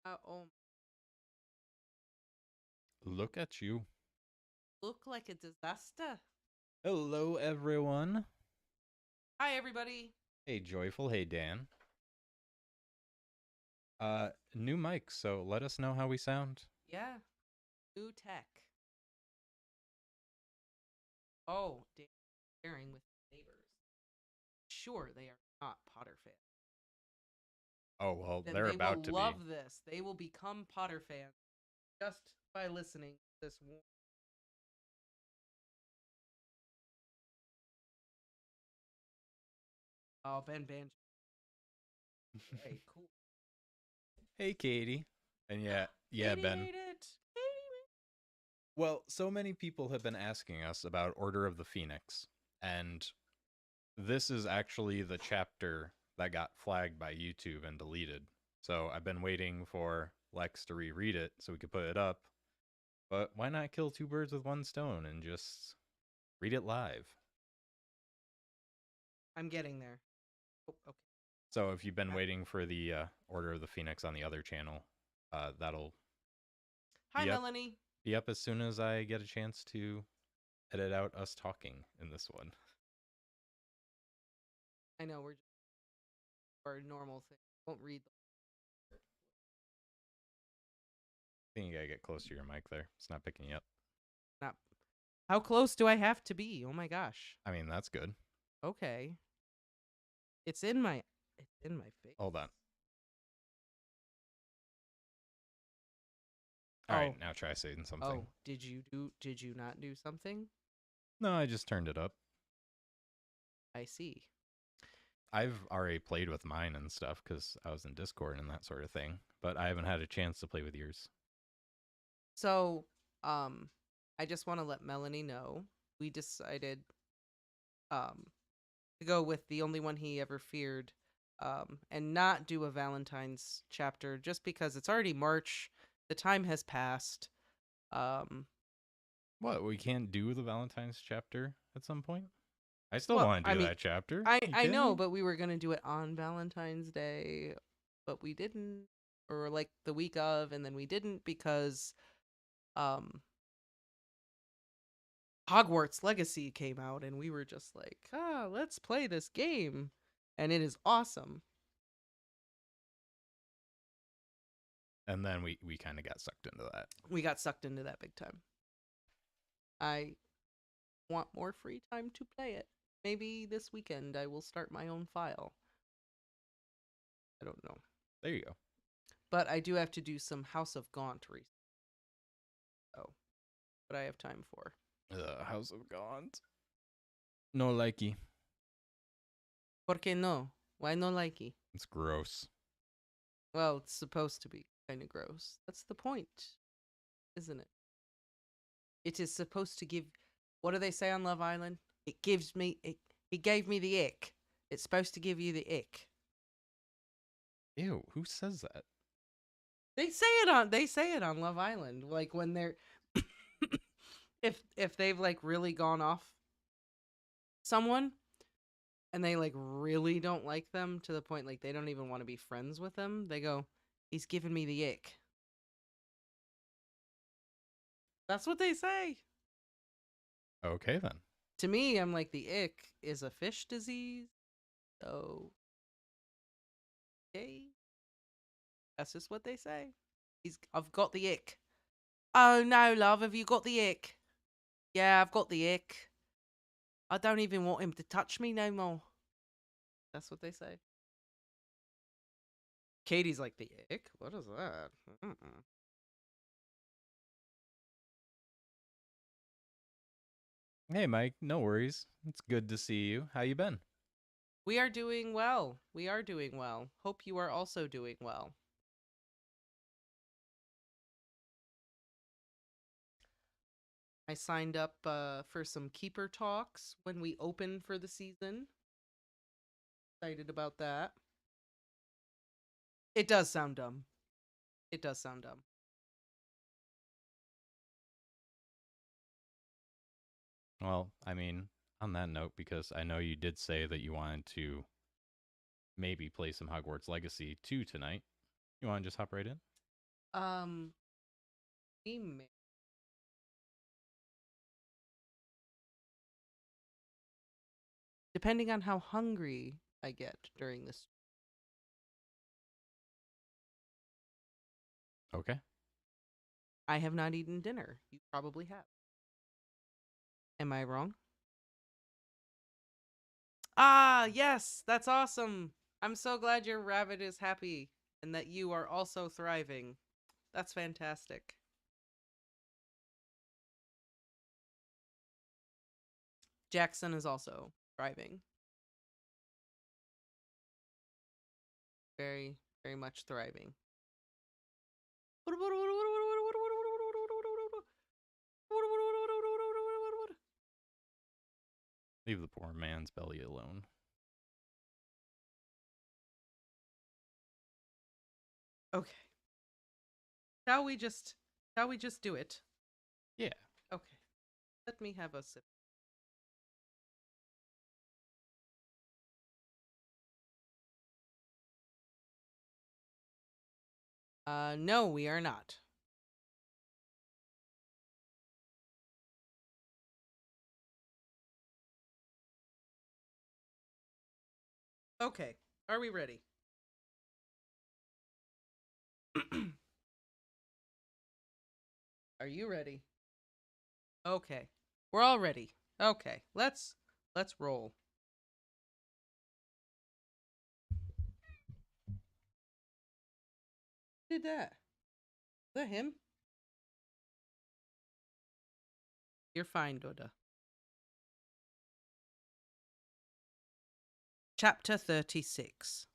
Oh, Look at you. look like a disaster. Hello, everyone. Hi, everybody. Hey, Joyful. Hey, Dan. New mic, so let us know how we sound. Yeah, new tech. Oh, sharing with neighbors. Sure, they are not Potter fans. Oh, well, Then they're they will about to be. love this. They will become Potter fans just by listening to this. Oh, Ben Banjo. Hey, cool. Hey, Katie. And yeah, Katie Ben. made it. Katie Well, so many people have been asking us about Order of the Phoenix, and this is actually the chapter that got flagged by YouTube and deleted. So I've been waiting for Lex to reread it so we could put it up. But why not kill two birds with one stone and just read it live? I'm getting there. Oh, okay. So if you've been waiting for the Order of the Phoenix on the other channel, that'll Hi, be up Melanie. be up as soon as I get a chance to edit out us talking in this one. I know we're just our normal thing. Won't read. I think you gotta get close to your mic there. It's not picking you up. Not. How close do I have to be? Oh my gosh. I mean, that's good. Okay. It's in my. It's in my face. Hold on. All right, Oh. now try saying something. Oh. Did you not do something? No, I just turned it up. I see. I've already played with mine and stuff because I was in Discord and that sort of thing, but I haven't had a chance to play with yours. So, I just want to let Melanie know we decided um to go with the only one he ever feared, and not do a Valentine's chapter just because it's already March. The time has passed. Um, What, we can't do the Valentine's chapter at some point? I still well, want to I do mean, that chapter. You I kidding know, me? but we were gonna do it on Valentine's Day, but we didn't, or like the week of, and then we didn't because um Hogwarts Legacy came out, and we were just like, let's play this game, and it is awesome. And then we kind of got sucked into that. We got sucked into that big time. I want more free time to play it. Maybe this weekend I will start my own file. I don't know. There you go. But I do have to do some House of Gaunt research. So, what I have time for. House of Gaunt. No likey. ¿Por qué no? Why no likey? It's gross. Well, it's supposed to be kind of gross. That's the point, isn't it? It is supposed to give. What do they say on Love Island? It gives me. It gave me the ick. It's supposed to give you the ick. Ew, who says that? They say it on. They say it on Love Island. Like when they're. if they've like really gone off someone and they like really don't like them to the point like they don't even want to be friends with them, they go, "He's giving me the ick." That's what they say. Okay, then. To me, I'm like the ick is a fish disease. So, okay, that's just what they say. I've got the ick. Oh no, love, have you got the ick? Yeah, I've got the ick. I don't even want him to touch me no more. That's what they say. Katie's like the ick. What is that? Mm-mm. Hey, Mike. No worries. It's good to see you. How you been? We are doing well. We are doing well. Hope you are also doing well. I signed up for some keeper talks when we open for the season. Excited about that. It does sound dumb. It does sound dumb. Well, I mean, on that note, because I know you did say that you wanted to maybe play some Hogwarts Legacy 2 tonight. You want to just hop right in? Um, we may- depending on how hungry I get during this. Okay. I have not eaten dinner. You probably have. Am I wrong? Ah, yes, that's awesome. I'm so glad your rabbit is happy and that you are also thriving. That's fantastic. Jackson is also thriving. Very, very much thriving. Leave the poor man's belly alone. Okay. Shall we just do it? Yeah. Okay. Let me have a sip. No, we are not. Okay. Are we ready? Are you ready? Okay. We're all ready. Okay. Let's roll. Who did that? Is that him? You're fine, Doda. Chapter 36.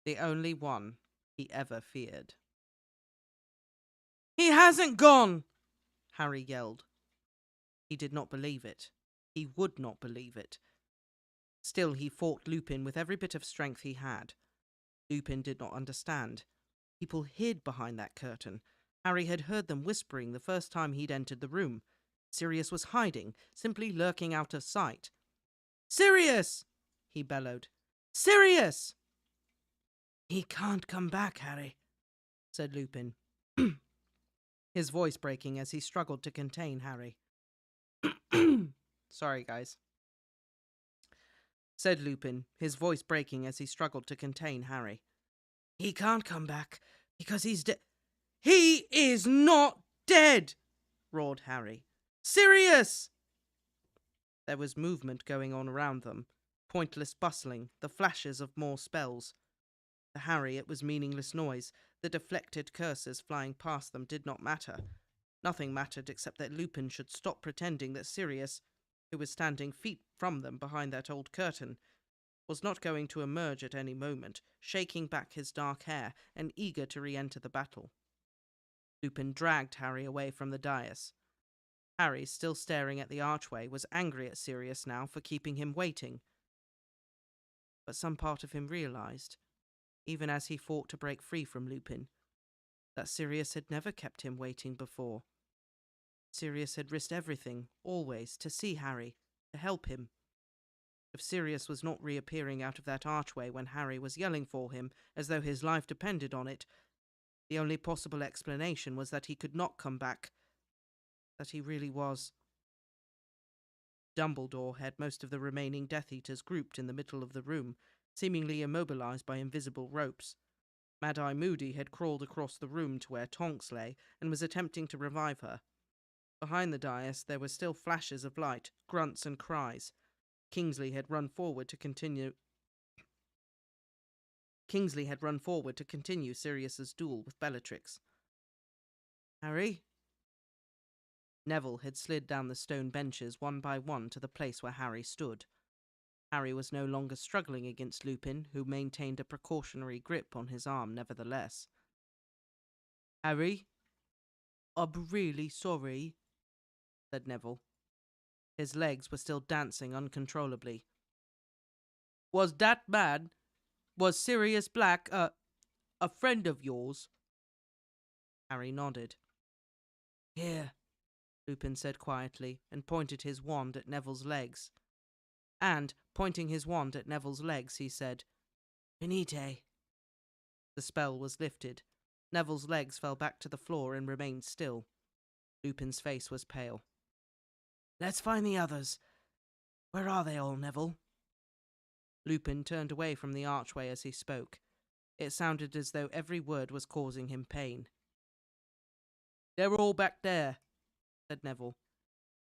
The only one he ever feared. He hasn't gone! Harry yelled. He did not believe it. He would not believe it. Still, he fought Lupin with every bit of strength he had. Lupin did not understand. People hid behind that curtain. Harry had heard them whispering the first time he'd entered the room. Sirius was hiding, simply lurking out of sight. Sirius! He bellowed. Sirius! He can't come back, Harry, said Lupin, his voice breaking as he struggled to contain Harry. Sorry, guys, said Lupin, his voice breaking as he struggled to contain Harry. He can't come back because he's dead. He is not dead, roared Harry. Sirius! There was movement going on around them, pointless bustling, the flashes of more spells. To Harry it was meaningless noise. The deflected curses flying past them did not matter. Nothing mattered except that Lupin should stop pretending that Sirius, who was standing feet from them behind that old curtain, was not going to emerge at any moment, shaking back his dark hair and eager to re-enter the battle. Lupin dragged Harry away from the dais. Harry, still staring at the archway, was angry at Sirius now for keeping him waiting. But some part of him realized, even as he fought to break free from Lupin, that Sirius had never kept him waiting before. Sirius had risked everything, always, to see Harry, to help him. If Sirius was not reappearing out of that archway when Harry was yelling for him, as though his life depended on it, the only possible explanation was that he could not come back, that he really was. Dumbledore had most of the remaining Death Eaters grouped in the middle of the room, seemingly immobilized by invisible ropes. Mad-Eye Moody had crawled across the room to where Tonks lay and was attempting to revive her. Behind the dais there were still flashes of light, grunts and cries. Kingsley had run forward to continue Sirius's duel with Bellatrix. Harry? Neville had slid down the stone benches one by one to the place where Harry stood. Harry was no longer struggling against Lupin, who maintained a precautionary grip on his arm nevertheless. Harry? I'm really sorry, said Neville. His legs were still dancing uncontrollably. Was that man? Was Sirius Black a friend of yours? Harry nodded. Here, Lupin said quietly, and pointed his wand at Neville's legs. And, pointing his wand at Neville's legs, he said, Finite. The spell was lifted. Neville's legs fell back to the floor and remained still. Lupin's face was pale. "Let's find the others. Where are they all, Neville?" Lupin turned away from the archway as he spoke. It sounded as though every word was causing him pain. "They're all back there," said Neville.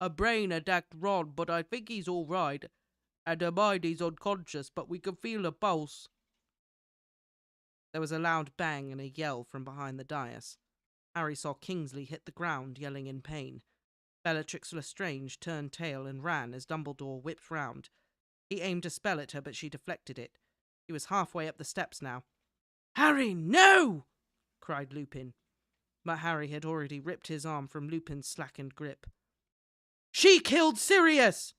"A brain attacked Ron, but I think he's all right. And Hermione's unconscious, but we can feel a pulse." There was a loud bang and a yell from behind the dais. Harry saw Kingsley hit the ground, yelling in pain. Bellatrix Lestrange turned tail and ran as Dumbledore whipped round. He aimed a spell at her, but she deflected it. He was halfway up the steps now. "Harry, no!" cried Lupin. But Harry had already ripped his arm from Lupin's slackened grip. "She killed Sirius!"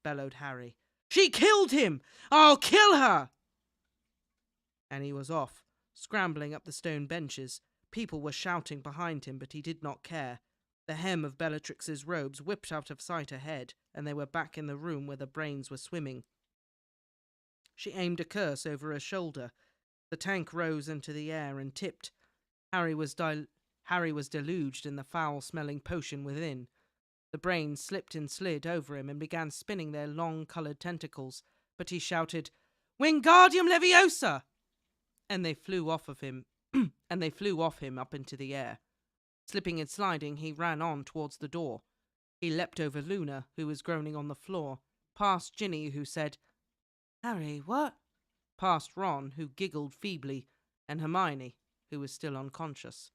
bellowed Harry. "She killed him! I'll kill her!" And he was off, scrambling up the stone benches. People were shouting behind him, but he did not care. The hem of Bellatrix's robes whipped out of sight ahead, and they were back in the room where the brains were swimming. She aimed a curse over her shoulder. The tank rose into the air and tipped. Harry was deluged in the foul-smelling potion within. The brains slipped and slid over him and began spinning their long coloured tentacles, but he shouted, "Wingardium Leviosa!" And they flew off him up into the air. Slipping and sliding, he ran on towards the door. He leapt over Luna, who was groaning on the floor, past Ginny, who said, "Harry, what?" past Ron, who giggled feebly, and Hermione, who was still unconscious.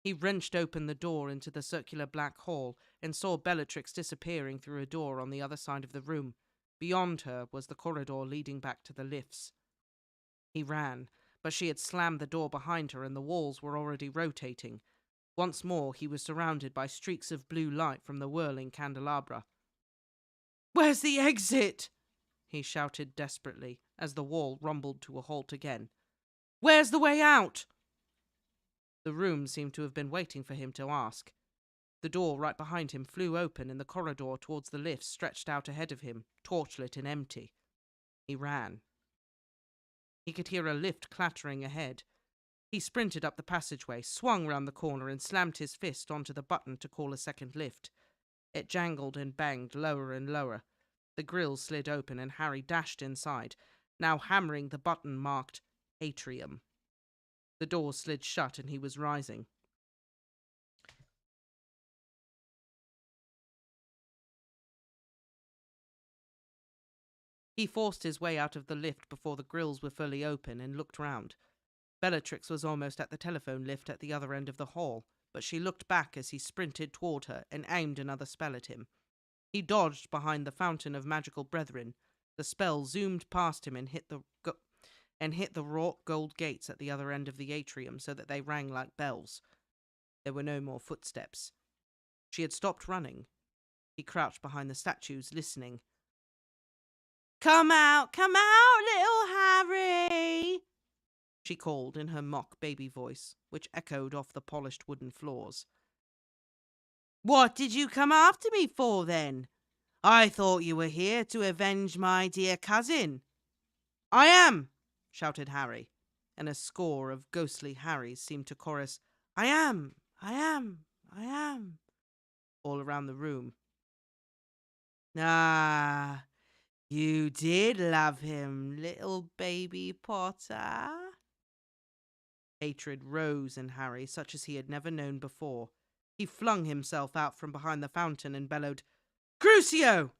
He wrenched open the door into the circular black hall and saw Bellatrix disappearing through a door on the other side of the room. Beyond her was the corridor leading back to the lifts. He ran, but she had slammed the door behind her and the walls were already rotating. Once more he was surrounded by streaks of blue light from the whirling candelabra. "Where's the exit?" he shouted desperately as the wall rumbled to a halt again. "Where's the way out?" The room seemed to have been waiting for him to ask. The door right behind him flew open and the corridor towards the lifts stretched out ahead of him, torchlit and empty. He ran. He could hear a lift clattering ahead. He sprinted up the passageway, swung round the corner and slammed his fist onto the button to call a second lift. It jangled and banged lower and lower. The grill slid open and Harry dashed inside, now hammering the button marked Atrium. The door slid shut and he was rising. He forced his way out of the lift before the grills were fully open and looked round. Bellatrix was almost at the telephone lift at the other end of the hall, but she looked back as he sprinted toward her and aimed another spell at him. He dodged behind the fountain of magical brethren. The spell zoomed past him and hit the wrought gold gates at the other end of the atrium so that they rang like bells. There were no more footsteps. She had stopped running. He crouched behind the statues, listening. Come out, little Harry!" she called in her mock baby voice, which echoed off the polished wooden floors. "What did you come after me for, then? I thought you were here to avenge my dear cousin." "I am!" shouted Harry, and a score of ghostly Harrys seemed to chorus, I am, I am, all around the room. "Ah, you did love him, little baby Potter." Hatred rose in Harry, such as he had never known before. He flung himself out from behind the fountain and bellowed, "Crucio!"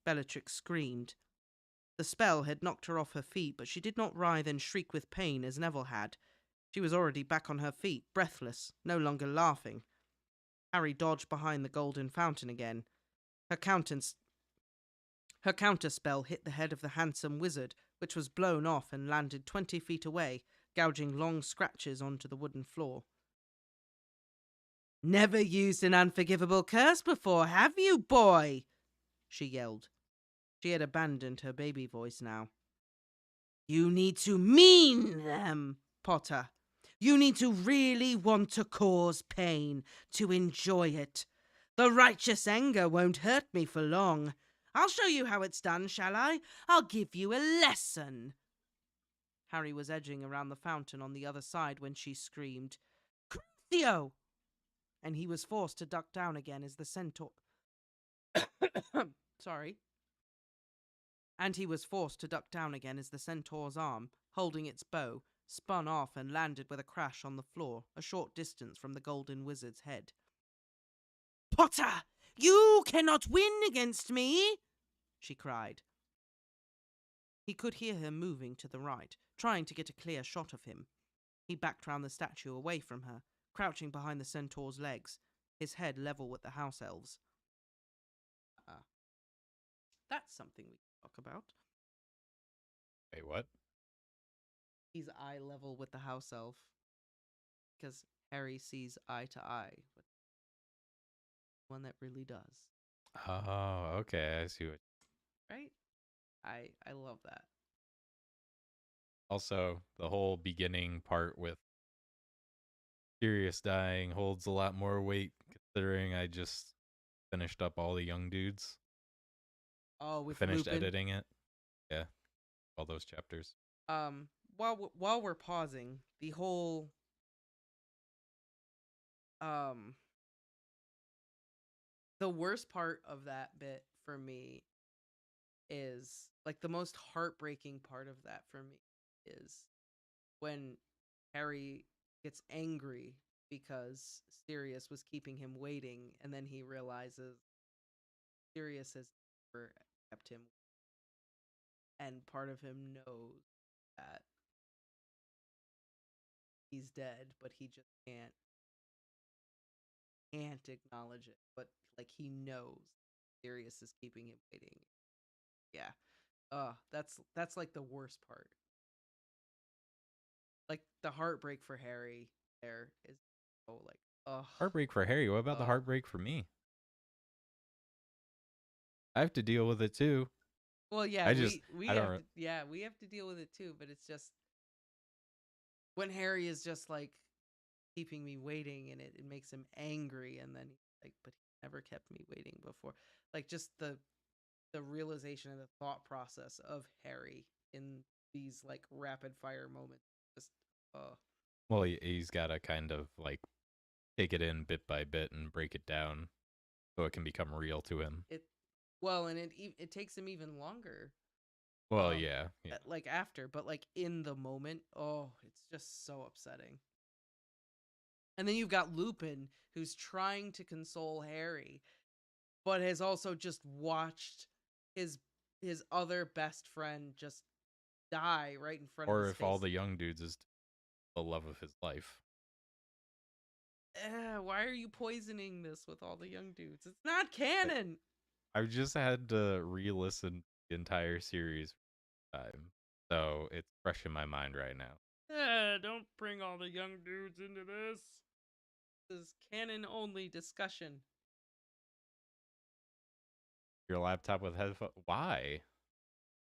Bellatrix screamed. The spell had knocked her off her feet, but she did not writhe and shriek with pain as Neville had. She was already back on her feet, breathless, no longer laughing. Harry dodged behind the golden fountain again. Her counterspell hit the head of the handsome wizard, which was blown off and landed 20 feet away, gouging long scratches onto the wooden floor. "Never used an unforgivable curse before, have you, boy?" she yelled. She had abandoned her baby voice now. "You need to mean them, Potter. You need to really want to cause pain, to enjoy it. The righteous anger won't hurt me for long. I'll show you how it's done, shall I? I'll give you a lesson." Harry was edging around the fountain on the other side when she screamed, "Crucio!" And he was forced to duck down again as the centaur... Sorry. And he was forced to duck down again as the centaur's arm, holding its bow, spun off and landed with a crash on the floor, a short distance from the golden wizard's head. "Potter, you cannot win against me!" she cried. He could hear her moving to the right, trying to get a clear shot of him. He backed round the statue away from her, crouching behind the centaur's legs, his head level with the house elves. That's something we can talk about. Wait, what? He's eye level with the house elf. Because Harry sees eye to eye with one that really does. Oh, okay. I see what. Right? I love that. Also, the whole beginning part with Sirius dying holds a lot more weight considering I just finished up all the young dudes. Oh, with Finished Lupin. editing it. Yeah, all those chapters. While we're pausing, the whole the worst part of that bit for me is, like, the most heartbreaking part of that for me is when Harry gets angry because Sirius was keeping him waiting, and then he realizes Sirius has never kept him, and part of him knows that he's dead, but he just can't acknowledge it. But, like, he knows Sirius is keeping him waiting. Yeah. That's like the worst part. Like, the heartbreak for Harry there is so, like, Heartbreak for Harry. What about the heartbreak for me? I have to deal with it too. Well, yeah, we have to deal with it too, but it's just when Harry is just like keeping me waiting, and it makes him angry, and then he's like, but he never kept me waiting before. Like, just the realization and the thought process of Harry in these, like, rapid fire moments. Just Well, he's got to kind of like take it in bit by bit and break it down so it can become real to him. And it takes him even longer. Well, yeah. Like, after, but, like, in the moment, it's just so upsetting. And then you've got Lupin, who's trying to console Harry, but has also just watched his other best friend just die right in front of his face. Or if all the young dudes is the love of his life. Why are you poisoning this with all the young dudes? It's not canon. I've just had to re-listen the entire series time, so it's fresh in my mind right now. Don't bring all the young dudes into this. This is canon only discussion. Your laptop with headphones? Why?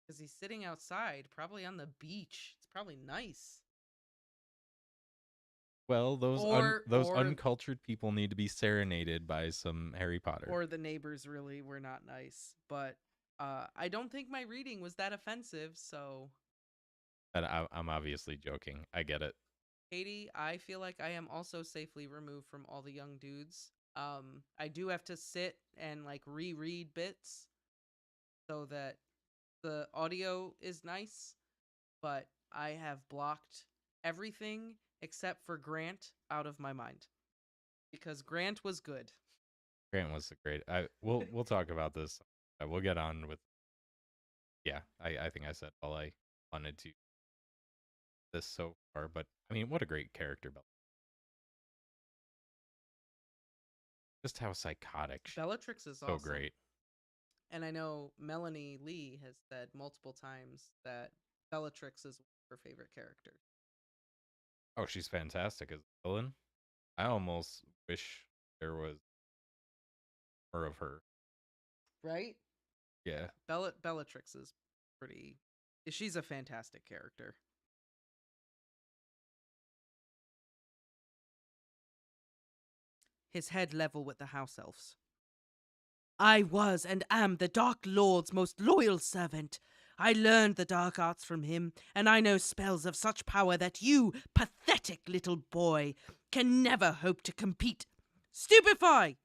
Because he's sitting outside, probably on the beach. It's probably nice. Well, those uncultured people need to be serenaded by some Harry Potter. Or the neighbors really were not nice. But I don't think my reading was that offensive, so... And I'm obviously joking. I get it. Katie, I feel like I am also safely removed from all the young dudes. I do have to sit and, like, reread bits so that the audio is nice, but I have blocked everything except for Grant out of my mind, because Grant was good. Grant was great. We'll talk about this. We'll get on with. Yeah, I think I said all I wanted to this so far, but I mean, what a great character, Bella. Just how psychotic. Bellatrix is so awesome. Great. And I know Melanie Lee has said multiple times that Bellatrix is her favorite character. Oh, she's fantastic as a villain. I almost wish there was more of her. Right? Yeah. Bellatrix is pretty... She's a fantastic character. His head level with the house elves. I was and am the Dark Lord's most loyal servant. I learned the dark arts from him, and I know spells of such power that you, pathetic little boy, can never hope to compete. Stupefy!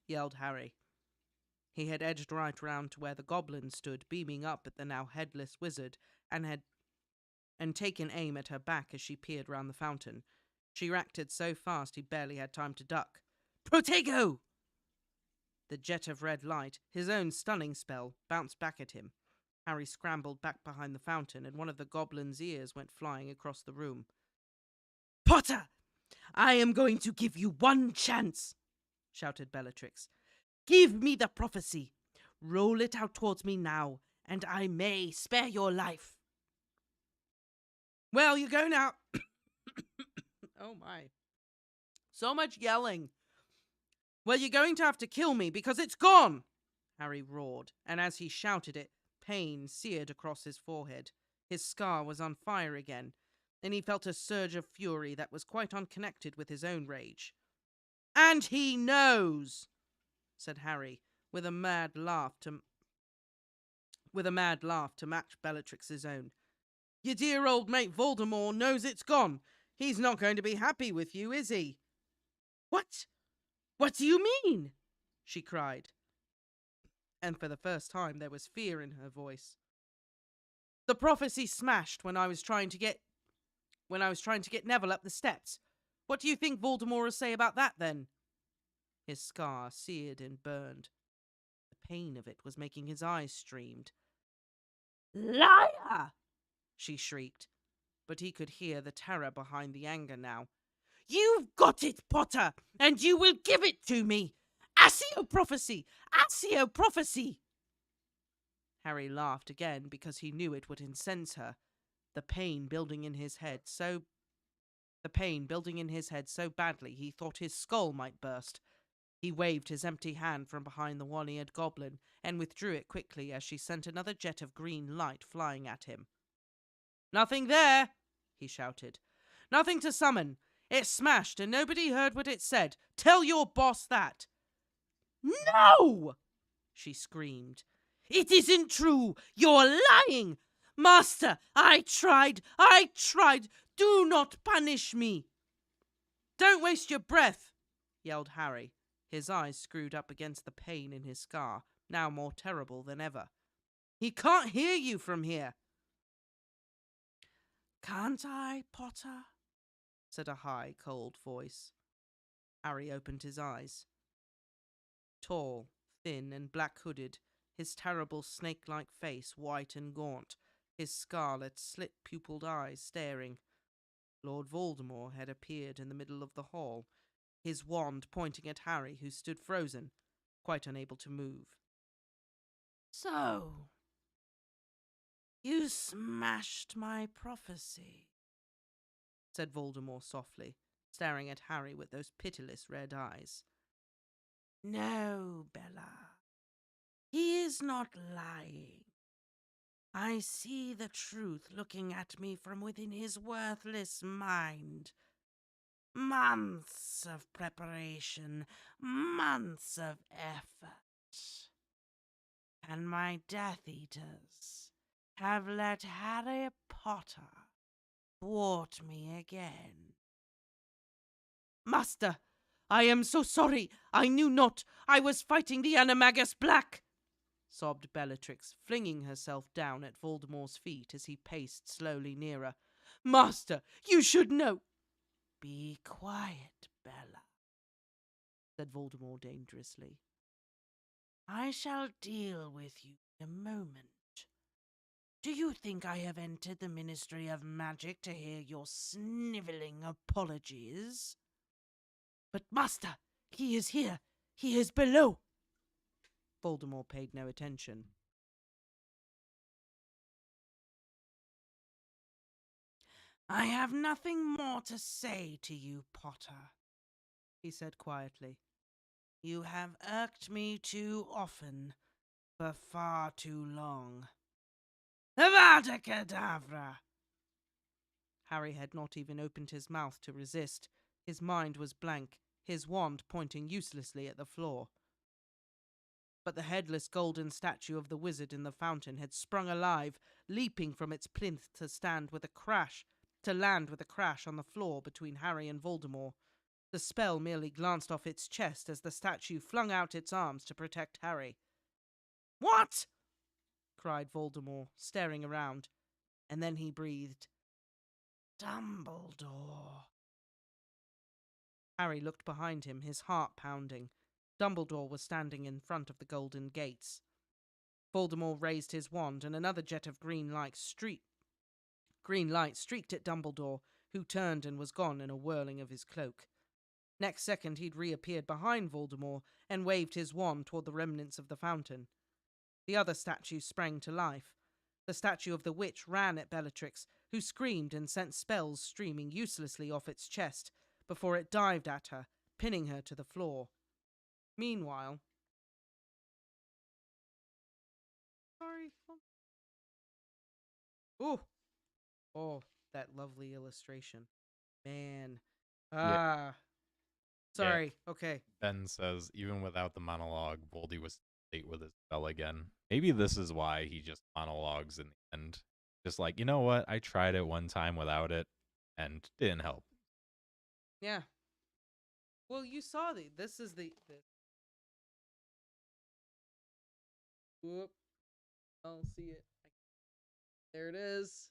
Yelled Harry. He had edged right round to where the goblin stood, beaming up at the now headless wizard, and taken aim at her back as she peered round the fountain. She reacted so fast he barely had time to duck. Protego! The jet of red light, his own stunning spell, bounced back at him. Harry scrambled back behind the fountain, and one of the goblin's ears went flying across the room. Potter! I am going to give you one chance, shouted Bellatrix. Give me the prophecy. Roll it out towards me now, and I may spare your life. Well, you go now. Oh my. So much yelling. Well, you're going to have to kill me because it's gone, Harry roared, and as he shouted it, pain seared across his forehead. His scar was on fire again, and he felt a surge of fury that was quite unconnected with his own rage. And he knows, said Harry, with a mad laugh to match Bellatrix's own. Your dear old mate Voldemort knows it's gone. He's not going to be happy with you, is he? What? What do you mean? She cried. And for the first time there was fear in her voice. The prophecy smashed when I was trying to get Neville up the steps. What do you think Voldemort will say about that then? His scar seared and burned. The pain of it was making his eyes streamed. Liar! She shrieked, but he could hear the terror behind the anger now. You've got it, Potter, and you will give it to me! Accio prophecy! Accio prophecy! Harry laughed again because he knew it would incense her. The pain building in his head so badly he thought his skull might burst. He waved his empty hand from behind the one-eared goblin and withdrew it quickly as she sent another jet of green light flying at him. Nothing there, he shouted. Nothing to summon. It smashed and nobody heard what it said. Tell your boss that. No! She screamed. It isn't true. You're lying. Master, I tried. Do not punish me. Don't waste your breath, yelled Harry, his eyes screwed up against the pain in his scar, now more terrible than ever. He can't hear you from here. Can't I, Potter? Said a high, cold voice. Harry opened his eyes. Tall, thin, and black-hooded, his terrible snake-like face white and gaunt, his scarlet, slit-pupilled eyes staring. Lord Voldemort had appeared in the middle of the hall, his wand pointing at Harry, who stood frozen, quite unable to move. So, you smashed my prophecy, said Voldemort softly, staring at Harry with those pitiless red eyes. No, Bella. He is not lying. I see the truth looking at me from within his worthless mind. Months of preparation, months of effort. And my Death Eaters have let Harry Potter thwart me again. Master, I am so sorry. I knew not. I was fighting the Animagus Black, sobbed Bellatrix, flinging herself down at Voldemort's feet as he paced slowly nearer. Master, you should know. Be quiet, Bella, said Voldemort dangerously. I shall deal with you in a moment. Do you think I have entered the Ministry of Magic to hear your snivelling apologies? But, Master, he is here. He is below. Voldemort paid no attention. I have nothing more to say to you, Potter, he said quietly. You have irked me too often, for far too long. Avada Kedavra! Harry had not even opened his mouth to resist. His mind was blank, his wand pointing uselessly at the floor. But the headless golden statue of the wizard in the fountain had sprung alive, leaping from its plinth to land with a crash on the floor between Harry and Voldemort. The spell merely glanced off its chest as the statue flung out its arms to protect Harry. "What?" cried Voldemort, staring around, and then he breathed, "Dumbledore." Harry looked behind him, his heart pounding. Dumbledore was standing in front of the golden gates. Voldemort raised his wand, and another jet of green light streaked at Dumbledore, who turned and was gone in a whirling of his cloak. Next second, he'd reappeared behind Voldemort and waved his wand toward the remnants of the fountain. The other statue sprang to life. The statue of the witch ran at Bellatrix, who screamed and sent spells streaming uselessly off its chest before it dived at her, pinning her to the floor. Meanwhile... Sorry. Ooh. Oh, that lovely illustration. Man. Yeah. Sorry. Okay. Ben says, even without the monologue, Voldy was late with his spell again. Maybe this is why he just monologues in the end. Just like, you know what? I tried it one time without it, and didn't help. Yeah. Well, you saw this is the whoop. I'll see it. There it is.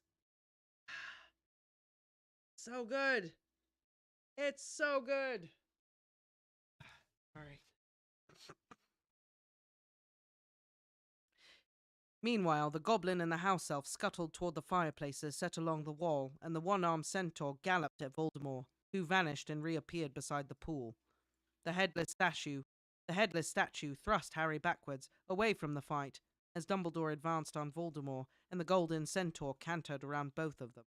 So good. It's so good. All right. Meanwhile, the goblin and the house elf scuttled toward the fireplaces set along the wall, and the one-armed centaur galloped at Voldemort, who vanished and reappeared beside the pool. The headless statue thrust Harry backwards, away from the fight, as Dumbledore advanced on Voldemort, and the golden centaur cantered around both of them.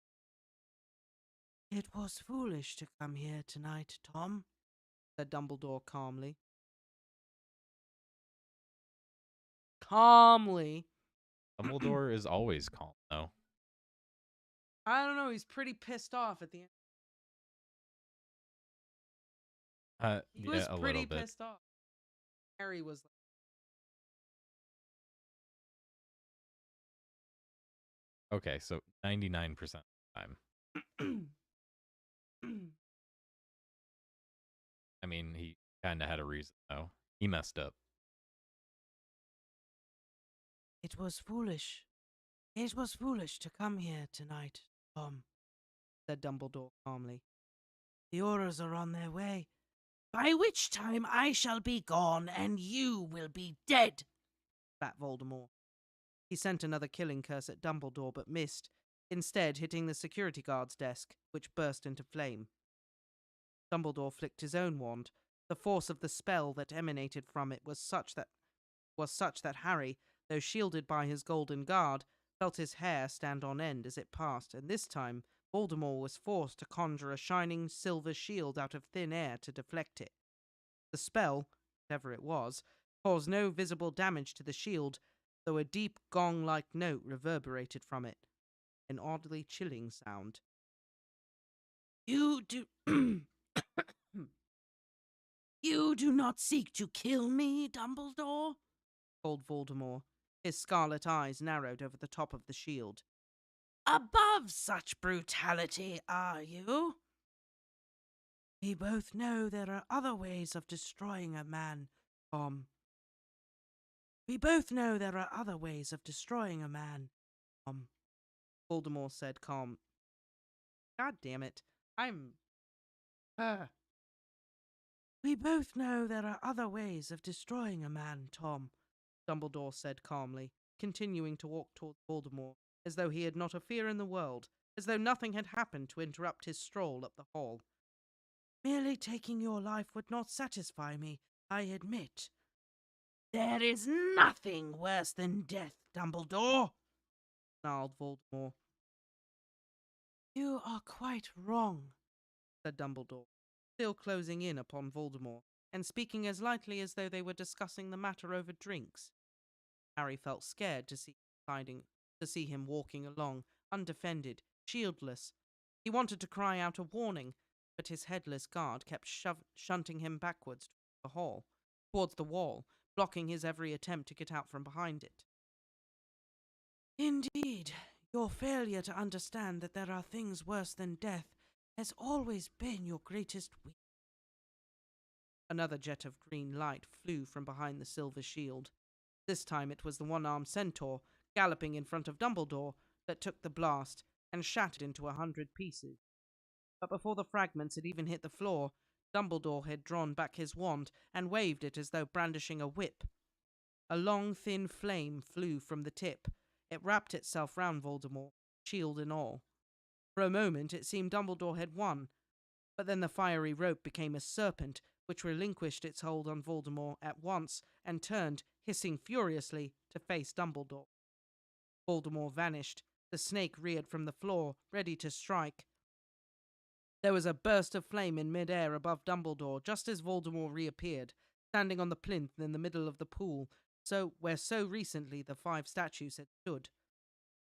"It was foolish to come here tonight, Tom," said Dumbledore calmly. Calmly. Dumbledore is always calm, though. I don't know, he's pretty pissed off at the end. He was pretty pissed off. Harry was like... Okay, so 99% of the time. I mean, he kind of had a reason, though. He messed up. "It was foolish. It was foolish to come here tonight, Tom," said Dumbledore calmly. "The Aurors are on their way, by which time I shall be gone and you will be dead," spat Voldemort. He sent another killing curse at Dumbledore but missed, instead hitting the security guard's desk, which burst into flame. Dumbledore flicked his own wand. The force of the spell that emanated from it was such that Harry, though shielded by his golden guard, felt his hair stand on end as it passed, and this time Voldemort was forced to conjure a shining silver shield out of thin air to deflect it. The spell, whatever it was, caused no visible damage to the shield, though a deep gong-like note reverberated from it, an oddly chilling sound. "You do... You do not seek to kill me, Dumbledore?" called Voldemort. His scarlet eyes narrowed over the top of the shield. "Above such brutality, are you?" "We both know there are other ways of destroying a man, Tom." "We both know there are other ways of destroying a man, Tom," Voldemort said calm. God damn it. "We both know there are other ways of destroying a man, Tom," Dumbledore said calmly, continuing to walk toward Voldemort, as though he had not a fear in the world, as though nothing had happened to interrupt his stroll up the hall. "Merely taking your life would not satisfy me, I admit." "There is nothing worse than death, Dumbledore," snarled Voldemort. "You are quite wrong," said Dumbledore, still closing in upon Voldemort, and speaking as lightly as though they were discussing the matter over drinks. Harry felt scared to see him walking along, undefended, shieldless. He wanted to cry out a warning, but his headless guard kept shunting him backwards towards the wall, blocking his every attempt to get out from behind it. Indeed, your failure to understand that there are things worse than death has always been your greatest weakness. Another jet of green light flew from behind the silver shield. This time it was the one-armed centaur, galloping in front of Dumbledore, that took the blast and shattered into 100 pieces. But before the fragments had even hit the floor, Dumbledore had drawn back his wand and waved it as though brandishing a whip. A long, thin flame flew from the tip. It wrapped itself round Voldemort, shield and all. For a moment it seemed Dumbledore had won, but then the fiery rope became a serpent, which relinquished its hold on Voldemort at once and turned, hissing furiously, to face Dumbledore. Voldemort vanished. The snake reared from the floor, ready to strike. There was a burst of flame in mid-air above Dumbledore just as Voldemort reappeared, standing on the plinth in the middle of the pool, where so recently the 5 statues had stood.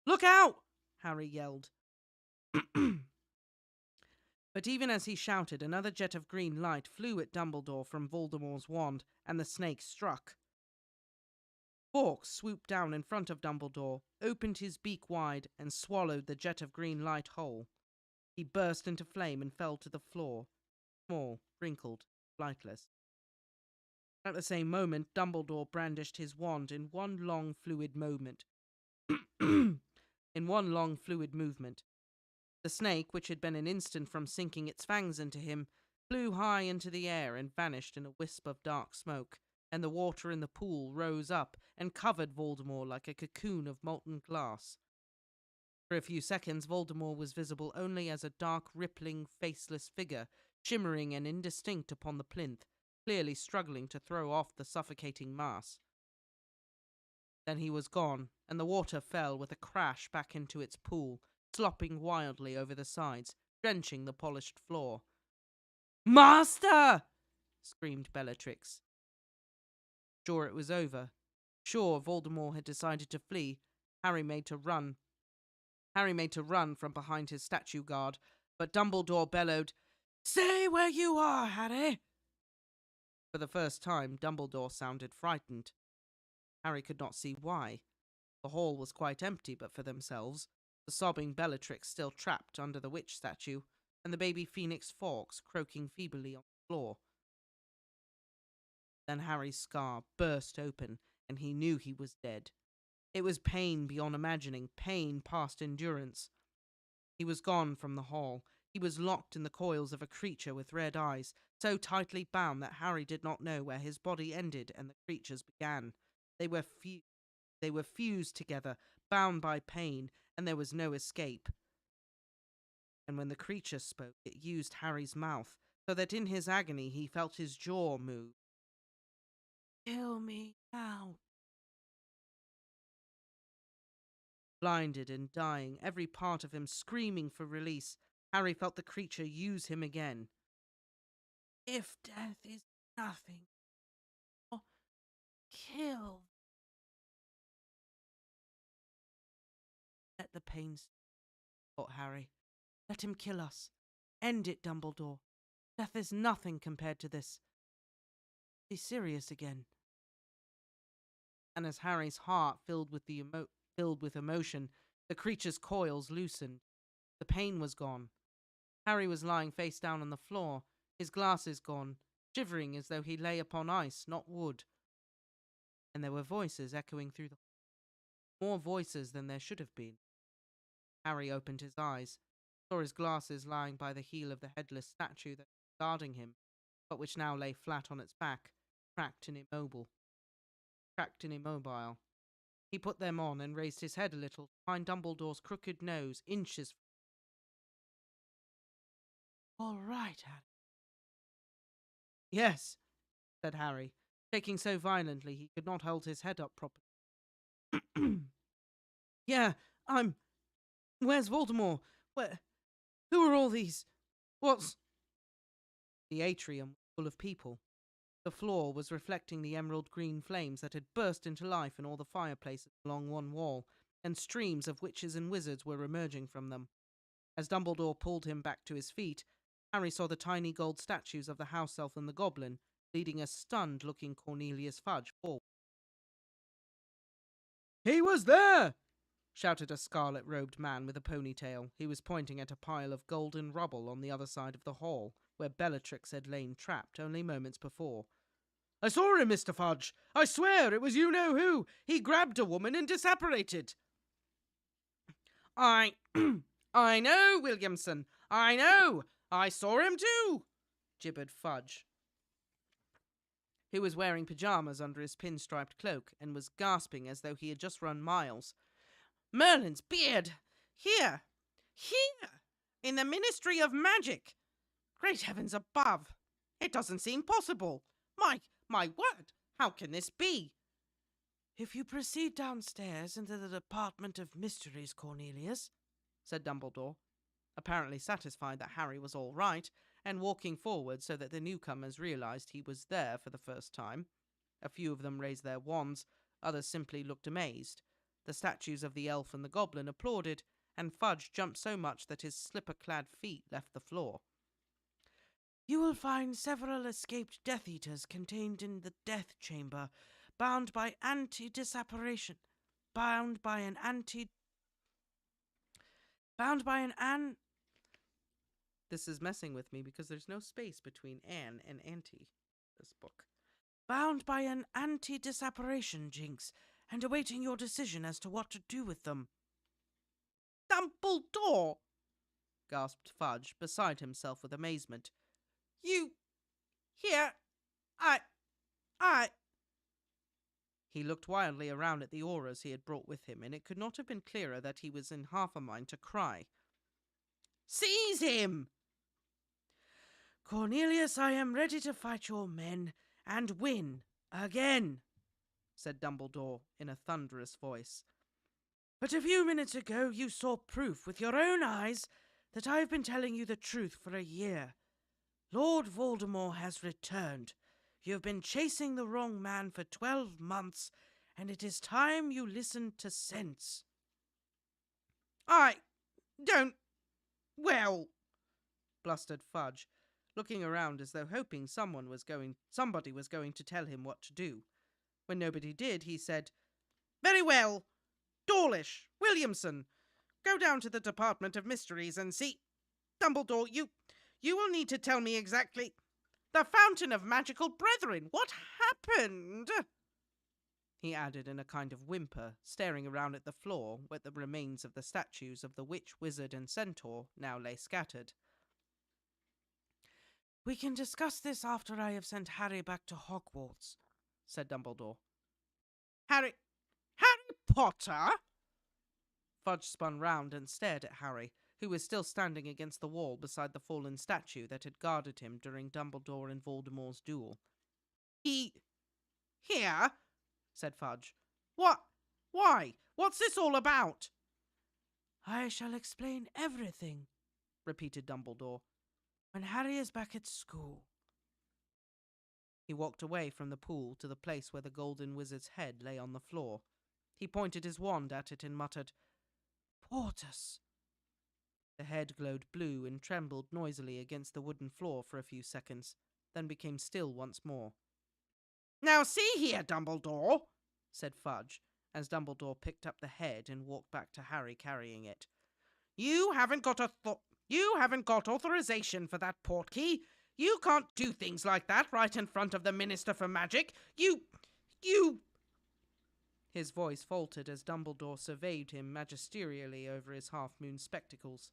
"Look out!" Harry yelled. But even as he shouted, another jet of green light flew at Dumbledore from Voldemort's wand, and the snake struck. Fawkes swooped down in front of Dumbledore, opened his beak wide, and swallowed the jet of green light whole. He burst into flame and fell to the floor, small, wrinkled, flightless. At the same moment, Dumbledore brandished his wand in one long fluid movement. The snake, which had been an instant from sinking its fangs into him, flew high into the air and vanished in a wisp of dark smoke, and the water in the pool rose up and covered Voldemort like a cocoon of molten glass. For a few seconds, Voldemort was visible only as a dark, rippling, faceless figure, shimmering and indistinct upon the plinth, clearly struggling to throw off the suffocating mass. Then he was gone, and the water fell with a crash back into its pool, slopping wildly over the sides, drenching the polished floor. "Master!" screamed Bellatrix. Sure it was over. Sure Voldemort had decided to flee. Harry made to run from behind his statue guard, but Dumbledore bellowed, "Stay where you are, Harry!" For the first time, Dumbledore sounded frightened. Harry could not see why. The hall was quite empty but for themselves, the sobbing Bellatrix still trapped under the witch statue, and the baby phoenix Fawkes croaking feebly on the floor. Then Harry's scar burst open, and he knew he was dead. It was pain beyond imagining, pain past endurance. He was gone from the hall. He was locked in the coils of a creature with red eyes, so tightly bound that Harry did not know where his body ended and the creature's began. They were fused together, bound by pain, and there was no escape. And when the creature spoke, it used Harry's mouth, so that in his agony he felt his jaw move. "Kill me now." Blinded and dying, every part of him screaming for release, Harry felt the creature use him again. "If death is nothing, kill." "Let the pain stop," thought Harry. "Let him kill us. End it, Dumbledore. Death is nothing compared to this. Be serious again." And as Harry's heart filled with emotion, the creature's coils loosened. The pain was gone. Harry was lying face down on the floor, his glasses gone, shivering as though he lay upon ice, not wood. And there were voices echoing through the hall. More voices than there should have been. Harry opened his eyes, saw his glasses lying by the heel of the headless statue that was guarding him, but which now lay flat on its back, cracked and immobile. He put them on and raised his head a little to find Dumbledore's crooked nose inches from "All right, Harry." "Yes," said Harry, shaking so violently he could not hold his head up properly. "Yeah, Where's Voldemort? Who are all these? What's—" The atrium was full of people. The floor was reflecting the emerald green flames that had burst into life in all the fireplaces along one wall, and streams of witches and wizards were emerging from them. As Dumbledore pulled him back to his feet, Harry saw the tiny gold statues of the house elf and the goblin, leading a stunned-looking Cornelius Fudge forward. "He was there!" shouted a scarlet-robed man with a ponytail. He was pointing at a pile of golden rubble on the other side of the hall, where Bellatrix had lain trapped only moments before. "I saw him, Mr. Fudge. I swear it was you-know-who. He grabbed a woman and disapparated." I know, Williamson. I know. I saw him too," gibbered Fudge, who was wearing pyjamas under his pinstriped cloak and was gasping as though he had just run miles. "Merlin's beard! Here! Here! In the Ministry of Magic! Great heavens above! It doesn't seem possible! My word! How can this be?" "If you proceed downstairs into the Department of Mysteries, Cornelius," said Dumbledore, apparently satisfied that Harry was all right, and walking forward so that the newcomers realized he was there for the first time. A few of them raised their wands, others simply looked amazed. The statues of the elf and the goblin applauded, and Fudge jumped so much that his slipper-clad feet left the floor. "You will find several escaped Death Eaters contained in the Death Chamber, bound by an This is messing with me because there's no space between an and anti, this book. "Bound by an anti-disapparation jinx, and awaiting your decision as to what to do with them." "Dumbledore!" gasped Fudge, beside himself with amazement. "You... here... I... He looked wildly around at the auras he had brought with him, and it could not have been clearer that he was in half a mind to cry. "Seize him!" "Cornelius, I am ready to fight your men and win again," said Dumbledore in a thunderous voice. "But a few minutes ago you saw proof with your own eyes that I have been telling you the truth for a year. Lord Voldemort has returned. You have been chasing the wrong man for 12 months, and it is time you listened to sense." "I don't... well..." blustered Fudge, looking around as though hoping somebody was going to tell him what to do. When nobody did, he said, "Very well. Dawlish, Williamson, go down to the Department of Mysteries and see... Dumbledore, you will need to tell me exactly... the Fountain of Magical Brethren! What happened?" he added in a kind of whimper, staring around at the floor where the remains of the statues of the witch, wizard, and centaur now lay scattered. "We can discuss this after I have sent Harry back to Hogwarts," said Dumbledore. Harry Potter?" Fudge spun round and stared at Harry, who was still standing against the wall beside the fallen statue that had guarded him during Dumbledore and Voldemort's duel. Here?" said Fudge. "What? Why? What's this all about?" "I shall explain everything," repeated Dumbledore, "when Harry is back at school." He walked away from the pool to the place where the golden wizard's head lay on the floor. He pointed his wand at it and muttered, "Portus." The head glowed blue and trembled noisily against the wooden floor for a few seconds, then became still once more. "Now see here, Dumbledore," said Fudge, as Dumbledore picked up the head and walked back to Harry carrying it. You haven't got authorization for that portkey. You can't do things like that right in front of the Minister for Magic. You... His voice faltered as Dumbledore surveyed him magisterially over his half-moon spectacles.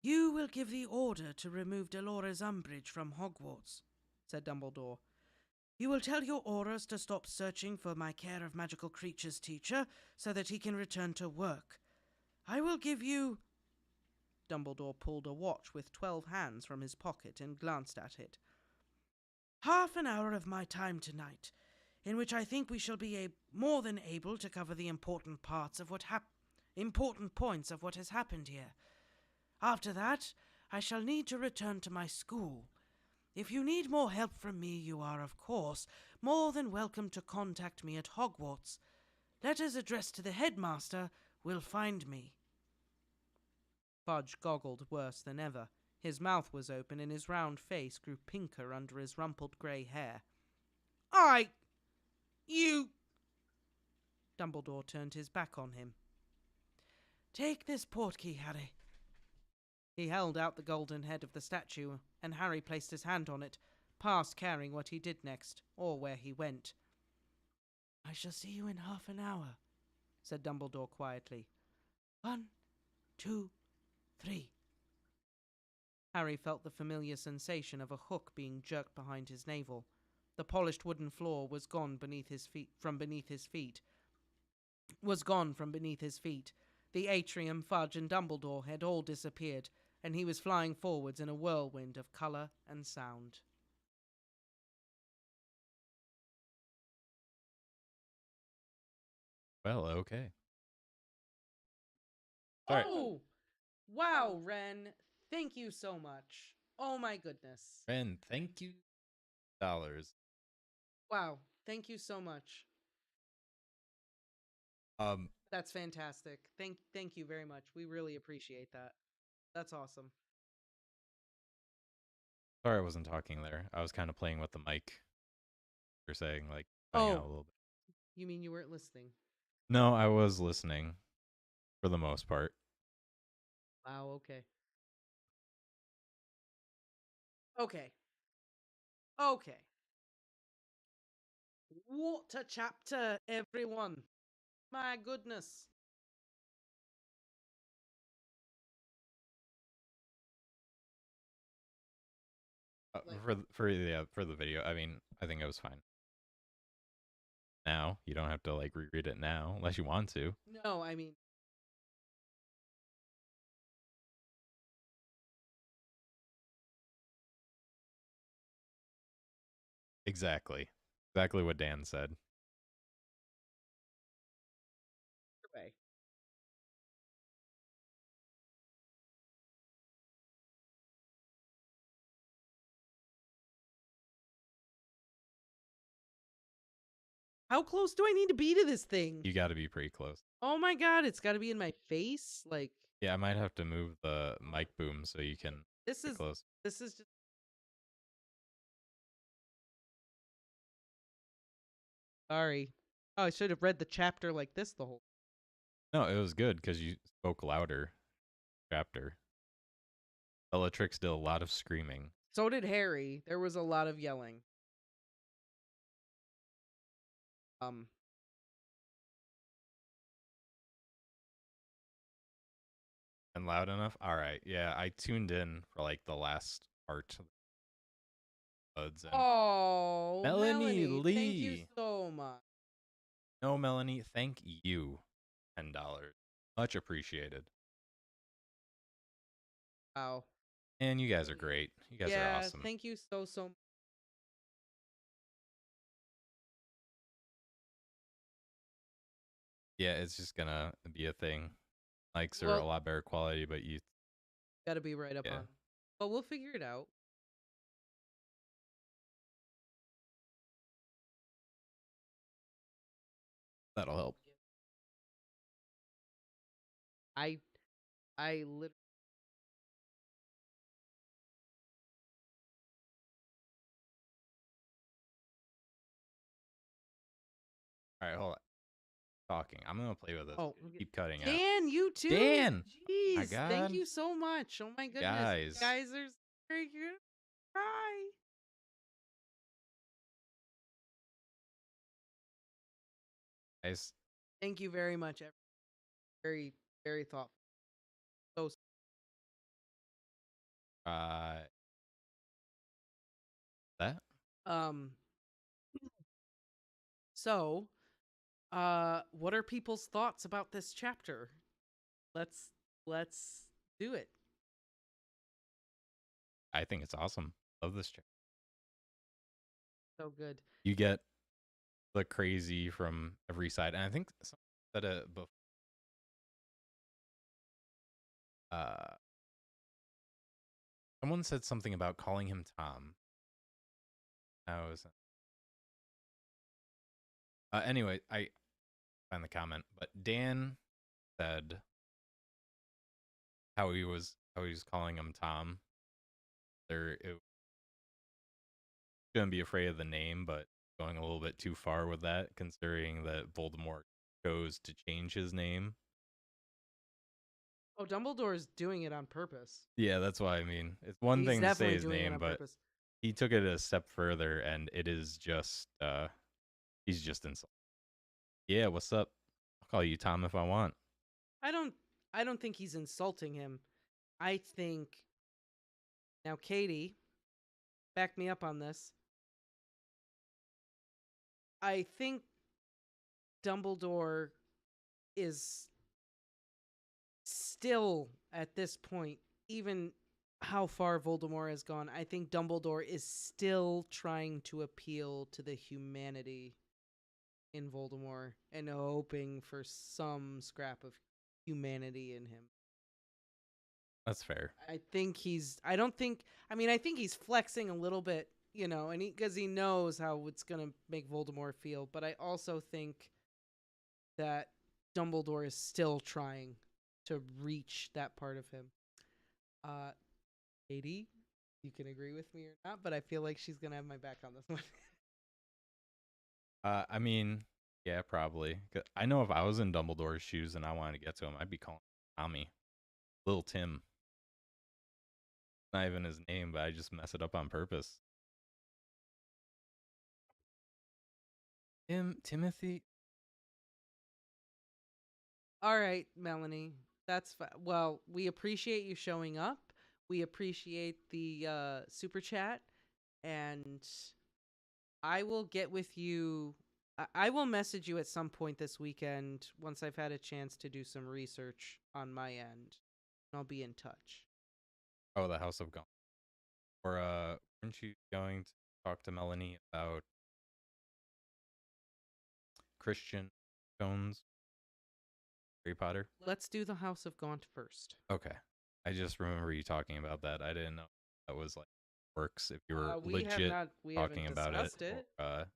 "You will give the order to remove Dolores Umbridge from Hogwarts," said Dumbledore. "You will tell your Aurors to stop searching for my Care of Magical Creatures teacher so that he can return to work. I will give you..." Dumbledore pulled a watch with 12 hands from his pocket and glanced at it. "Half an hour of my time tonight, in which I think we shall be more than able to cover the important points of what has happened here. After that, I shall need to return to my school. If you need more help from me, you are, of course, more than welcome to contact me at Hogwarts. Letters addressed to the headmaster will find me." Fudge goggled worse than ever. His mouth was open and his round face grew pinker under his rumpled grey hair. You... Dumbledore turned his back on him. Take this portkey, Harry. He held out the golden head of the statue, and Harry placed his hand on it, past caring what he did next, or where he went. I shall see you in half an hour, said Dumbledore quietly. 1, 2, 3. Harry felt the familiar sensation of a hook being jerked behind his navel. The polished wooden floor was gone beneath his feet. The atrium, Fudge, and Dumbledore had all disappeared, and he was flying forwards in a whirlwind of colour and sound. Well, okay. Sorry. Oh! Wow, Ren. Thank you so much. Oh my goodness. Ren, thank you. $. Wow, thank you so much. That's fantastic. Thank you very much. We really appreciate that. That's awesome. Sorry I wasn't talking there. I was kind of playing with the mic. You're saying, like, cutting out a little bit. You mean you weren't listening? No, I was listening for the most part. Wow, okay. Okay. What a chapter, everyone. My goodness. For the video, I mean, I think it was fine. Now you don't have to like reread it now unless you want to. No, I mean, Exactly what Dan said. way. How close do I need to be to this thing? You got to be pretty close. Oh my god, it's got to be in my face. Like, yeah, I might have to move the mic boom so you can. This is close. This is just. Sorry. Oh, I should have read the chapter like this the whole. No, it was good because you spoke louder. Chapter. Bellatrix did a lot of screaming. So did Harry. There was a lot of yelling. And loud enough? All right. Yeah, I tuned in for like the last part. Oh, Melanie Lee. Thank you so much. No, Melanie, thank you. $10. Much appreciated. Wow. And you guys are great. You guys are awesome. Thank you so much. Yeah, it's just gonna be a thing. Mics are a lot better quality, but you gotta be right up on. But we'll figure it out. That'll help. I literally. All right, hold on. Talking. I'm gonna play with this. Oh, keep cutting out. Dan, you too. Dan, jeez, thank you so much. Oh my goodness, guys are very good. Bye. Guys, thank you very much. Very, very thoughtful. So. That. So, what are people's thoughts about this chapter? Let's do it. I think it's awesome. Love this chapter. So good. You get the crazy from every side, and I think that someone said something about calling him Tom. How is it? Anyway, I find the comment, but Dan said how he was calling him Tom, It shouldn't be afraid of the name, but going a little bit too far with that, considering that Voldemort chose to change his name. Oh, Dumbledore's doing it on purpose. Yeah, that's why I mean. It's one He's thing to say definitely his doing it name, on but purpose. he took it a step further, and it is just he's just insulting. Yeah, what's up? I'll call you Tom if I want. I don't I don't think he's insulting him. I think now Katie, back me up on this. I think Dumbledore is still at this point, even how far Voldemort has gone, I think Dumbledore is still trying to appeal to the humanity in Voldemort and hoping for some scrap of humanity in him. That's fair. I don't think, I mean, I think he's flexing a little bit, you know, and because he knows how it's going to make Voldemort feel. But I also think that Dumbledore is still trying to reach that part of him. Uh, Katie, you can agree with me or not, but I feel like she's going to have my back on this one. I mean, yeah, probably. I know if I was in Dumbledore's shoes and I wanted to get to him, I'd be calling him Tommy, Little Tim. Not even his name, but I just mess it up on purpose. Timothy. All right, Melanie. That's well, we appreciate you showing up. We appreciate the super chat, and I will get with you. I will message you at some point this weekend once I've had a chance to do some research on my end. I'll be in touch. Oh, the House of Gone. Or weren't you going to talk to Melanie about Christian Jones, Harry Potter? Let's do the House of Gaunt first. Okay. I just remember you talking about that. I didn't know that was like works if you were legit We talking haven't about it discussed or it.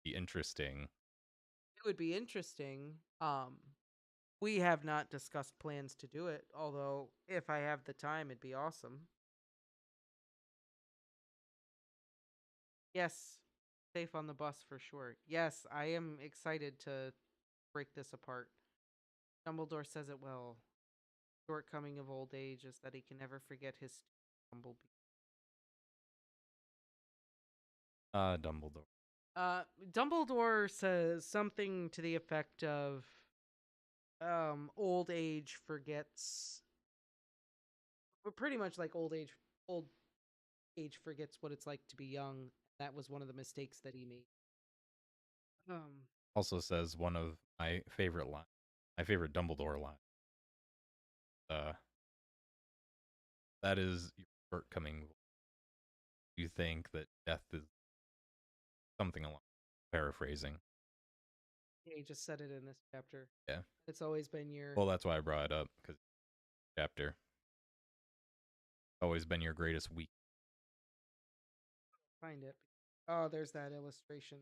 be interesting. It would be interesting. We have not discussed plans to do it, although if I have the time, it'd be awesome. Yes, safe on the bus for sure. Yes, I am excited to break this apart. Dumbledore says it well. Shortcoming of old age is that he can never forget his Bumblebee. Dumbledore. Dumbledore says something to the effect of old age forgets, but pretty much like old age forgets what it's like to be young. That was one of the mistakes that he made. Um Also says one of my favorite lines, my favorite Dumbledore line. Uh, that is your shortcoming. You think that death is something along paraphrasing. yeah, he just said it in this chapter. Yeah. It's always been your Well, that's why I brought it up because chapter always been your greatest week. find it. Oh, there's that illustration.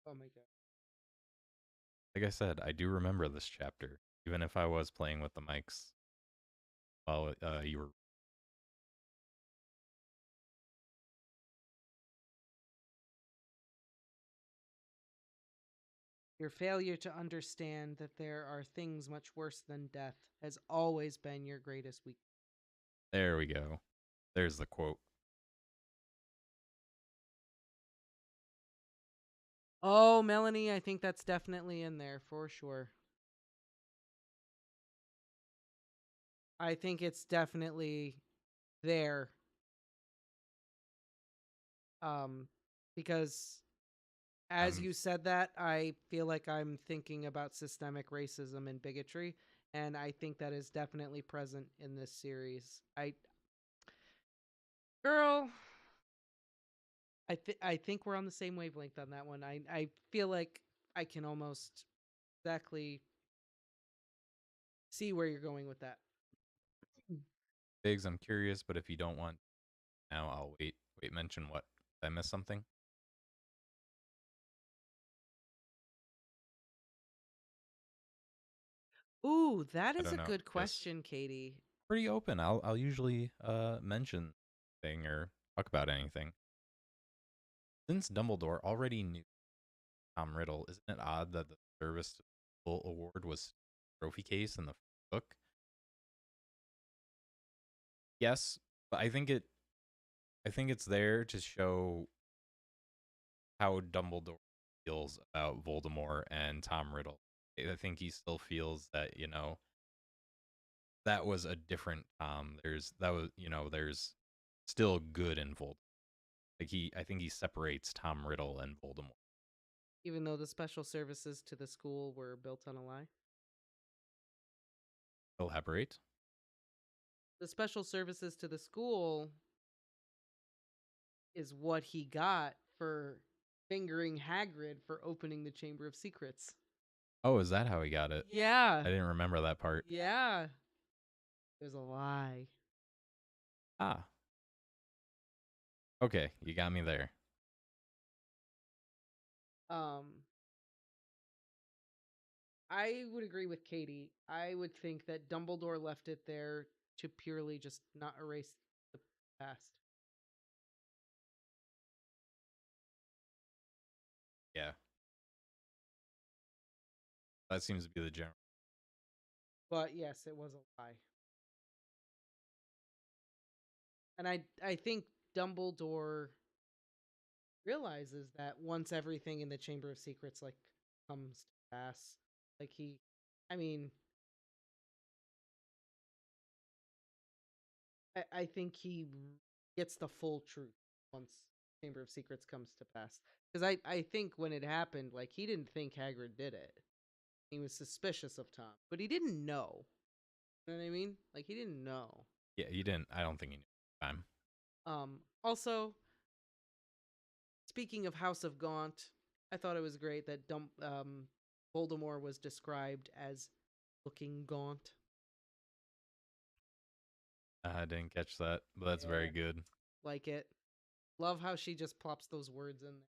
Oh my god. Like I said, I do remember this chapter, even if I was playing with the mics while you were. Your failure to understand that there are things much worse than death has always been your greatest weakness. There we go. There's the quote. Oh, Melanie, I think that's definitely in there for sure. I think it's definitely there. Um, because as I'm you said that, I feel like I'm thinking about systemic racism and bigotry, and I think that is definitely present in this series. Girl, I think we're on the same wavelength on that one. I feel like I can almost exactly see where you're going with that. Biggs. I'm curious, but if you don't want now, I'll wait. Wait, mention what? Did I miss something? Ooh, that I is don't a know. good Just question, Katie. pretty open. I'll usually mention thing or talk about anything. Since Dumbledore already knew Tom Riddle, isn't it odd that the Service Full Award was trophy case in the book? Yes, but I think it's there to show how Dumbledore feels about Voldemort and Tom Riddle. I think he still feels that, that was a different Tom. There's still good in Voldemort. I think he separates Tom Riddle and Voldemort. Even though the special services to the school were built on a lie. Elaborate. The special services to the school is what he got for fingering Hagrid for opening the Chamber of Secrets. Oh, is that how he got it? Yeah. I didn't remember that part. Yeah. There's a lie. Ah. Okay, you got me there. Um, I would agree with Katie. I would think that Dumbledore left it there to purely just not erase the past. Yeah. That seems to be the general. But yes, it was a lie. And I think Dumbledore realizes that once everything in the Chamber of Secrets like comes to pass, like I mean, I think he gets the full truth once Chamber of Secrets comes to pass. Because I think when it happened, like he didn't think Hagrid did it. He was suspicious of Tom, but he didn't know. You know what I mean? Like he didn't know. Yeah, he didn't. I don't think he knew at the time. Also, speaking of House of Gaunt, I thought it was great that Voldemort was described as looking gaunt. I didn't catch that, but that's very Yeah. good. Like it. Love how she just plops those words in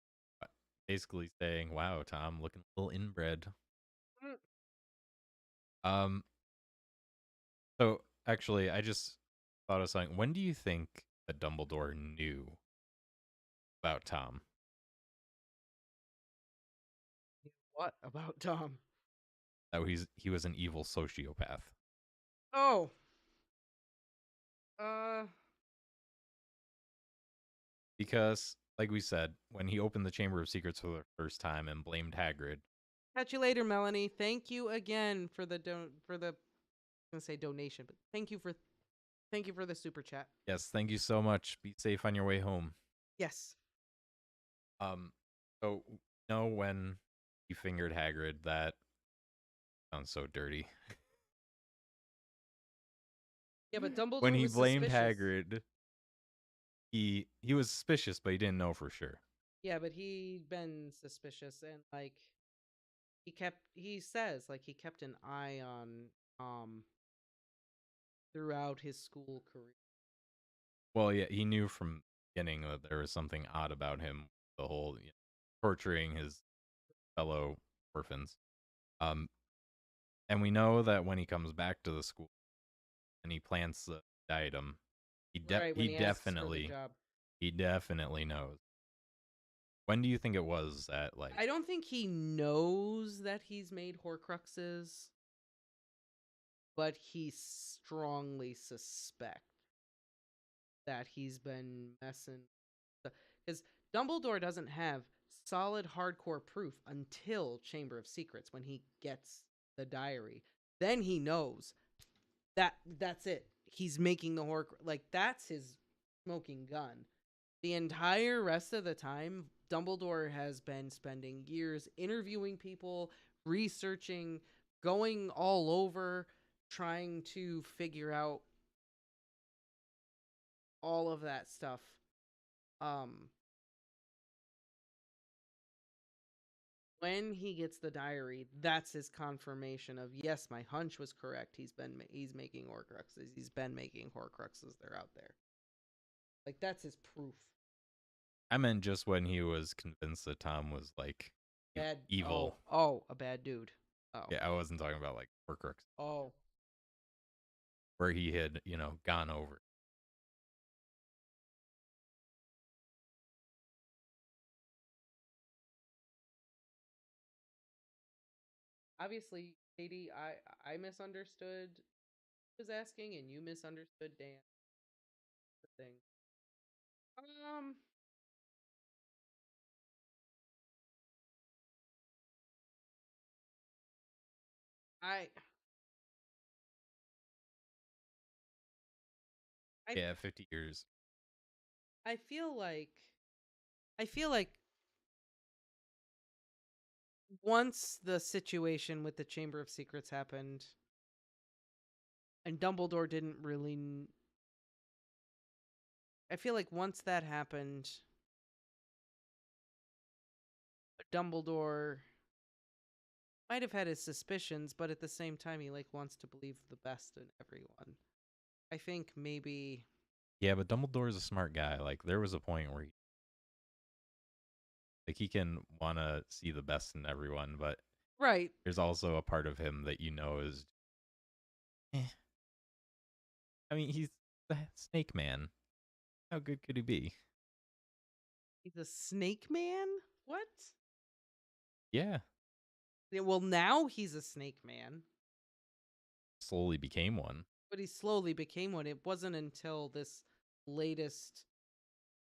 Basically saying, "Wow, Tom, looking a little inbred." there. Um. So actually, I just thought of something. When do you think that Dumbledore knew about Tom? What about Tom? That he was an evil sociopath. Oh. Uh Because, like we said, when he opened the Chamber of Secrets for the first time and blamed Hagrid, Catch you later, Melanie. Thank you again for the I'm gonna say donation, but thank you for the super chat. yes, thank you so much. Be safe on your way home. Yes. Um, so when he fingered Hagrid, that sounds so dirty. Yeah, but When Dumbledore he was blamed suspicious. Hagrid, he was suspicious, but he didn't know for sure. Yeah, but he'd been suspicious and like he says like he kept an eye on throughout his school career. Well, yeah, he knew from the beginning that there was something odd about him. The whole torturing his fellow orphans. Um, and we know that when he comes back to the school and he plants the diadem, Right, when he he asks for the definitely job. knows. When do you think it was that like? I don't think he knows that he's made Horcruxes, but he strongly suspects that he's been messing because Dumbledore doesn't have solid hardcore proof until Chamber of Secrets when he gets the diary. Then he knows that that's it. He's making the Horcrux like that's his smoking gun. The entire rest of the time, Dumbledore has been spending years interviewing people, researching, going all over, trying to figure out all of that stuff. Um, when he gets the diary, that's his confirmation of yes, my hunch was correct. He's making Horcruxes. He's been making Horcruxes. They're out there. Like that's his proof. I meant just when he was convinced that Tom was like Bad. evil. Oh, a bad dude. Oh, Yeah, I wasn't talking about like Horcrux. oh. where he had, gone over. Obviously, Katie, I misunderstood was asking, and you misunderstood Dan. The thing. Um, I I Yeah, 50 years. I feel like I feel like once the situation with the Chamber of Secrets happened, and Dumbledore didn't really. I feel like once that happened, Dumbledore might have had his suspicions, but at the same time, he wants to believe the best in everyone. I think maybe Yeah, but Dumbledore's a smart guy. Like, there was a point where he can want to see the best in everyone, but right. there's also a part of him that is, eh. I mean, he's the Snake Man. How good could he be? He's a snake man. What? Yeah, Yeah, well, now he's a snake man, slowly became one. but he slowly became one. It wasn't until this latest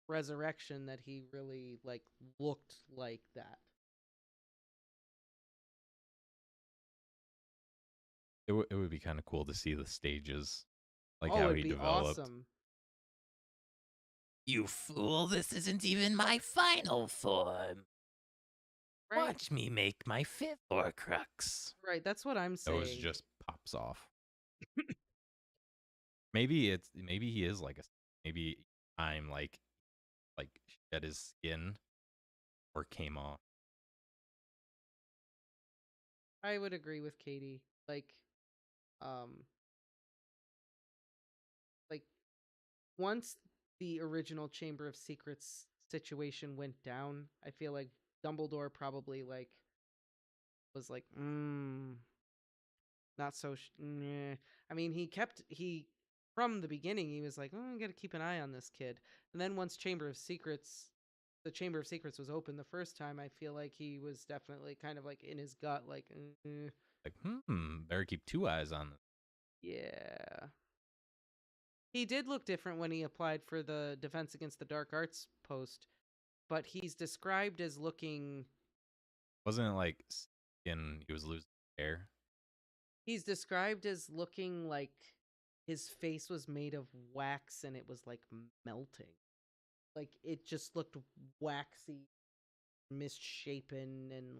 resurrection that he really looked like that. It would be kind of cool to see the stages, like Oh, how it'd he be developed. awesome. You fool, this isn't even my final form. Right? Watch me make my fifth Horcrux. Right, that's what I'm Nose saying. just pops off. Maybe he is like a maybe I'm like shed his skin or came off. I would agree with Katie. Um like once the original Chamber of Secrets situation went down, I feel like Dumbledore probably was not so I mean, he from the beginning he was like, "Oh, I got to keep an eye on this kid." And then once the Chamber of Secrets was open the first time, I feel like he was definitely kind of in his gut Like, better keep two eyes on this. yeah. He did look different when he applied for the Defense Against the Dark Arts post, but he's described as looking Wasn't it like skin he was losing hair? he's described as looking like his face was made of wax and it was melting. Like it just looked waxy, misshapen, and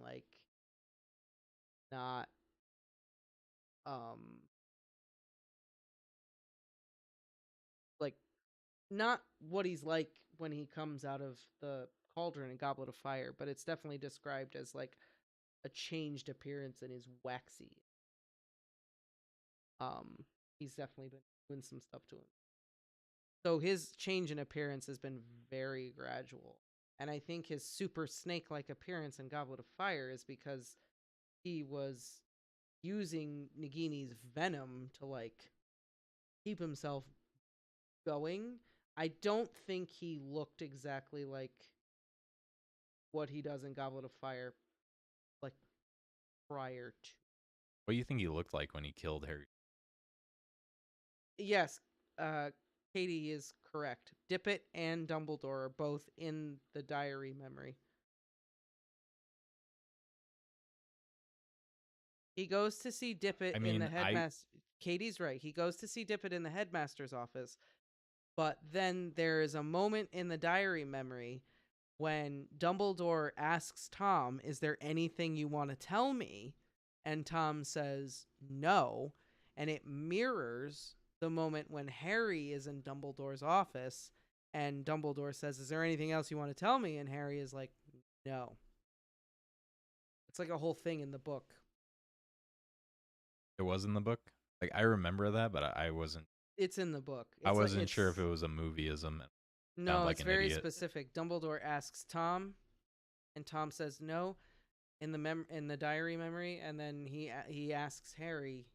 not um like not what he's like when he comes out of the cauldron and Goblet of Fire, but it's definitely described as a changed appearance and is waxy. Um he's definitely been doing some stuff to him. So his change in appearance has been very gradual. And I think his super snake like appearance in Goblet of Fire is because he was using Nagini's venom to keep himself going. I don't think he looked exactly like what he does in Goblet of Fire like prior to. What do you think he looked like when he killed Harry? Yes, uh Katie is correct. Dippet and Dumbledore are both in the diary memory. He goes to see Dippet I in the mean, headmaster. Katie's right. He goes to see Dippet in the headmaster's office, but then there is a moment in the diary memory when Dumbledore asks Tom, "Is there anything you want to tell me?" And Tom says, "No." And it mirrors the moment when Harry is in Dumbledore's office and Dumbledore says, "Is there anything else you want to tell me?" And Harry is like, "No." It's like a whole thing in the book. it was in the book. Like, I remember that, but I wasn't. It's in the book. I It's wasn't sure if it was a movieism. Sound no, like it's an very idiot. specific. Dumbledore asks Tom, and Tom says no in in the diary memory, and then he asks Harry,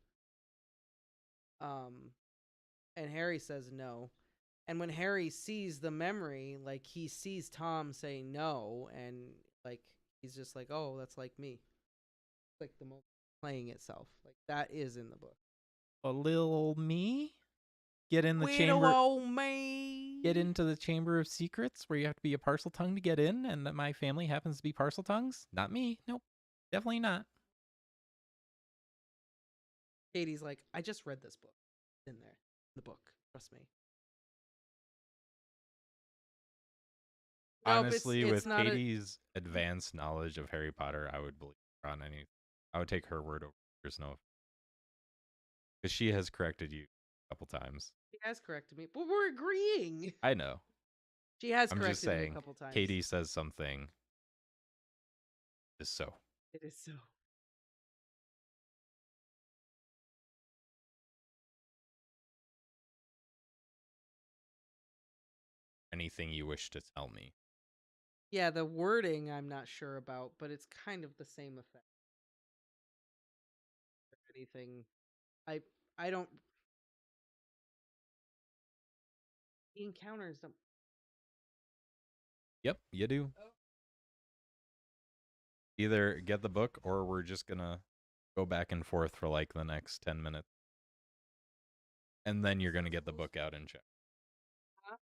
And Harry says no. And when Harry sees the memory, like he sees Tom say no, and like he's just like, oh, that's like me. It's like the moment playing itself. Like that is in the book. A little me? Get in the Widow chamber. old me. Get into the Chamber of Secrets where you have to be a parcel tongue to get in, and that my family happens to be parcel tongues? Not me. Nope. Definitely not. Katie's like, I just read this book. It's in there. The book. Trust me. Nope, Honestly, it's with not Katie's advanced knowledge of Harry Potter, I would believe her on any. I would take her word over yours, no, because she has corrected you a couple times. She has corrected me, but we're agreeing. I know. She has I'm just corrected me a saying. couple times. Katie says something is so. It is so. Anything you wish to tell me? Yeah, the wording I'm not sure about, but it's kind of the same effect. Anything, I don't. He encounters them. Yep, you do. Oh. Either get the book or we're just gonna go back and forth for like the next 10 minutes. And then you're gonna get the book out and check. Huh?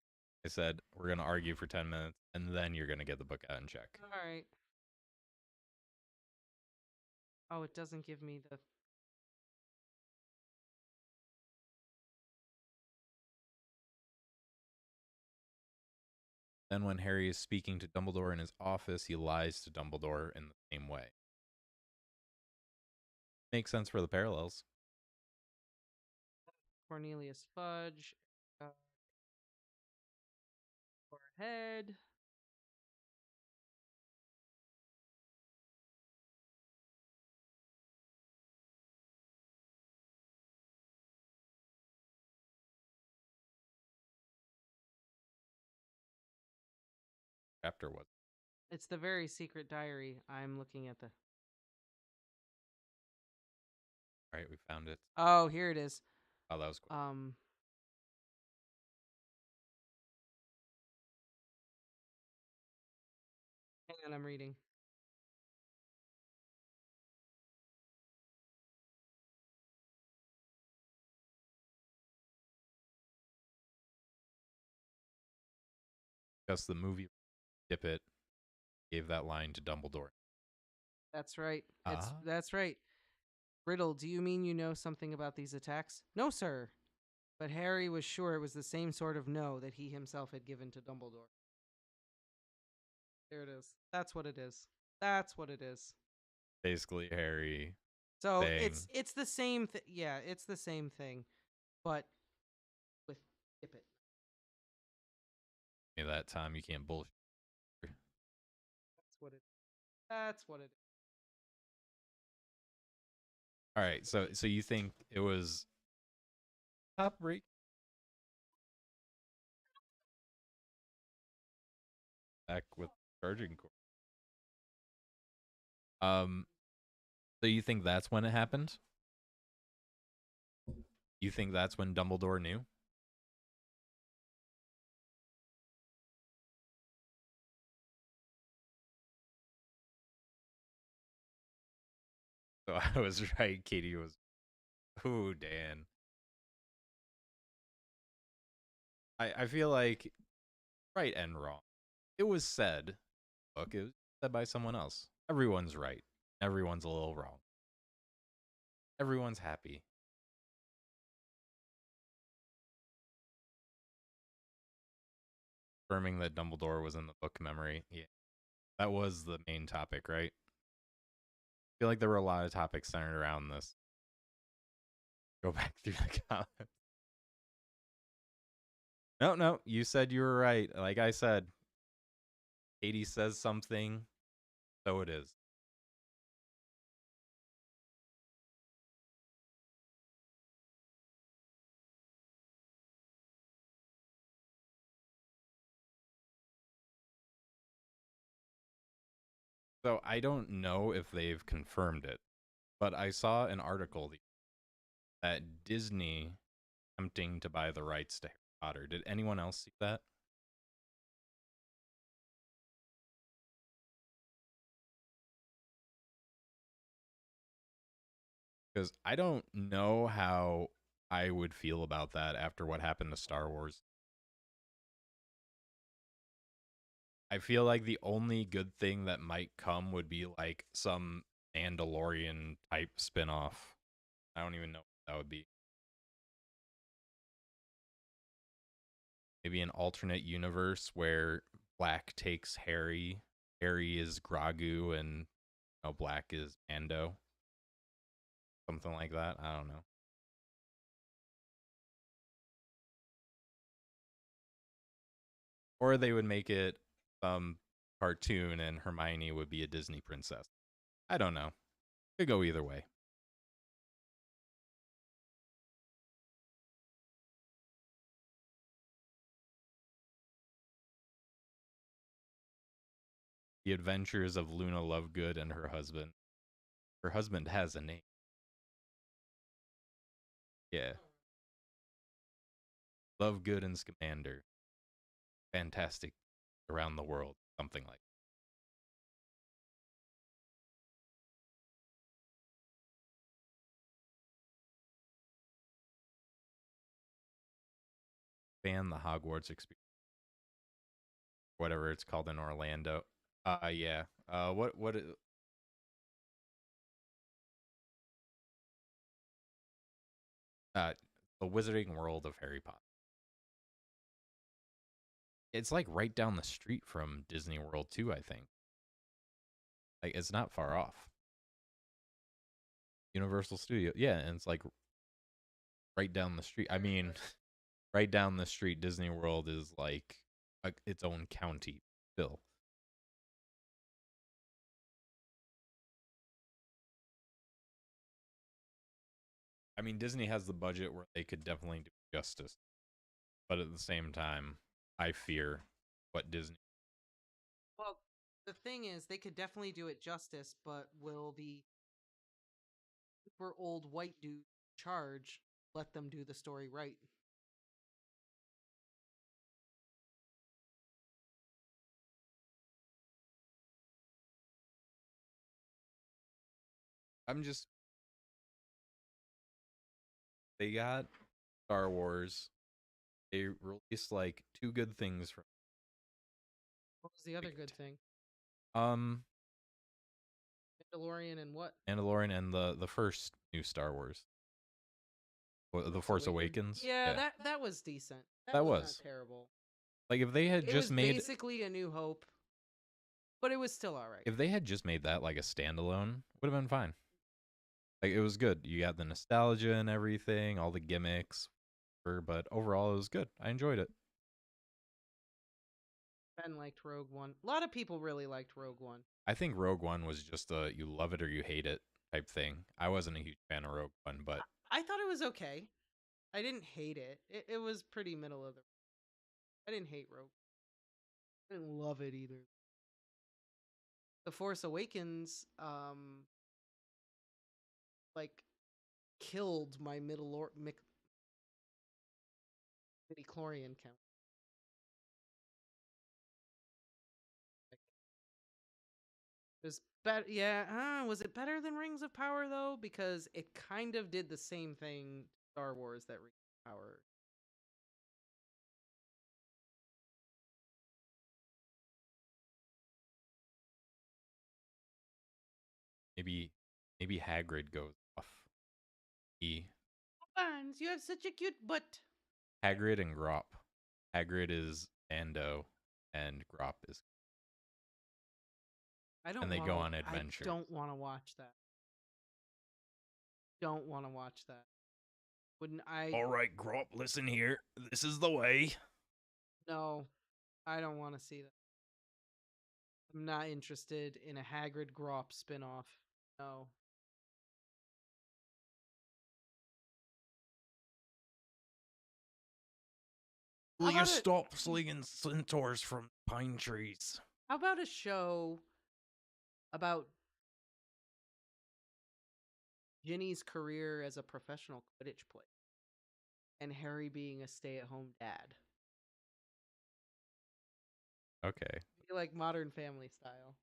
I said we're gonna argue for 10 minutes and then you're gonna get the book out and check. All right. Oh, it doesn't give me the. Then when Harry is speaking to Dumbledore in his office, he lies to Dumbledore in the same way. Makes sense for the parallels. Cornelius Fudge. Forehead. Chapter was. It's the very secret diary. I'm looking at the. All right, we found it. Oh, here it is. Oh, that was quick. Hang on, I'm reading. Because the movie Dip It gave that line to Dumbledore. That's right. Ah. That's right. Riddle, do you mean you know something about these attacks? No, sir. But Harry was sure it was the same sort of no that he himself had given to Dumbledore. There it is. That's what it is. That's what it is. Basically, Harry. So saying, it's the same thing. Yeah, it's the same thing, but with Dip It. That time you can't bullshit. That's what it. That's what it is. All right, so you think it was top break? Back with charging cord. So you think that's when it happened? You think that's when Dumbledore knew? So I was right. Katie was. Ooh, Dan. I feel like right and wrong. It was said. Look, it was said by someone else. Everyone's right. Everyone's a little wrong. Everyone's happy. Confirming that Dumbledore was in the book memory. Yeah. That was the main topic, right? I feel like there were a lot of topics centered around this. Go back through the comments. No, you said you were right. Like I said, Katie says something, so it is. So I don't know if they've confirmed it, but I saw an article that Disney attempting to buy the rights to Harry Potter. Did anyone else see that? Because I don't know how I would feel about that after what happened to Star Wars. I feel like the only good thing that might come would be like some Mandalorian type spin-off. I don't even know what that would be. Maybe an alternate universe where Black takes Harry, Harry is Grogu, and Black is Mando. Something like that. I don't know. Or they would make it cartoon and Hermione would be a Disney princess. I don't know. Could go either way. The Adventures of Luna Lovegood and her husband. Her husband has a name. Yeah. Lovegood and Scamander. Fantastic around the world. Something like that. Fan the Hogwarts experience. Whatever it's called in Orlando. Yeah. What the Wizarding World of Harry Potter. It's like right down the street from Disney World too, I think. Like it's not far off. Universal Studio. Yeah, and it's like right down the street. I mean, right down the street Disney World is like its own county still. I mean, Disney has the budget where they could definitely do justice. But at the same time, I fear what Disney. Well, the thing is, they could definitely do it justice, but will the super old white dude in charge let them do the story right? I'm just they got Star Wars. They released like two good things from What was the other like, good thing? um Mandalorian and what? Mandalorian and the first new Star Wars. The Force Awakens. Yeah, Yeah. that was decent. That That was was. not terrible. Like if they had It just was made basically A New Hope, but it was still all right. if they had just made that like a standalone, would have been fine. Like it was good. You got the nostalgia and everything, all the gimmicks, but overall it was good. I enjoyed it. Ben liked Rogue One. A lot of people really liked Rogue One. I think Rogue One was just a you love it or you hate it type thing. I wasn't a huge fan of Rogue One, but I thought it was okay. I didn't hate it. It was pretty middle of the. I didn't hate Rogue. I didn't love it either. The Force Awakens, like killed my midichlorian count. Like, it was better. Yeah, was it better than Rings of Power though? Because it kind of did the same thing Star Wars that Rings of Power. maybe maybe Hagrid goes off. He Barnes, you have such a cute butt. Hagrid and Grop. Hagrid is Ando and Grop is I don't. and they wanna, go on adventure. I don't want to watch that. Don't want to watch that. Wouldn't I? All right, Grop, listen here. This is the way. No, I don't want to see that. I'm not interested in a Hagrid Grop spinoff. No. Will How you about a stop slinging centaurs from pine trees? How about a show about Ginny's career as a professional Quidditch player? and Harry being a stay-at-home dad. Okay. Like Modern Family style.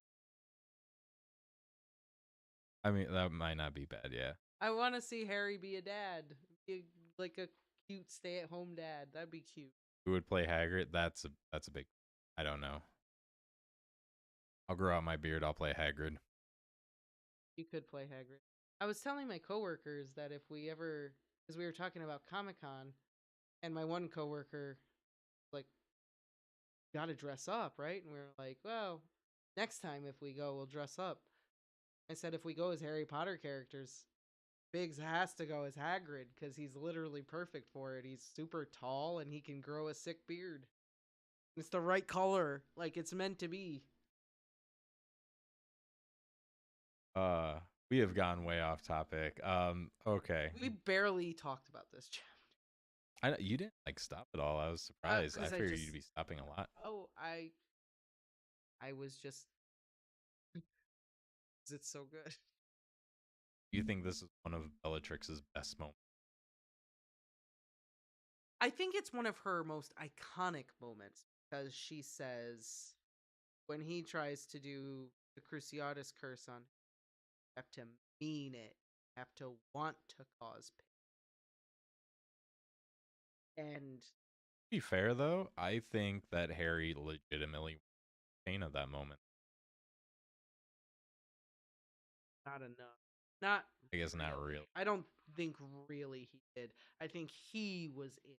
I mean, that might not be bad, yeah. I want to see Harry be a dad. Be like a cute stay-at-home dad. That'd be cute. Who would play Hagrid? That's a big... I don't know. I'll grow out my beard. I'll play Hagrid. You could play Hagrid. I was telling my coworkers that if we ever, because we were talking about Comic-Con, and my one coworker, like, got to dress up, right? And we were like, well, next time if we go, we'll dress up. I said if we go as Harry Potter characters, Biggs has to go as Hagrid because he's literally perfect for it. He's super tall and he can grow a sick beard. It's the right color, like it's meant to be. We have gone way off topic. Okay. We barely talked about this chapter. You didn't like stop at all. I was surprised. I 'cause I figured just- you'd be stopping a lot. Oh, I was just. It's so good. You think this is one of Bellatrix's best moments? I think it's one of her most iconic moments because she says when he tries to do the Cruciatus curse on, you have to mean it, you have to want to cause pain. And To be fair, though, I think that Harry legitimately pain at that moment. not enough. Not I guess not really. really. I don't think really he did. I think he was in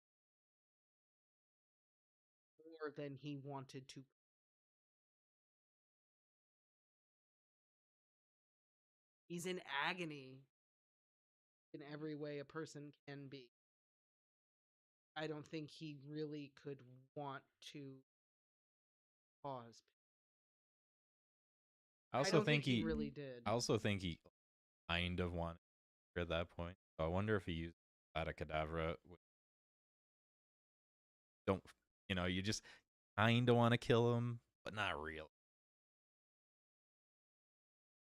more than he wanted to. He's in agony in every way a person can be. I don't think he really could want to pause. I also don't think he really did. I also think he kind of wanted to at that point. So I wonder if he used Avada Kedavra. Don't you just kind of want to kill him, but not really.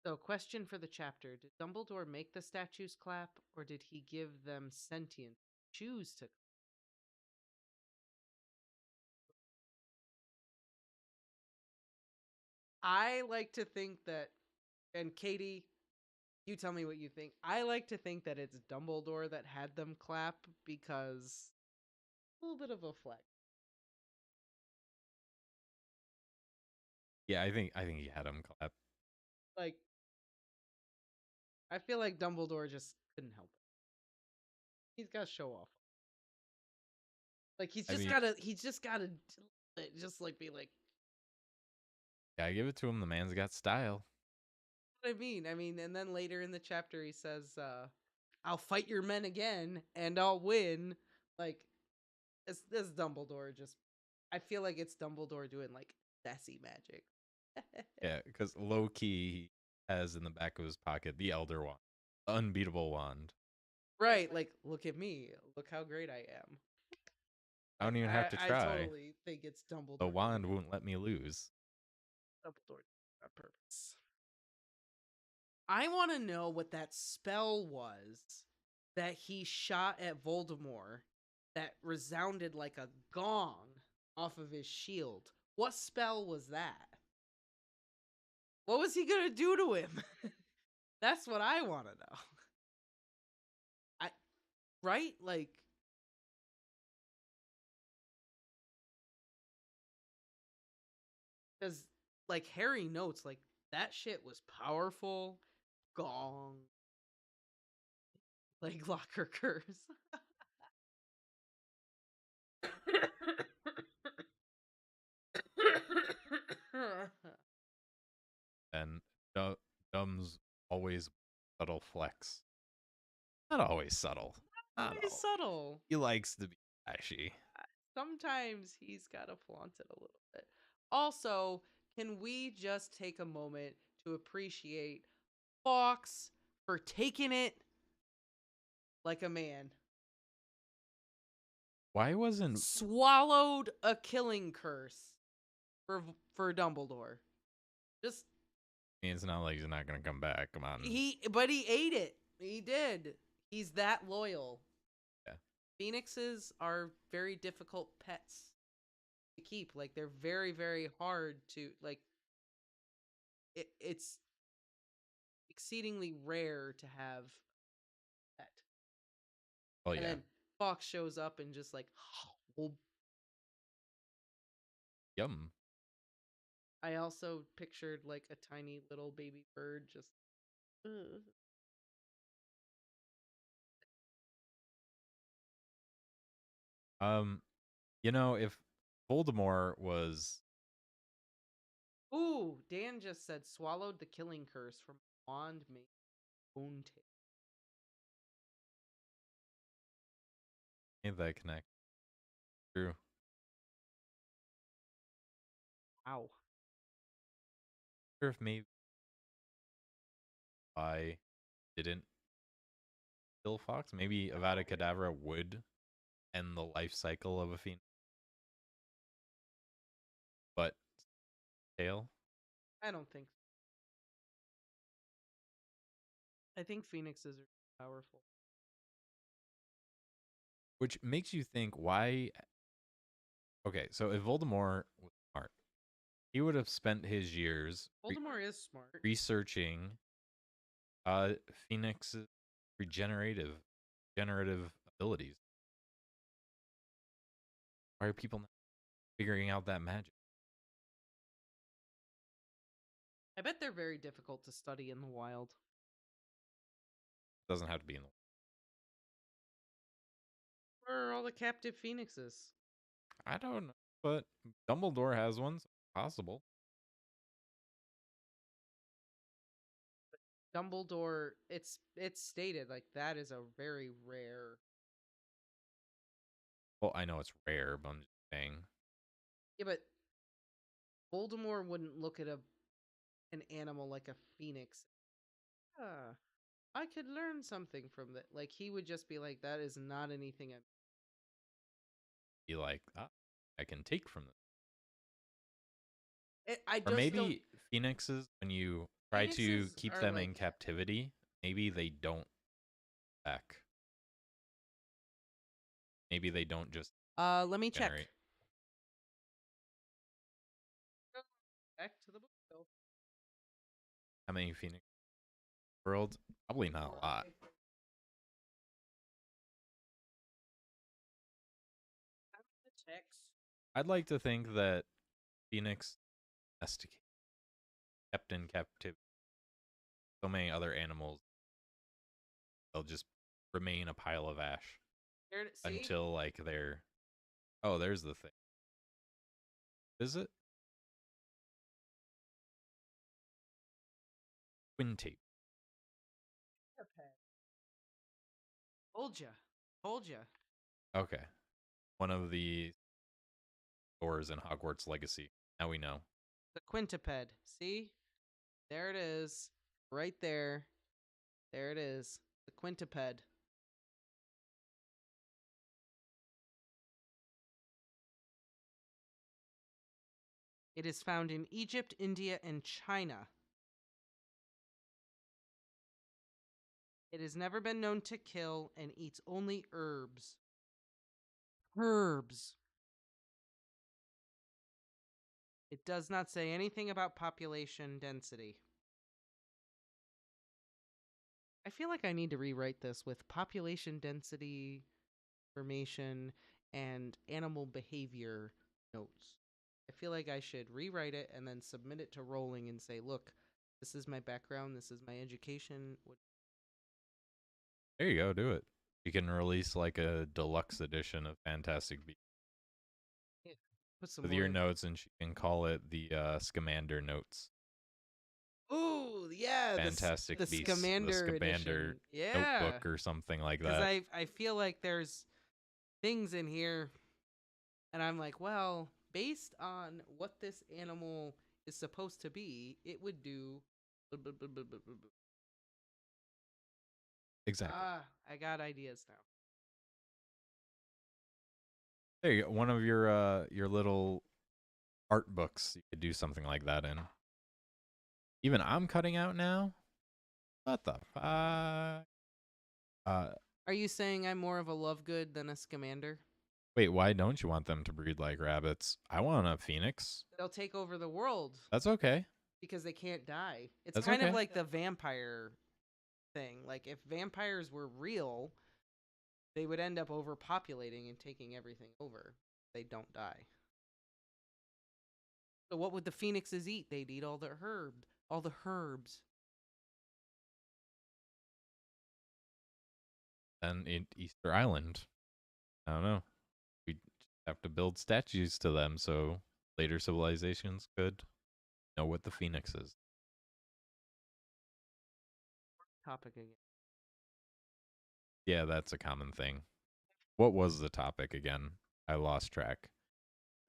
So, question for the chapter: did Dumbledore make the statues clap, or did he give them sentient choose to? I like to think that, and Katie, you tell me what you think. I like to think that it's Dumbledore that had them clap because a little bit of a flex. Yeah, I think he had him clap. Like, I feel like Dumbledore just couldn't help it. He's got to show off. Like he's just gotta just like be like. Yeah, I give it to him. The man's got style. What I mean, and then later in the chapter he says, "I'll fight your men again, and I'll win." Like, this Dumbledore just. I feel like it's Dumbledore doing like sassy magic. Yeah, because low key he has in the back of his pocket the Elder Wand, the unbeatable wand. Right, like look at me, look how great I am. I don't even have to try. I totally think it's Dumbledore. The wand won't let me lose. Dumbledore on purpose. I want to know what that spell was that he shot at Voldemort that resounded like a gong off of his shield. What spell was that? What was he gonna do to him? That's what I want to know. Right? Like, because like Harry notes, like that shit was powerful. Gong. Like locker curse. And Dumb's always subtle flex. Not always subtle. Not He's subtle. He likes to be flashy. Sometimes he's got to flaunt it a little bit. Also, can we just take a moment to appreciate Fox for taking it like a man? Why wasn't Swallowed a killing curse for Dumbledore. Just I mean, it's not like he's not gonna come back. Come on. but he ate it. He did. He's that loyal. Yeah. Phoenixes are very difficult pets to keep. Like they're very, very hard to like. It's exceedingly rare to have a pet. Oh And yeah. then Fox shows up and just like, well, Yum. I also pictured like a tiny little baby bird just. Ugh. Um, if Voldemort was Ooh, Dan just said swallowed the killing curse from wand made own tail. made that connect, true. Ow. Sure if maybe I didn't kill Fox, maybe Avada Kedavra would end the life cycle of a phoenix. But tail, I don't think so. I think phoenixes are powerful. which makes you think why. Okay, so if Voldemort was smart, he would have spent his years Voldemort is smart. researching Phoenix's regenerative abilities. Why are people not figuring out that magic? I bet they're very difficult to study in the wild. Doesn't have to be in the. Where are all the captive phoenixes? I don't know, but Dumbledore has one, so possible. Dumbledore, it's stated like that is a very rare. Well, I know it's rare, but I'm just saying. Yeah, but Voldemort wouldn't look at an animal like a phoenix. Ah, I could learn something from that. Like he would just be like, that is not anything. Be like, I can take from this. I Or just don't. maybe phoenixes, when you try to Phoenixes keep are them like in captivity, maybe they don't back. Maybe they don't just Let me check. generate. Back to the book though. How many phoenix world? Probably not a lot. Text. I'd like to think that phoenix domesticated, kept in captivity. So many other animals, they'll just remain a pile of ash See? until like they're. Oh, there's the thing. Is it? Quintape. Told ya. Told ya. Okay. One of the doors in Hogwarts Legacy. Now we know. The quintuped. See? There it is. Right there. There it is. The quintuped. It is found in Egypt, India, and China. It has never been known to kill and eats only herbs. Herbs. It does not say anything about population density. I feel like I need to rewrite this with population density information and animal behavior notes. I feel like I should rewrite it and then submit it to Rolling and say, look, this is my background, this is my education. There you go. Do it. You can release like a deluxe edition of Fantastic Beasts Yeah, put some with more your notes, and she can call it the Scamander Notes. Ooh, yeah, Fantastic the Beasts, the Scamander Scamander edition. Yeah, notebook or something like because that. I feel like there's things in here, and I'm like, well, based on what this animal is supposed to be, it would do. Exactly. I got ideas now. There you go. One of your little art books. You could do something like that in. Even I'm cutting out now. What the fuck? Are you saying I'm more of a Lovegood than a Scamander? Wait, why don't you want them to breed like rabbits? I want a phoenix. They'll take over the world That's okay. because they can't die. It's That's kind of okay. like the vampire thing. Like if vampires were real, they would end up overpopulating and taking everything over. They don't die. So what would the phoenixes eat? They'd eat all the herbs. Then in Easter Island, I don't know. We have to build statues to them so later civilizations could know what the phoenix is. Topic again. Yeah, that's a common thing. What was the topic again? I lost track.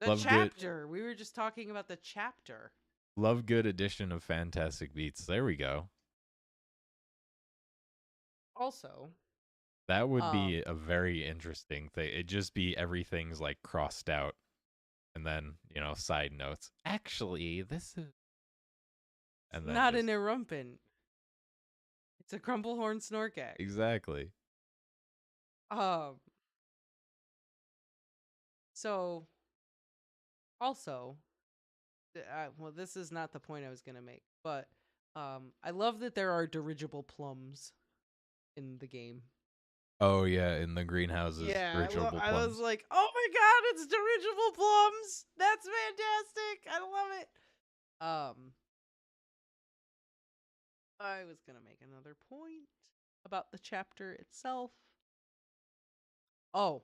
The chapter. We were just talking about the chapter. Love good edition of Fantastic Beats. There we go. Also, that would be a very interesting thing. It'd just be everything's like crossed out. And then, side notes. Actually, this is and then not an erumpent. It's a crumplehorn snorkack. Exactly. So, also, well, this is not the point I was going to make, but I love that there are dirigible plums in the game. Oh, yeah, in the greenhouses. Yeah, dirigible plums. I was like, oh my god, it's dirigible plums! That's fantastic! I love it! I was going to make another point about the chapter itself. Oh.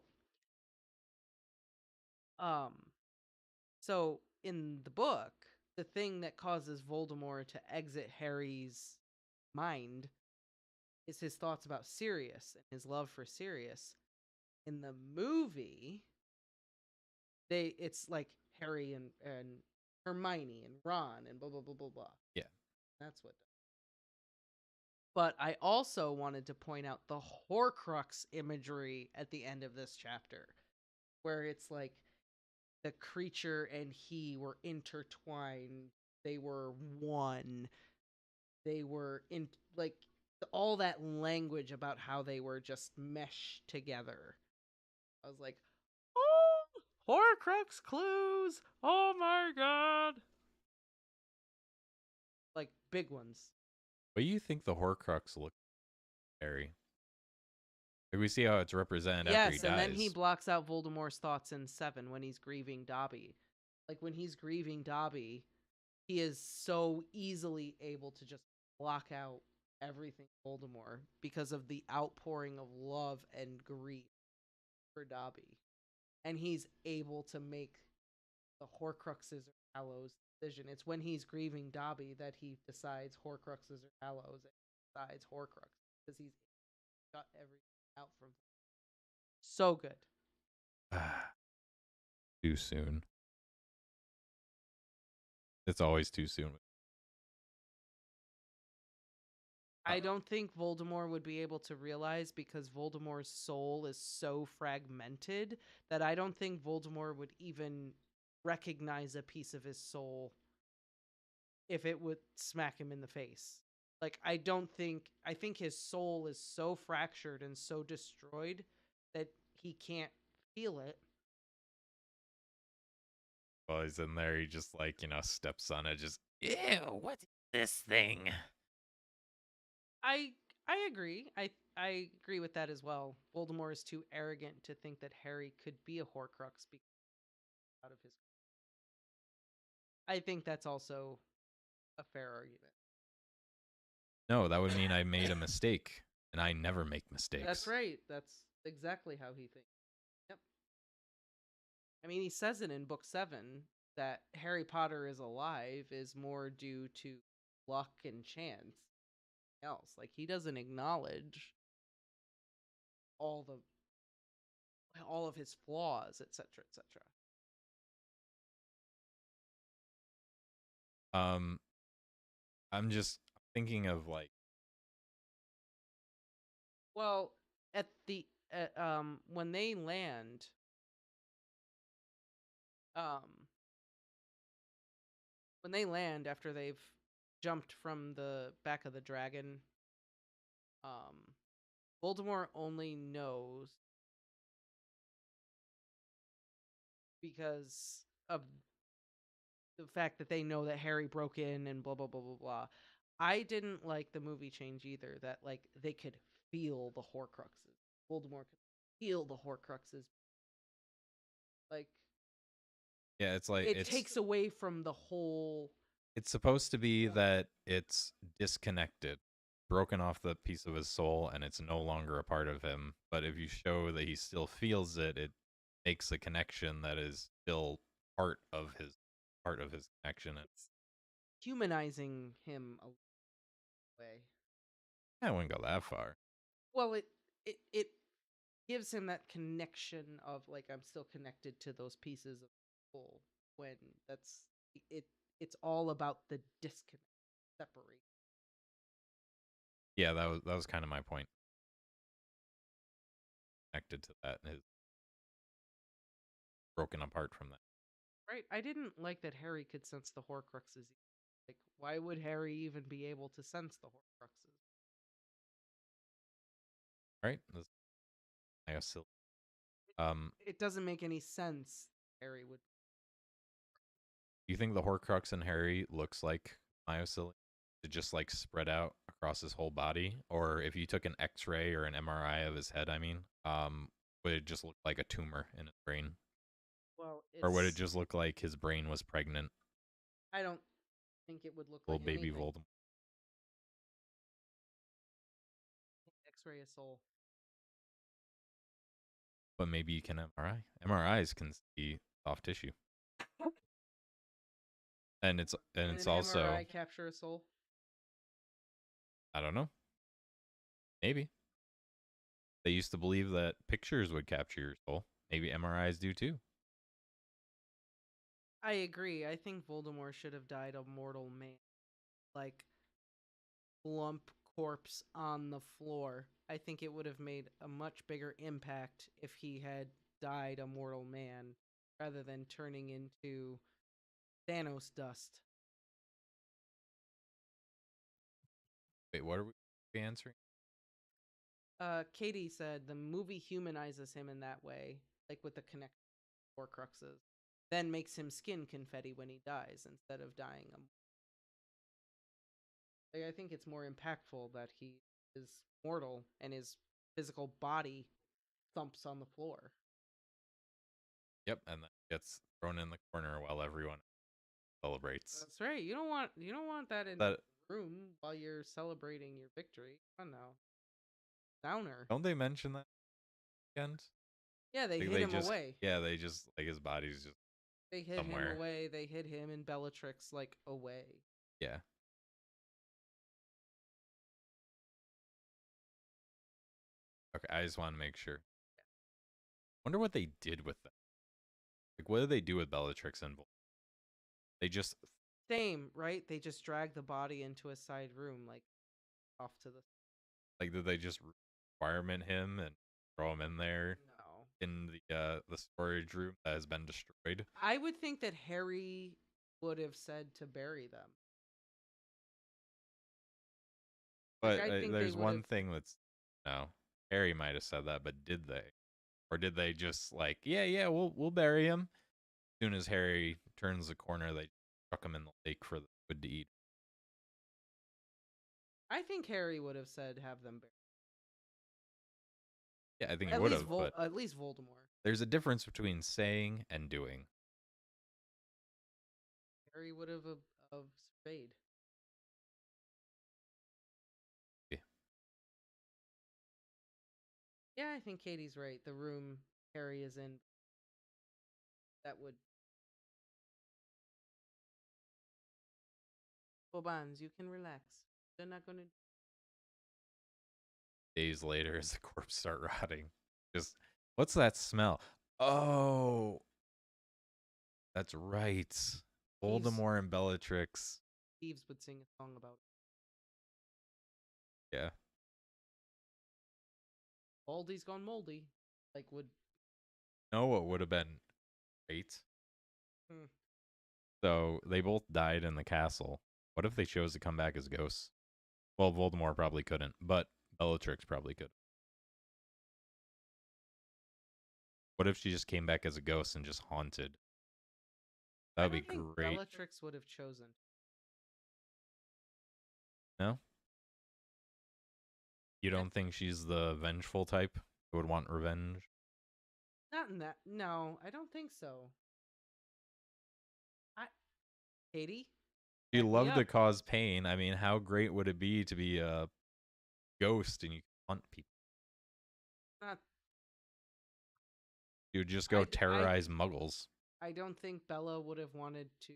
So in the book, the thing that causes Voldemort to exit Harry's mind is his thoughts about Sirius and his love for Sirius. In the movie, it's like Harry and Hermione and Ron and blah blah blah blah blah. Yeah. That's what. But I also wanted to point out the Horcrux imagery at the end of this chapter, where it's like the creature and he were intertwined. They were one. They were in like all that language about how they were just meshed together. I was like, oh, Horcrux clues. Oh my god. Like big ones. What do you think the Horcrux look like, Harry? Like we see how it's represented after he dies. Yes, and then he blocks out Voldemort's thoughts in 7 when he's grieving Dobby. Like when he's grieving Dobby, he is so easily able to just block out everything Voldemort because of the outpouring of love and grief for Dobby. And he's able to make the Horcruxes or Hallows decision. It's when he's grieving Dobby that he decides Horcruxes or Hallows and decides Horcrux because he's got everything out from. So good. Too soon. It's always too soon. I don't think Voldemort would be able to realize because Voldemort's soul is so fragmented that I don't think Voldemort would even recognize a piece of his soul if it would smack him in the face. Like, I think his soul is so fractured and so destroyed that he can't feel it. While he's in there, he just steps on it, just Ew, what is this thing? I agree. I agree with that as well. Voldemort is too arrogant to think that Harry could be a Horcrux because out of his. I think that's also a fair argument. No, that would mean I made a mistake, and I never make mistakes. That's right. That's exactly how he thinks. Yep. I mean, he says it in book 7 that Harry Potter is alive is more due to luck and chance. Else, like he doesn't acknowledge all of his flaws, etc., etc. I'm just thinking of well, at the when they land after they've jumped from the back of the dragon Voldemort only knows because of the fact that they know that Harry broke in and blah blah blah blah blah. I didn't like the movie change either. That like they could feel the Horcruxes. Voldemort could feel the Horcruxes. Like Yeah, it's like it takes away from the whole. it's supposed to be that it's disconnected, broken off the piece of his soul, and it's no longer a part of him. But if you show that he still feels it, it makes a connection that is still part of his connection. And It's humanizing him a way. I wouldn't go that far. Well, it gives him that connection of like I'm still connected to those pieces of soul when that's it. It's all about the disconnect, separate. Yeah, that was kind of my point. Connected to that, and his broken apart from that. Right. I didn't like that Harry could sense the Horcruxes. Like, why would Harry even be able to sense the Horcruxes? Right? That's kind of silly. It doesn't make any sense. Harry would. Do you think the Horcrux in Harry looks like myocilin? It just like spread out across his whole body, or if you took an X-ray or an MRI of his head, I mean, would it just look like a tumor in his brain, Well, or would it it's. just look like his brain was pregnant, I don't think it would look little like baby anything. Voldemort? X-ray a soul. But maybe you can MRI. MRIs can see soft tissue, and it's Can an also MRI capture a soul? I don't know. Maybe they used to believe that pictures would capture your soul. Maybe MRIs do too. I agree. I think Voldemort should have died a mortal man. Like, lump corpse on the floor. I think it would have made a much bigger impact if he had died a mortal man rather than turning into Thanos dust. Wait, what are we answering? Katie said the movie humanizes him in that way, like with the connection Horcruxes, then makes him skin confetti when he dies instead of dying. Like, I think it's more impactful that he is mortal and his physical body thumps on the floor. Yep, and that gets thrown in the corner while everyone celebrates. That's right. You don't want that in That the room while you're celebrating your victory. Oh no, downer. don't they mention that again? Yeah, they Like hid they him just away. yeah, they just like his body's just They hid him somewhere. away. They hid him and Bellatrix like away. Yeah. Okay, I just want to make sure. Wonder what they did with that. Like, what did they do with Bellatrix and They just Same, right? They just dragged the body into a side room, like off to the. like did they just requirement him and throw him in there No. in the storage room that has been destroyed? I would think that Harry would have said to bury them. Like, But I think they there's would one have. thing that's no. Harry might have said that, but did they? Or did they just like, yeah, we'll bury him? As soon as Harry turns the corner, they chuck him in the lake for the wood to eat. I think Harry would have said have them buried. Yeah, I think he would have, but At least Voldemort. there's a difference between saying and doing. Harry would have surveyed. Yeah. Yeah, I think Katie's right. The room Harry is in, that would. Bobans, you can relax. They're not gonna. Days later, as the corpse start rotting, just what's that smell? Oh, that's right. Voldemort and Bellatrix. Thieves would sing a song about Yeah. Baldy's gone moldy. Like would. Know what would have been great? Hmm. So they both died in the castle. What if they chose to come back as ghosts? Well, Voldemort probably couldn't, but Bellatrix probably could. What if she just came back as a ghost and just haunted? That would be I don't think great. Bellatrix would have chosen. No? You don't think she's the vengeful type who would want revenge? Not in that. No, I don't think so. Katie, She back me loved to up. cause pain. I mean, how great would it be to be a ghost and you hunt people? Not. You would just go I terrorize muggles. I don't think Bella would have wanted to.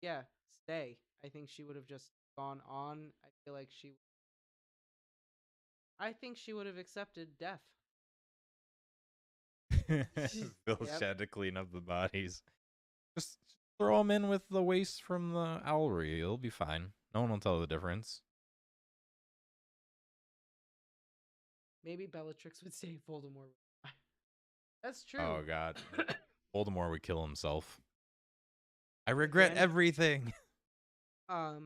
Yeah, stay. I think she would have just gone on. I feel like she. I think she would have accepted death. Phil had to clean up the bodies. Just throw them in with the waste from the owlry. It'll be fine. No one will tell the difference. Maybe Bellatrix would say Voldemort. That's true. Oh, God. Voldemort would kill himself. I regret Again? everything. I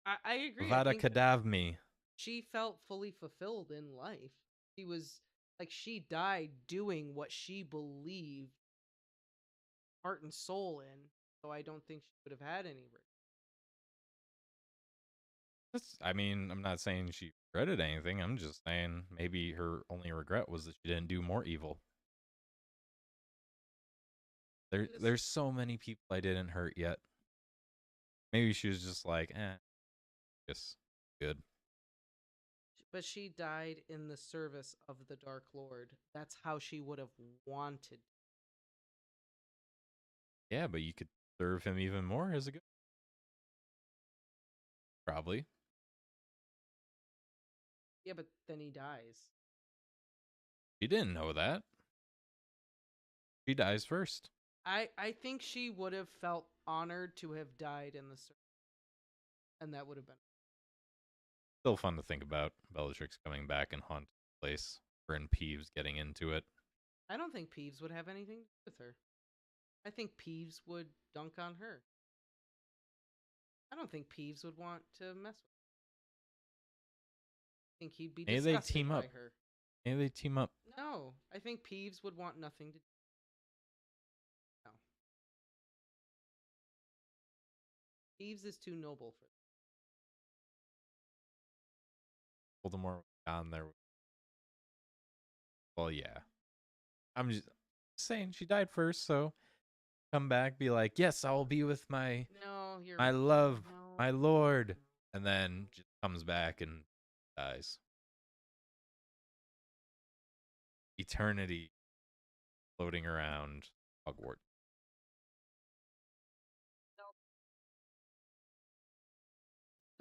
agree. I Vada think Kedavra. she felt fully fulfilled in life. She was like she died doing what she believed heart and soul in. So I don't think she would have had any regret. I mean, I'm not saying she regretted anything. I'm just saying maybe her only regret was that she didn't do more evil. There's so many people I didn't hurt yet. Maybe she was just like, just good. But she died in the service of the Dark Lord. That's how she would have wanted. Yeah, but you could serve him even more as a good. Probably. Yeah, but then he dies. She didn't know that. She dies first. I think she would have felt honored to have died in the service. And that would have been. Still fun to think about Bellatrix coming back and haunt the place. Her and Peeves getting into it. I don't think Peeves would have anything to do with her. I think Peeves would dunk on her. I don't think Peeves would want to mess with her. I think he'd be Maybe they disgusted team by up. her. Maybe they team up. No, I think Peeves would want nothing to do. No. Peeves is too noble for that. Voldemort down there. Well, yeah. I'm just saying she died first, so come back, be like, yes, I will be with my love, my lord, and then just comes back and dies. Eternity floating around Hogwarts.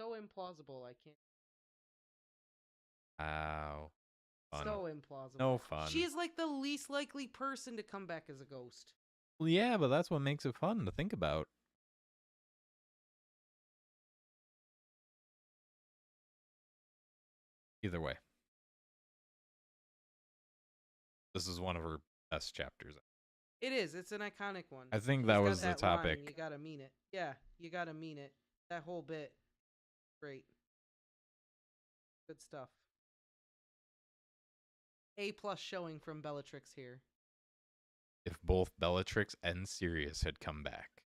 So implausible, I can't. Wow. Fun. So implausible. No fun. She's like the least likely person to come back as a ghost. Well, yeah, but that's what makes it fun to think about. Either way. This is one of her best chapters. It is. It's an iconic one. I think She's that got was the line, topic. you gotta mean it. Yeah, you gotta mean it. That whole bit. Great. Good stuff. A+ showing from Bellatrix here. If both Bellatrix and Sirius had come back.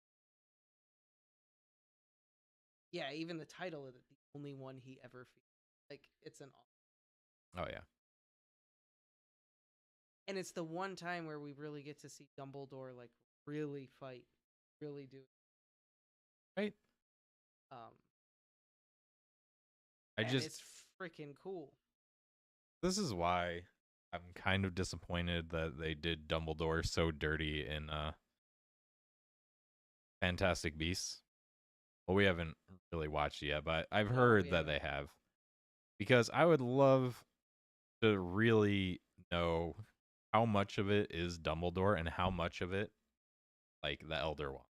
Yeah, even the title of it, the only one he ever feels. Like, it's an Oh, yeah. And it's the one time where we really get to see Dumbledore, like, really fight. Really do. Right. It's freaking cool. This is why I'm kind of disappointed that they did Dumbledore so dirty in Fantastic Beasts. Well, we haven't really watched it yet, but I've heard that they have. Because I would love to really know how much of it is Dumbledore and how much of it, like, the Elder Wand.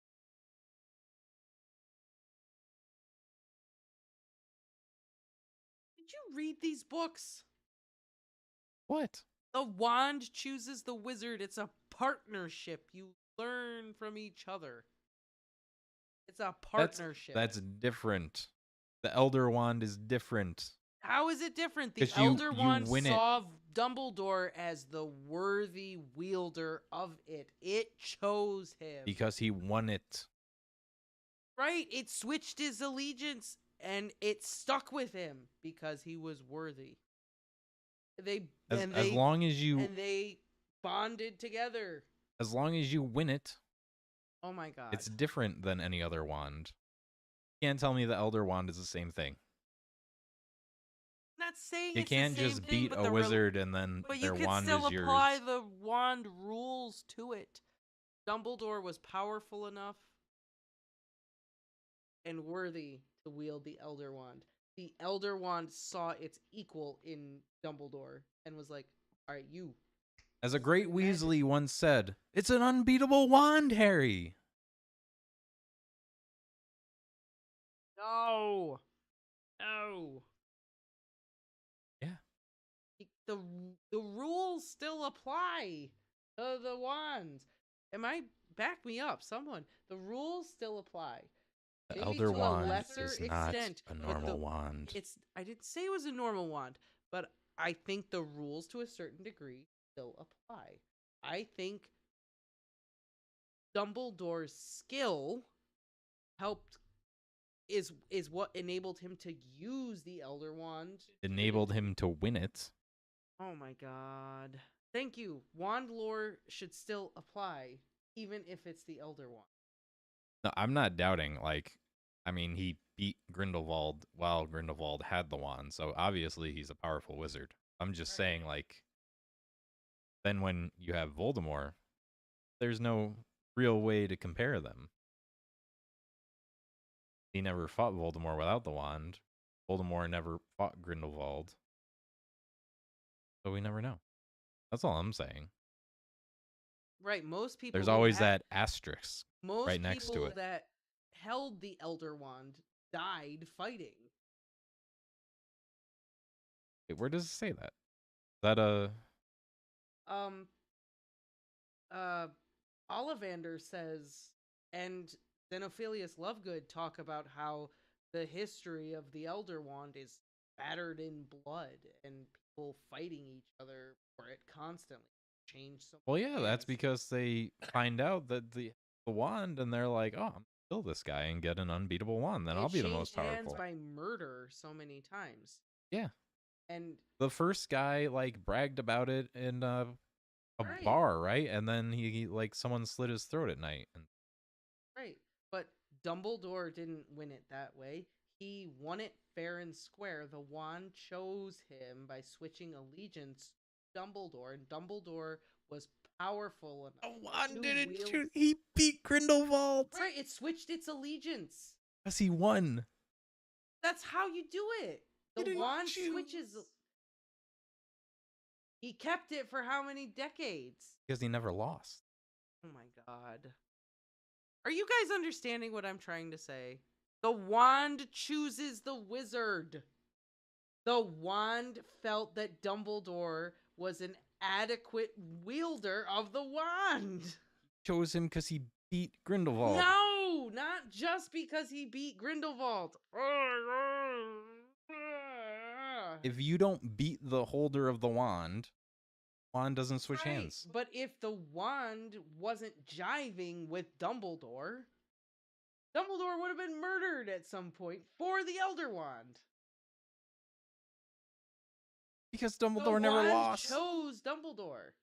Did you read these books? What? The wand chooses the wizard. It's a partnership. You learn from each other. It's a partnership. That's different. The Elder Wand is different. How is it different? The 'Cause Elder you Wand win it. saw Dumbledore as the worthy wielder of it. It chose him. Because he won it. Right? It switched his allegiance and it stuck with him because he was worthy. As long as you and they bonded together. as long as you win it, Oh my god. it's different than any other wand. You can't tell me the Elder Wand is the same thing. I'm not saying You it's can't the same just thing, beat but a wizard and then but their you can wand still is yours. apply the wand rules to it. Dumbledore was powerful enough and worthy to wield the Elder Wand. The Elder Wand saw its equal in Dumbledore and was like, all right, you. As a great Weasley once said, "It's an unbeatable wand, Harry." No. No. Yeah. The rules still apply. The wands. Back me up, someone. The rules still apply. The Maybe Elder to a Wand lesser is not extent, a but normal wand. I didn't say it was a normal wand, but I think the rules to a certain degree still apply. I think Dumbledore's skill is what enabled him to use the Elder Wand. Enabled him to win it. Oh my god. Thank you. Wand lore should still apply, even if it's the Elder Wand. No, I'm not doubting. I mean, he beat Grindelwald while Grindelwald had the wand, so obviously he's a powerful wizard. I'm just saying, then when you have Voldemort, there's no real way to compare them. He never fought Voldemort without the wand. Voldemort never fought Grindelwald. So we never know. That's all I'm saying. Right, most people. There's always that asterisk most right next to people it. that held the Elder Wand died fighting. Wait, where does it say that? Is that Ollivander says, and Xenophilius Lovegood talk about how the history of the Elder Wand is battered in blood and people fighting each other for it constantly. Change so. Well, yeah, that's because they find out that the wand, and they're like, "Oh, I'm gonna kill this guy and get an unbeatable wand. Then I'll be the most changed hands powerful." by murder so many times. Yeah. And The first guy bragged about it in a Right. bar, right? And then he someone slit his throat at night. And right, but Dumbledore didn't win it that way. He won it fair and square. The wand chose him by switching allegiance to Dumbledore, and Dumbledore was powerful enough. the wand to didn't wield- shoot. He beat Grindelwald Right, it switched its allegiance. because he won. That's how you do it. He The didn't wand choose. switches. He kept it for how many decades? Because he never lost. Oh my god. Are you guys understanding what I'm trying to say? The wand chooses the wizard. The wand felt that Dumbledore was an adequate wielder of the wand. Chose him because he beat Grindelwald. No, not just because he beat Grindelwald. If you don't beat the holder of the wand doesn't switch Right, hands. but if the wand wasn't jiving with Dumbledore, Dumbledore would have been murdered at some point for the Elder Wand. Because The Dumbledore never wand lost. chose Dumbledore.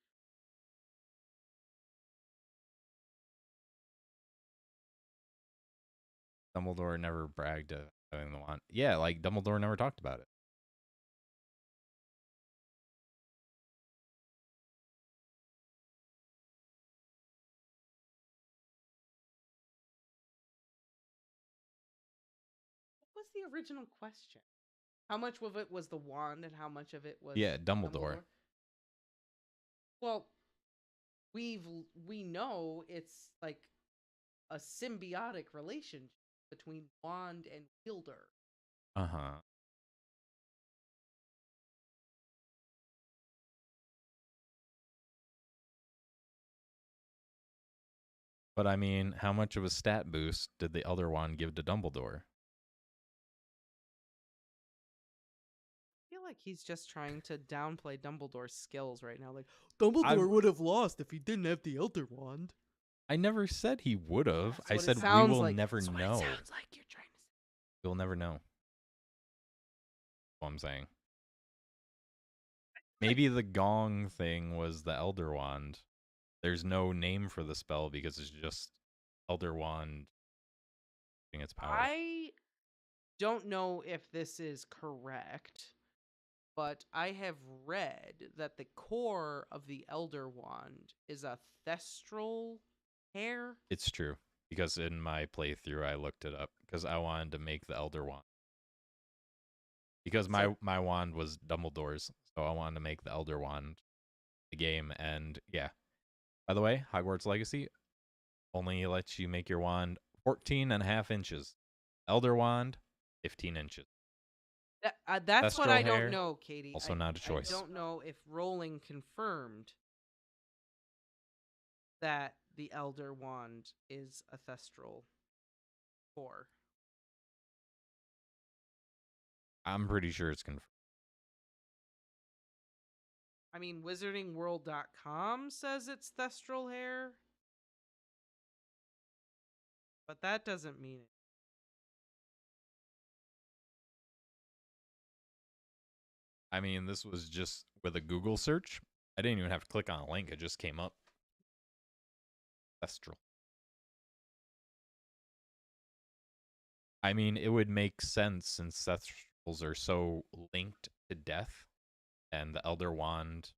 Dumbledore never bragged of having the wand. Yeah, Dumbledore never talked about it. What was the original question? How much of it was the wand and how much of it was Dumbledore. Well, we know it's like a symbiotic relationship between wand and wielder. Uh-huh. But I mean, how much of a stat boost did the Elder Wand give to Dumbledore? feel like he's just trying to downplay Dumbledore's skills right now. Like, Dumbledore I'm- would have lost if he didn't have the Elder Wand. I never said he would have. That's I what it said we sounds will like. never That's what know. it sounds like you're trying to say. We'll never know. That's what I'm saying. Maybe the gong thing was the Elder Wand. There's no name for the spell because it's just Elder Wand getting its power. I don't know if this is correct, but I have read that the core of the Elder Wand is a thestral hair. It's true. Because in my playthrough, I looked it up because I wanted to make the Elder Wand. Because my wand was Dumbledore's, so I wanted to make the Elder Wand the game. And yeah, by the way, Hogwarts Legacy only lets you make your wand 14.5 inches. Elder Wand, 15 inches. That's what Thestral I hair, don't know, Katie. also not a choice. I don't know if Rowling confirmed that the Elder Wand is a thestral core. I'm pretty sure it's confirmed. I mean, wizardingworld.com says it's thestral hair, but that doesn't mean it. I mean, this was just with a Google search. I didn't even have to click on a link. It just came up. Thestral. I mean, it would make sense since thestrals are so linked to death, and the Elder Wand,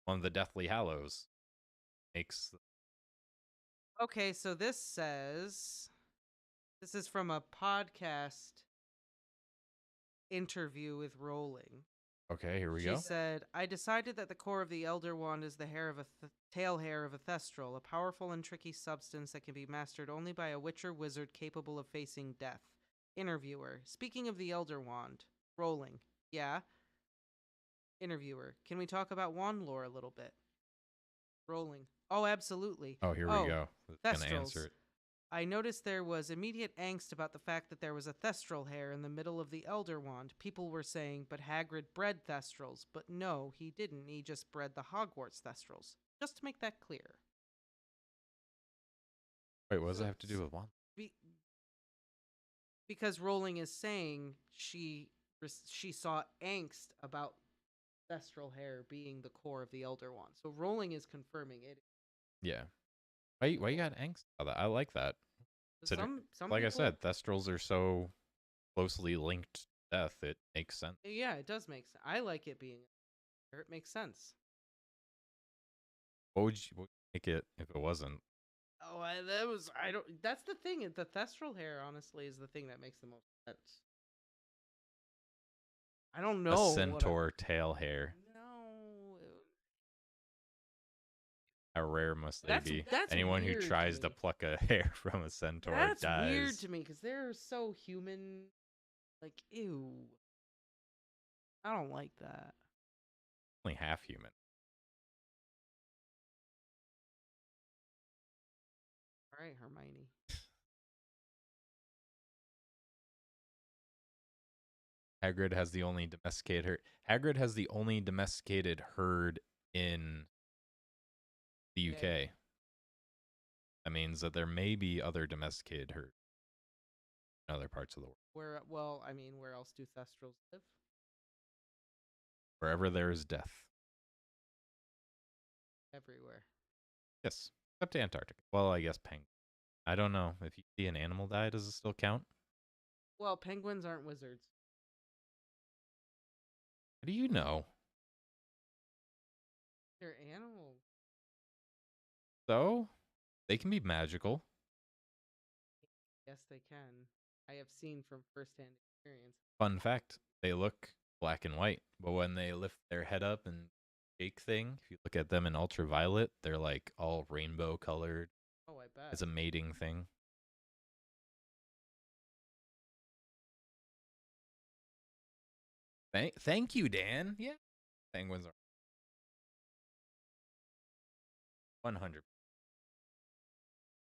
one of the Deathly Hallows, makes. Okay, so this is from a podcast interview with Rowling. Okay, here we She go. said, I decided that the core of the Elder Wand is the hair of tail hair of a thestral, a powerful and tricky substance that can be mastered only by a witch or wizard capable of facing death. Interviewer, speaking of the Elder Wand. Rowling, yeah. Interviewer, can we talk about wand lore a little bit? Rowling, oh, absolutely. Oh, here we go. That's gonna Thestrals. answer it. I noticed there was immediate angst about the fact that there was a thestral hair in the middle of the Elder Wand. People were saying, but Hagrid bred thestrals. But no, he didn't. He just bred the Hogwarts thestrals. Just to make that clear. Wait, what does it have to do with wand? Because Rowling is saying she saw angst about thestral hair being the core of the Elder Wand. So Rowling is confirming it. Yeah. Why you got angst about that? I like that. Some Like I people- said, thestrals are so closely linked to death, it makes sense. Yeah, it does make sense. I like it being there. It makes sense. What would you make it if it wasn't? Oh, that's the thing. The thestral hair, honestly, is the thing that makes the most sense. I don't know. A centaur tail hair. No. How rare must they be? That's Anyone who weird to tries to me. pluck a hair from a centaur That's dies. weird to me because they're so human. Like, ew. I don't like that. Only half human. All right, Hermione. Hagrid has the only domesticated herd. Hagrid has the only domesticated herd in the UK. Okay. That means that there may be other domesticated herds in other parts of the world. Where else do thestrals live? Wherever there is death. Everywhere. Yes, except Antarctica. Well, I guess penguin. I don't know. If you see an animal die, does it still count? Well, penguins aren't wizards. How do you know? They're animals. So, they can be magical. Yes, they can. I have seen from firsthand experience. Fun fact, they look black and white, but when they lift their head up and shake thing, if you look at them in ultraviolet, they're like all rainbow colored. Oh, I bet. It's a mating thing. Thank you, Dan. Yeah. Penguins are 100.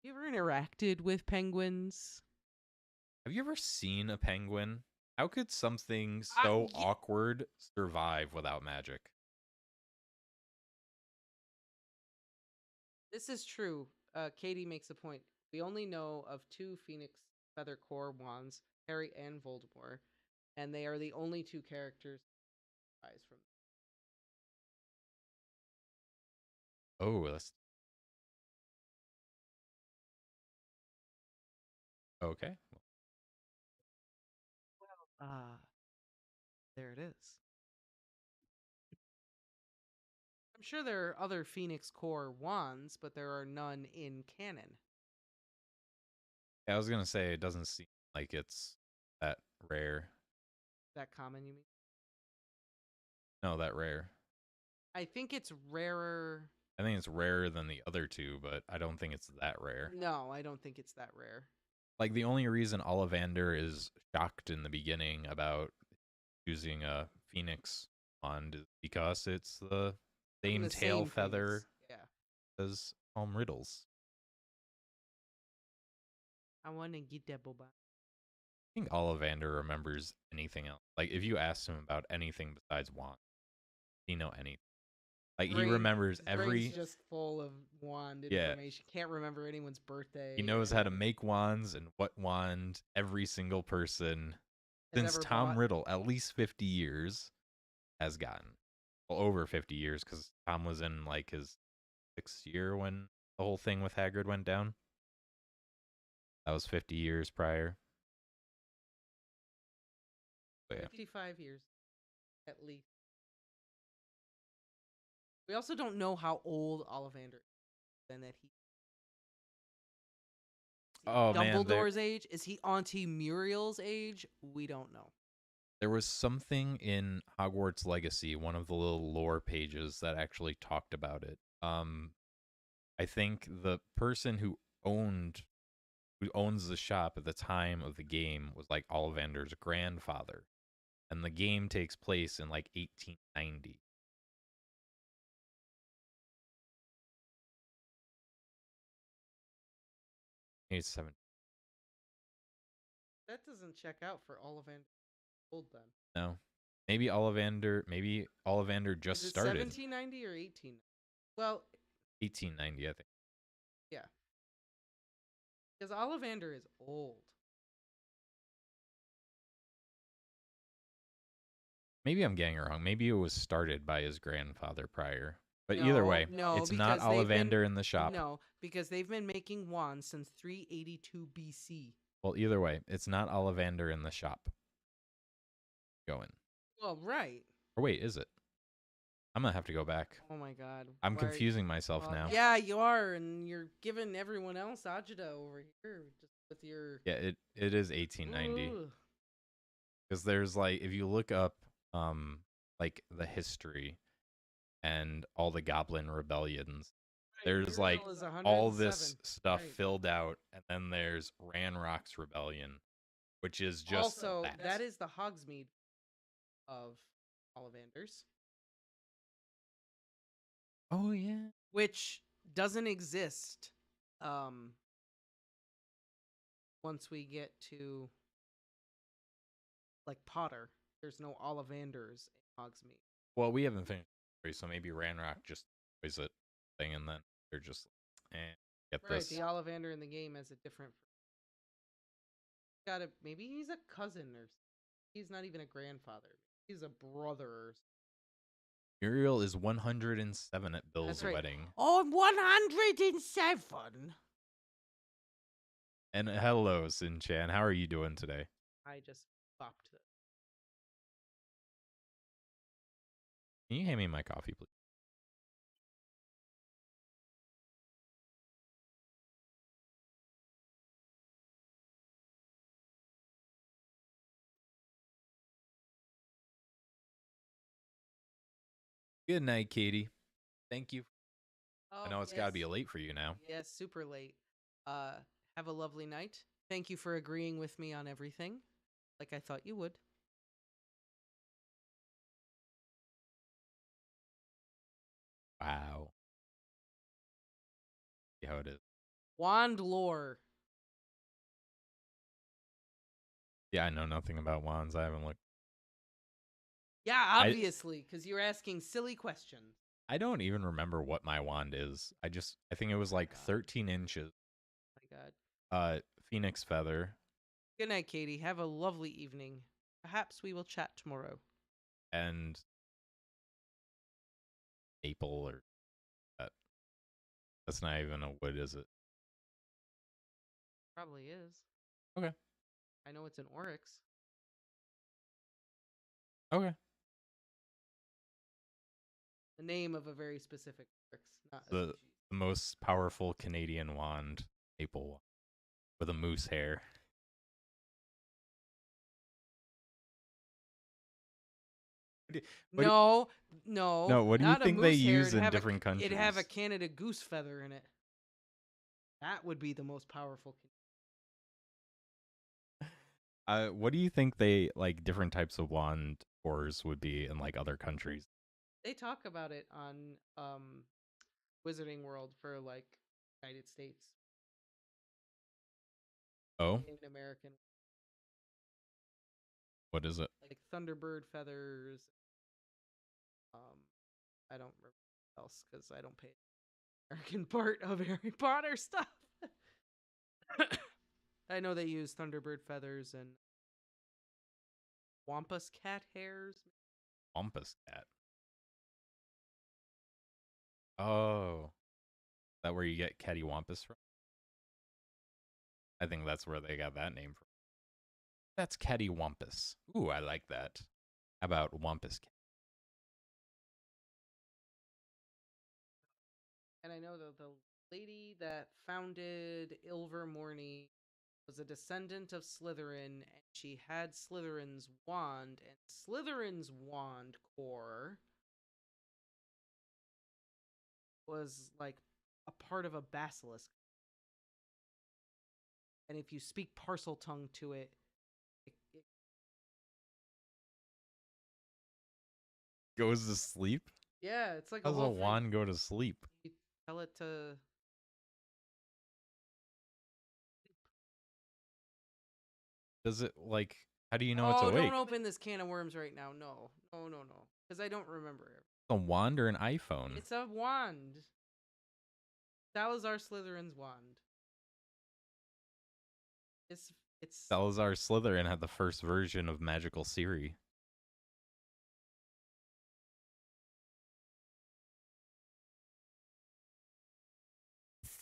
You ever interacted with penguins? Have you ever seen a penguin? How could something so yeah. awkward survive without magic? This is true. Katie makes a point. We only know of 2 Phoenix Feather Core wands, Harry and Voldemort, and they are the only 2 characters to rise from. Oh, that's okay. Ah, there it is. I'm sure there are other Phoenix Core wands, but there are none in canon. Yeah, I was gonna say it doesn't seem like it's that rare. That common, you mean? No, that rare. I think it's rarer. I think it's rarer than the other two, but I don't think it's that rare. No, I don't think it's that rare. Like the only reason Ollivander is shocked in the beginning about choosing a phoenix wand is because it's the From same the tail same feather Phoenix. Yeah. as Riddles. I want to get that boba. I think Ollivander remembers anything else. Like if you asked him about anything besides wand, he know anything. Like he remembers his every brain's just full of wand Yeah. information. Can't remember anyone's birthday. he knows how to make wands and what wand every single person has since ever Tom bought. Riddle, at least 50 years, has gotten. Well, over 50 years, because Tom was in like his 6th year when the whole thing with Hagrid went down. That was 50 years prior. But yeah. 55 years, at least. We also don't know how old Ollivander is, and that he. Oh, man, Dumbledore's age? Is he Auntie Muriel's age? We don't know. there was something in Hogwarts Legacy, one of the little lore pages that actually talked about it. I think the person who owns the shop at the time of the game was like Ollivander's grandfather, and the game takes place in like 1890. It's 7. That doesn't check out for Ollivander old then. No, maybe Ollivander just Is it started 1790 or 18? Well, 1890, I think. yeah. Because Ollivander is old. Maybe I'm getting it wrong. Maybe it was started by his grandfather prior. But either way, no, it's not because they've been- Ollivander in the shop. No, because they've been making wands since 382 BC. Well, either way, it's not Ollivander in the shop. Going. Well, right. Or wait, is it? I'm gonna have to go back. Oh my god. I'm Why are you- confusing myself now. Yeah, you are, and you're giving everyone else agita over here just with your. Yeah, it is 1890. Ugh. Because there's like, if you look up like the history and all the Goblin rebellions, there's like Muriel is all this 107. stuff Right. filled out, and then there's Ranrock's rebellion, which is just Also, that. that is the Hogsmeade of Ollivanders, Oh yeah. which doesn't exist. Once we get to like Potter, there's no Ollivanders in Hogsmeade. Well, we haven't finished the story, so maybe Ranrock just plays it thing, and then they're just get Right, this. the Ollivander in the game has a different. Maybe he's a cousin or he's not even a grandfather. He's a brother. Or Muriel is 107 at Bill's That's right. wedding. Oh, I'm 107. And hello, Sin-chan. How are you doing today? I just bopped it. Can you hand me my coffee, please? Good night, Katie. Thank you. I know it's got to be late for you now. Yes, super late. Have a lovely night. Thank you for agreeing with me on everything, like I thought you would. Wow. See how it is. Wand lore. Yeah, I know nothing about wands. I haven't looked. Yeah, obviously, because you're asking silly questions. I don't even remember what my wand is. I think it was like God. 13 inches. My God. Phoenix feather Good night, Katie. Have a lovely evening. Perhaps we will chat tomorrow. and maple or that. That's not even a wood, is it? Probably is. Okay. I know it's an oryx. Okay. The name of a very specific oryx, not a The species. the most powerful Canadian wand, maple wand, with a moose hair. What do No, No, what do you not a think they moose hair. use in different It'd have a countries? Canada goose feather in it. That would be the most powerful. What do you think they like different types of wand ores would be in like other countries? They talk about it on Wizarding World for like United States, Oh, Native American, what is it? like Thunderbird feathers. I don't remember what else because I don't pay the American part of Harry Potter stuff. I know they use Thunderbird feathers and Wampus cat hairs. Wampus cat. Oh, is that where you get cattywampus from? I think that's where they got that name from. That's cattywampus. Ooh, I like that. How about wampus cat? And I know that the lady that founded Ilvermorny was a descendant of Slytherin, and she had Slytherin's wand, and Slytherin's wand core was like a part of a basilisk. And if you speak parcel tongue to it, it Goes to sleep? yeah, it's like How a does a whole thing. wand go to sleep? You tell it to. Does it like? How do you know it's Oh, awake? don't open this can of worms right now. No, no. Because I don't remember it. A wand or an iPhone? It's a wand. Salazar Slytherin's wand. It's Salazar Slytherin had the first version of Magical Siri.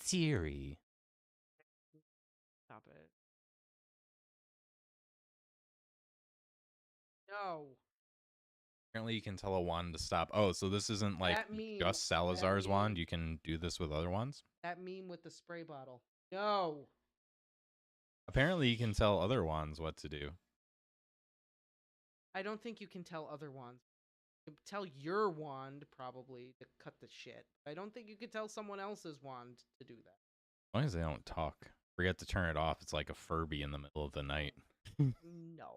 Siri. Stop it. No. Apparently, you can tell a wand to stop. Oh, so this isn't like That meme. just Salazar's that wand. meme- You can do this with other wands. That meme with the spray bottle. No. Apparently, you can tell other wands what to do. I don't think you can tell other wands. You can tell your wand probably to cut the shit. I don't think you could tell someone else's wand to do that. As long as they don't talk. Forget to turn it off. It's like a Furby in the middle of the night. No.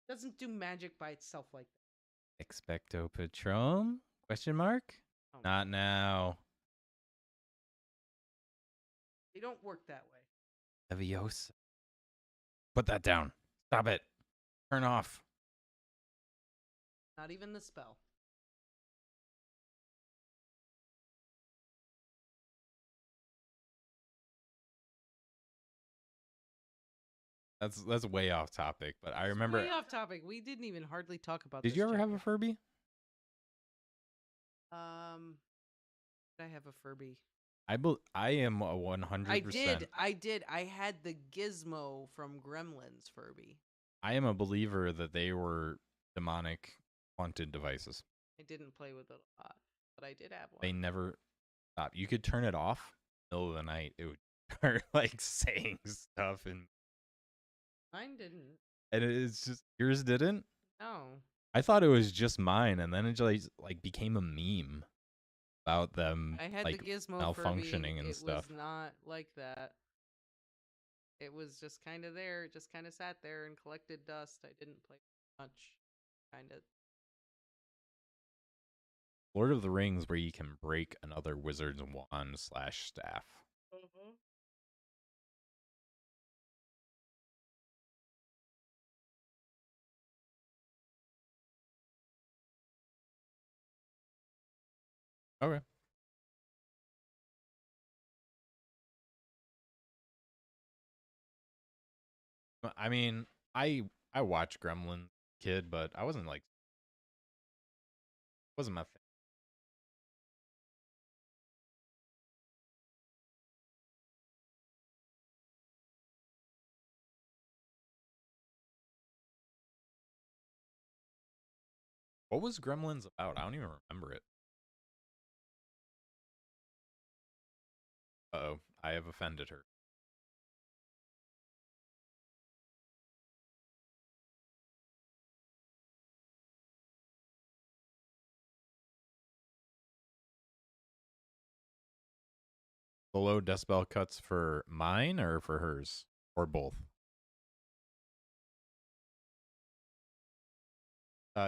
Doesn't do magic by itself like that. Expecto Patron? Question mark? Oh, Not now. they don't work that way. Leviosa. Put that down. Stop it. Turn off. Not even the spell. That's way off topic, but I remember. Way off topic. We didn't even hardly talk about Did this you ever have a chapter. Furby? I have a Furby. I am a 100%. I did. I had the Gizmo from Gremlins Furby. I am a believer that they were demonic haunted devices. I didn't play with it a lot, but I did have one. They never stop. You could turn it off middle of the night. It would start like saying stuff and Mine didn't. it's just yours didn't. No. I thought it was just mine, and then it just like became a meme about them I had like the Gizmo malfunctioning Furby. and It stuff. was not like that. It was just kind of there. It just kind of sat there and collected dust. I didn't play much. Kind of. Lord of the Rings, where you can break another wizard's wand / staff. Okay. I mean, I watched Gremlin kid, but I wasn't like wasn't my thing. What was Gremlins about? I don't even remember it. Uh-oh, I have offended her. The low decibel cuts for mine or for hers? Or both?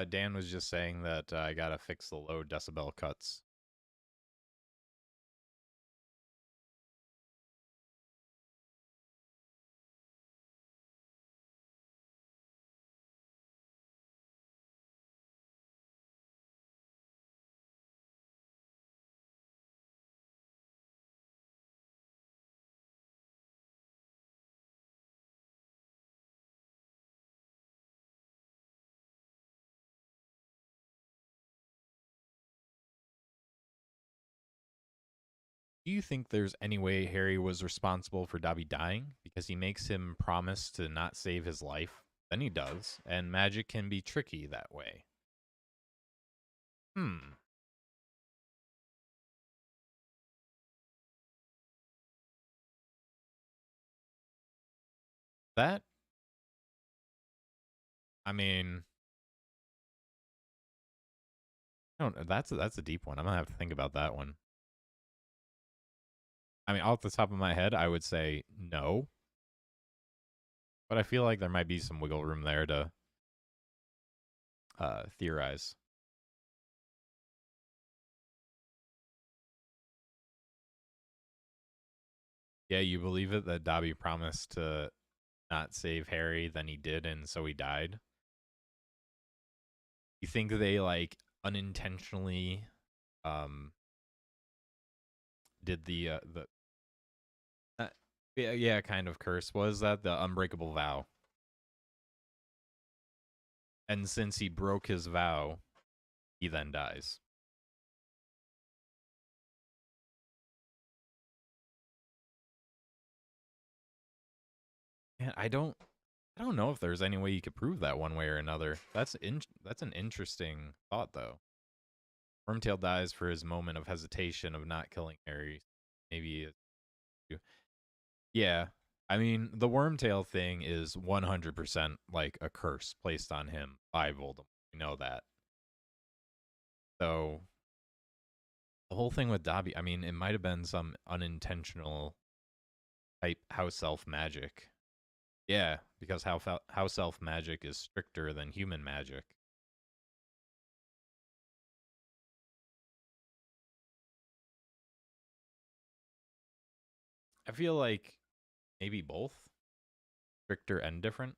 Dan was just saying that I gotta fix the low decibel cuts. Do you think there's any way Harry was responsible for Dobby dying? Because he makes him promise to not save his life. Then he does, and magic can be tricky that way. Hmm. That, I mean, I don't, that's a deep one. I'm gonna have to think about that one. I mean, off the top of my head, I would say no, but I feel like there might be some wiggle room there to theorize. Yeah, you believe it that Dobby promised to not save Harry, then he did, and so he died. You think they like unintentionally um did the yeah, kind of curse? Was that the unbreakable vow? And since he broke his vow, he then dies. And I don't know if there's any way you could prove that one way or another. That's an interesting thought though. Wormtail dies for his moment of hesitation of not killing Harry. Maybe yeah. I mean, the Wormtail thing is 100% like a curse placed on him by Voldemort. We know that. So the whole thing with Dobby, I mean, it might have been some unintentional type house elf magic. Yeah, because house elf magic is stricter than human magic. I feel like maybe both, stricter and different.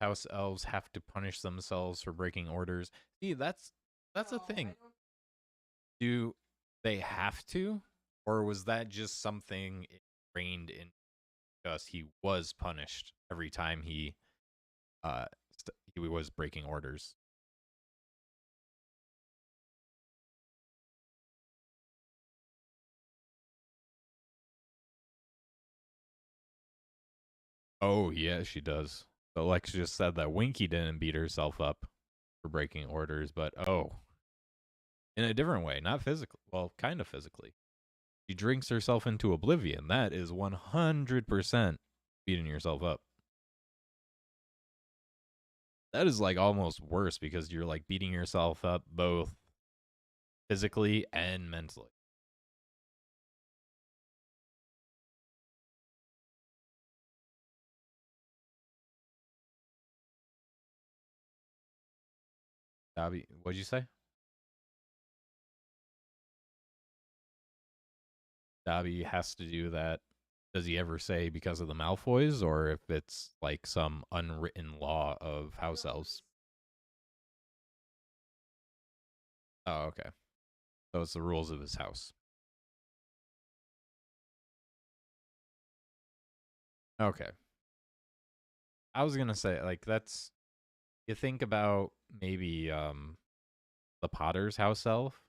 House elves have to punish themselves for breaking orders. See, that's a thing. Do they have to, or was that just something ingrained in us? He was punished every time uh he was breaking orders. Oh yeah, she does. But Lex just said that Winky didn't beat herself up for breaking orders, but in a different way, not physically. Well, kind of physically. She drinks herself into oblivion. That is 100% beating yourself up. That is like almost worse because you're like beating yourself up both physically and mentally. Dobby, what'd you say? Dobby has to do that does he ever say because of the Malfoys, or if it's like some unwritten law of house elves? Oh, okay. So it's the rules of his house. Okay. I was gonna say, like, that's, you think about maybe the Potter's house elf.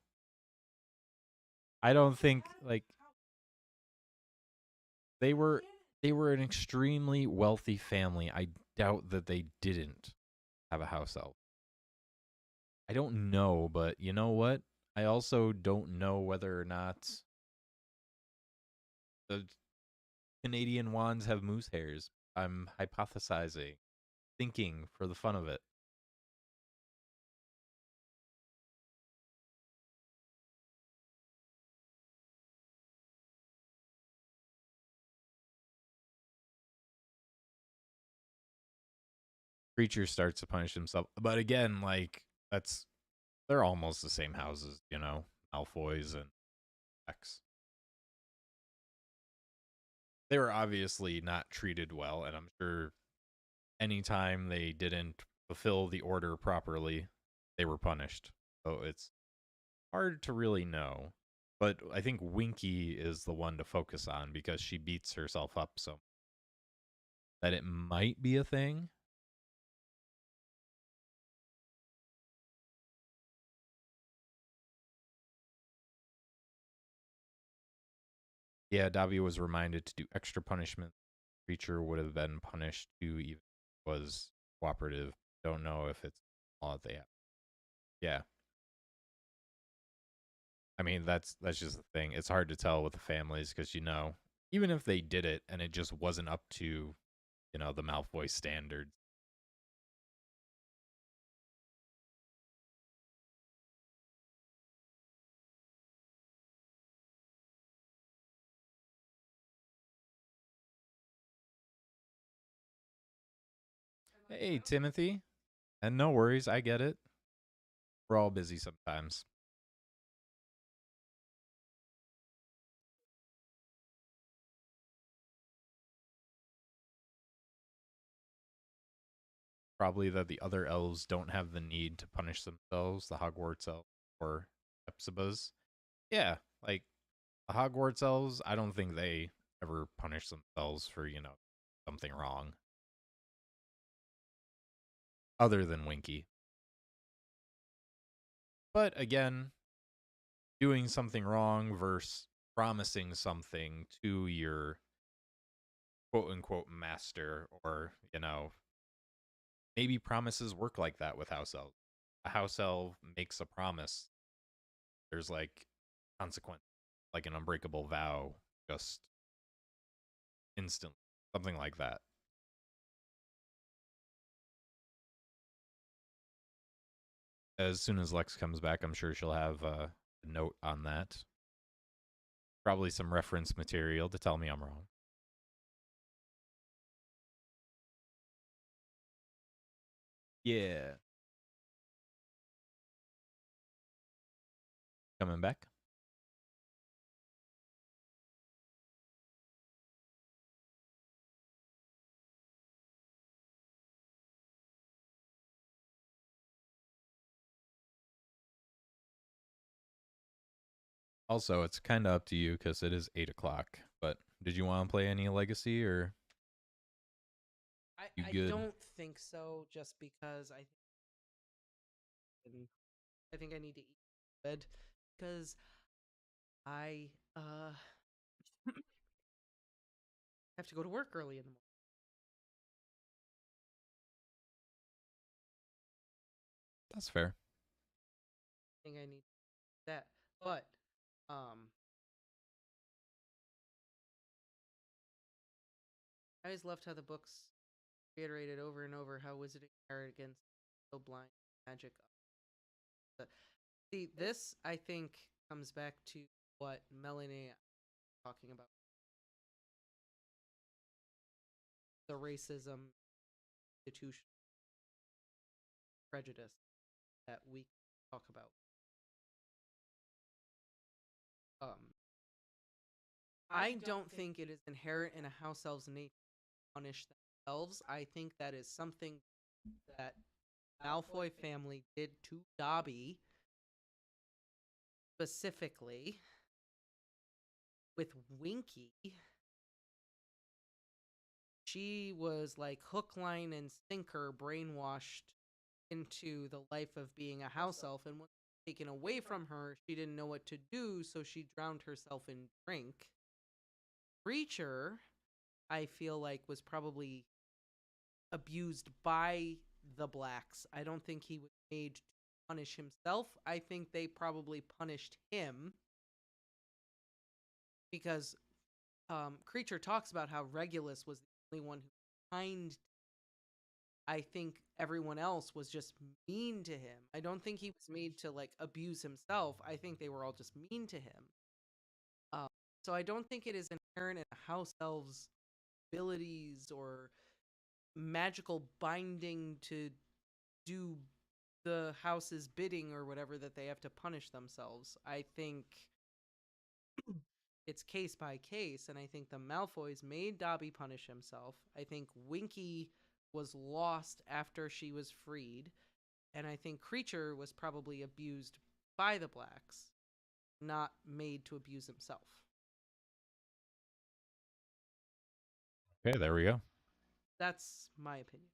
I don't think, like, they were they were an extremely wealthy family. I doubt that they didn't have a house elf. I don't know, but you know what? I also don't know whether or not the Canadian wands have moose hairs. I'm hypothesizing, thinking for the fun of it. Creature starts to punish himself. But again, like, that's, they're almost the same houses, you know, Malfoys and X. They were obviously not treated well, and I'm sure anytime they didn't fulfill the order properly, they were punished. So it's hard to really know. But I think Winky is the one to focus on because she beats herself up so that it might be a thing. Yeah, Davia was reminded to do extra punishment. Creature would have been punished too, even if it was cooperative. Don't know if it's all that they have. Yeah. I mean, that's just the thing. It's hard to tell with the families because, you know, even if they did it and it just wasn't up to, you know, the Malfoy standards. Hey, Timothy. And no worries, I get it. We're all busy sometimes. Probably that the other elves don't have the need to punish themselves, the Hogwarts elves or Epsiba's. Yeah, like the Hogwarts elves, I don't think they ever punish themselves for, you know, something wrong. Other than Winky. But again, doing something wrong versus promising something to your quote unquote master, or, you know, maybe promises work like that with house elves. A house elf makes a promise, there's like consequence, like an unbreakable vow, just instant, something like that. As soon as Lex comes back, I'm sure she'll have a note on that. Probably some reference material to tell me I'm wrong. Yeah. Coming back. Also, it's kind of up to you because it is 8 o'clock. But did you want to play any Legacy, or you I good? don't think so, just because I think I need to eat bed because I have to go to work early in the morning. That's fair. I think I need that. But um I always loved how the books reiterated over and over how wizarding arrogance so blind magic. See, this I think comes back to what Melanie was talking about, the racism, institution, prejudice that we talk about. Um I don't think it is inherent in a house elf's nature to punish themselves. I think that is something that Malfoy family did to Dobby specifically. With Winky, she was like hook, line, and sinker brainwashed into the life of being a house elf, and when taken away from her, she didn't know what to do, so she drowned herself in drink. Reacher, I feel like, was probably abused by the blacks. I don't think he was made to punish himself. I think they probably punished him because Creature talks about how Regulus was the only one who was kind. I think everyone else was just mean to him. I don't think he was made to like abuse himself. I think they were all just mean to him. Um, so I don't think it is inherent in a house elf's abilities or magical binding to do the house's bidding or whatever that they have to punish themselves. I think it's case by case, and I think the Malfoys made Dobby punish himself. I think Winky was lost after she was freed, and I think Creature was probably abused by the blacks, not made to abuse himself. Okay, there we go. That's my opinion.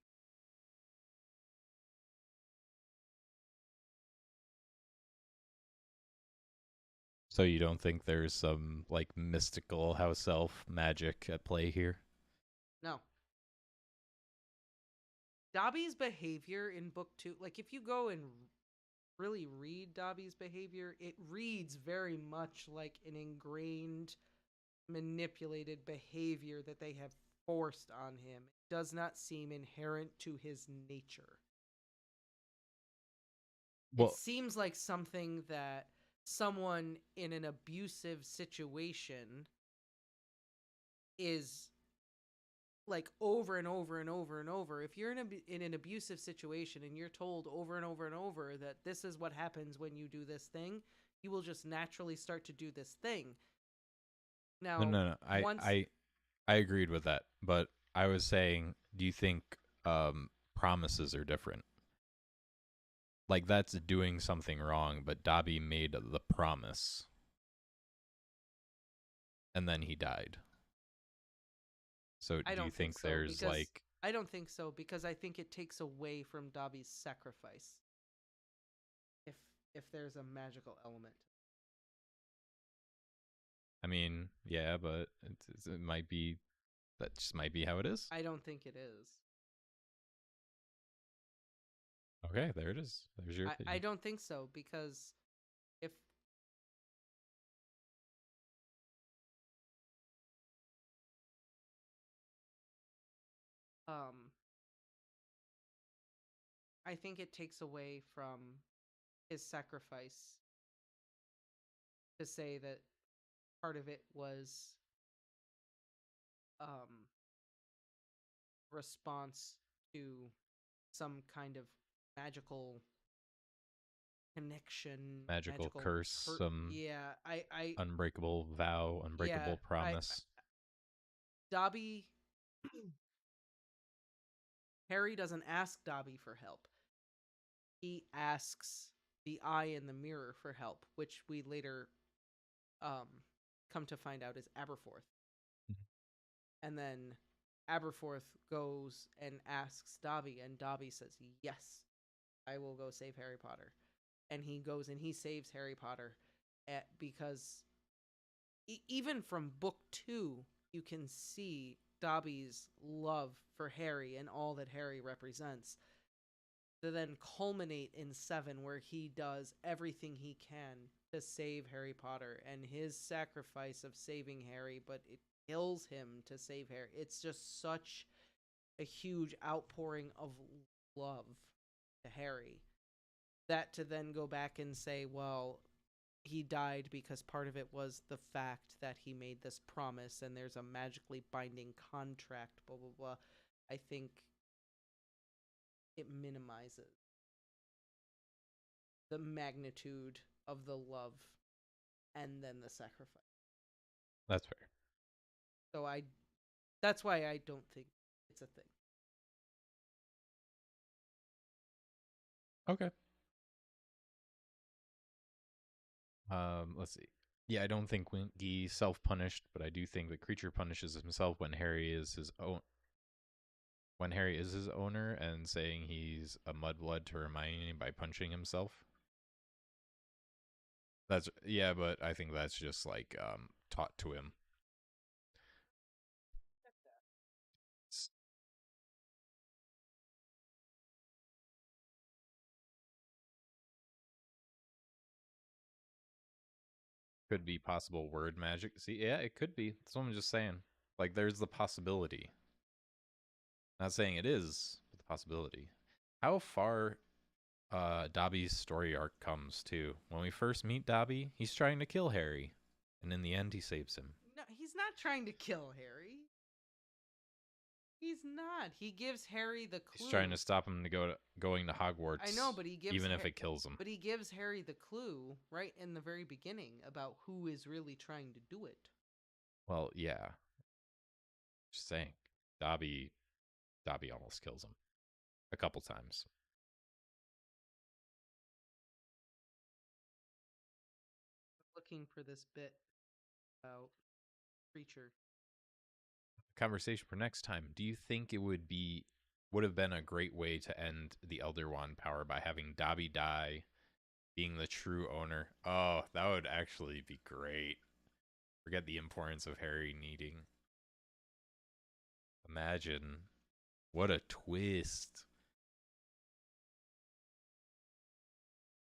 So you don't think there's some like mystical house elf magic at play here? No. Dobby's behavior in book 2, like if you go and really read Dobby's behavior, it reads very much like an ingrained, manipulated behavior that they have forced on him. It does not seem inherent to his nature. It Well, seems like something that someone in an abusive situation is like over and over and over and over. If you're in an abusive situation and you're told over and over and over that this is what happens when you do this thing, you will just naturally start to do this thing. no, Now, no, no. once I agreed with that, but I was saying, do you think promises are different? Like that's doing something wrong, but Dobby made the promise, and then he died. So I do you don't think think so there's because like I don't think so because I think it takes away from Dobby's sacrifice. If if there's a magical element. I mean, yeah, but it might be that just might be how it is. I don't think it is. Okay, there it is. There's your I opinion. don't think so because if um I think it takes away from his sacrifice to say that part of it was um response to some kind of magical connection, Magical magical curse, some yeah, I unbreakable vow, yeah, unbreakable promise. Dobby Harry doesn't ask Dobby for help. He asks the eye in the mirror for help, which we later um come to find out is Aberforth. And then Aberforth goes and asks Dobby, and Dobby says, "Yes, I will go save Harry Potter." And he goes and he saves Harry Potter because even from book 2, you can see Dobby's love for Harry and all that Harry represents. To then culminate in 7, where he does everything he can to save Harry Potter and his sacrifice of saving Harry, but it kills him to save Harry. It's just such a huge outpouring of love to Harry that to then go back and say, well, he died because part of it was the fact that he made this promise and there's a magically binding contract, blah, blah, blah. I think it minimizes the magnitude of the love and then the sacrifice. That's fair. So that's why I don't think it's a thing. Okay. Let's see. Yeah, I don't think Winky self-punished, but I do think the creature punishes himself when Harry is his own. When Harry is his owner and saying he's a mudblood to Hermione by punching himself. That's yeah, but I think that's just like taught to him. Could be possible word magic. See, yeah, it could be. That's what I'm just saying. Like, there's the possibility. Not saying it is, but the possibility. How far Dobby's story arc comes too. When we first meet Dobby, he's trying to kill Harry, and in the end, he saves him. No, he's not trying to kill Harry. He's not. He gives Harry the clue. He's trying to stop him going to Hogwarts. I know, but he gives even if it kills him. But he gives Harry the clue right in the very beginning about who is really trying to do it. Well, yeah. Just saying, Dobby almost kills him a couple times. Looking for this bit about creature. Conversation for next time. Do you think it would have been a great way to end the Elder Wand power by having Dobby die, being the true owner? Oh, that would actually be great. Forget the importance of Harry needing. Imagine. What a twist.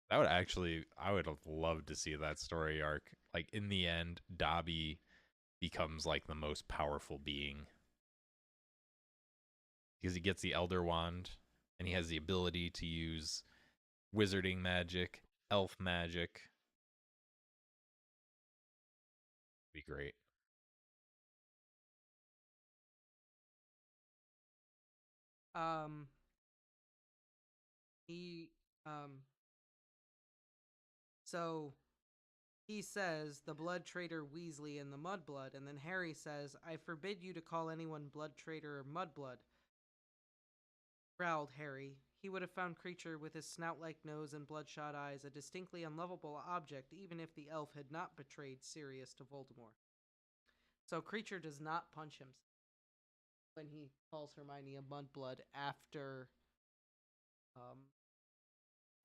That would actually, I would have loved to see that story arc. Like, in the end, Dobby becomes like the most powerful being. Because he gets the Elder Wand, and he has the ability to use wizarding magic, elf magic. Be great. He so he says the blood traitor Weasley and the mudblood, and then Harry says, "I forbid you to call anyone blood traitor or mudblood," growled Harry. He would have found Creature with his snout-like nose and bloodshot eyes a distinctly unlovable object, even if the elf had not betrayed Sirius to Voldemort. So Creature does not punch him when he calls Hermione a mudblood after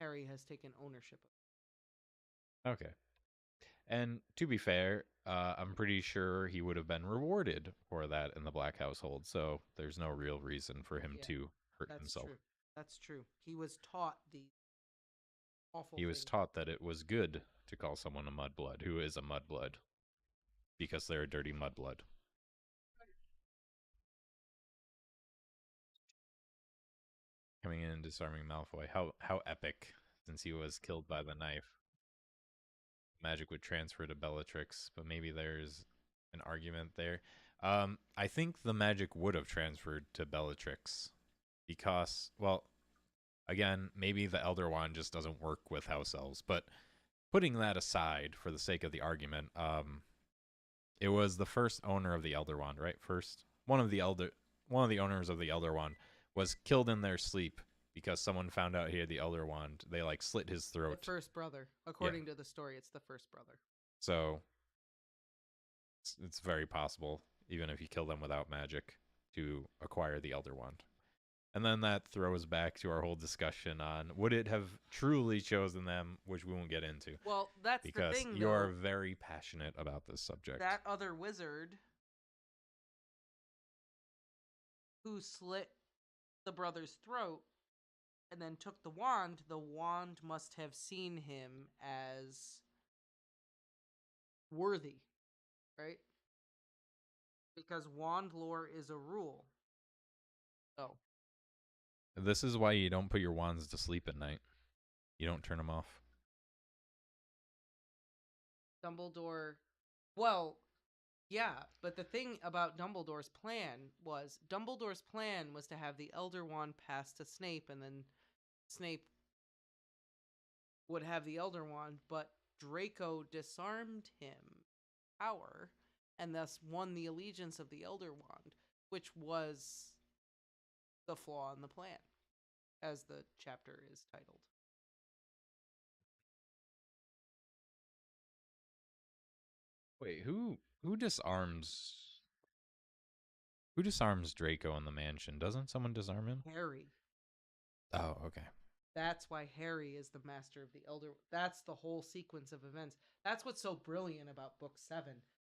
Harry has taken ownership of it. Okay. And to be fair, I'm pretty sure he would have been rewarded for that in the Black household, so there's no real reason for him to hurt himself. True. That's true. He was taught the awful He was taught that it was good to call someone a mudblood who is a mudblood because they're a dirty mudblood. Coming in and disarming Malfoy. How epic, since he was killed by the knife. Magic would transfer to Bellatrix, but maybe there's an argument there. I think the magic would have transferred to Bellatrix because, well, again, maybe the Elder Wand just doesn't work with house elves, but putting that aside for the sake of the argument, it was the first owner of the Elder Wand, right? One of the owners of the Elder Wand was killed in their sleep because someone found out he had the Elder Wand. They like slit his throat. The first brother. According to the story, it's the first brother. So it's very possible, even if you kill them without magic, to acquire the Elder Wand. And then that throws back to our whole discussion on would it have truly chosen them, which we won't get into. Well, that's because the thing, you're very passionate about this subject. That other wizard who slit the brother's throat and then took the wand must have seen him as worthy, right? Because wand lore is a rule. So this is why you don't put your wands to sleep at night. You don't turn them off. Dumbledore, well, yeah, but the thing about Dumbledore's plan was to have the Elder Wand pass to Snape, and then Snape would have the Elder Wand, but Draco disarmed him power and thus won the allegiance of the Elder Wand, which was the flaw in the plan, as the chapter is titled. Wait, who disarms Draco in the mansion? Doesn't someone disarm him? Harry. Oh, okay. That's why Harry is the master of the Elder. That's the whole sequence of events. That's what's so brilliant about Book 7,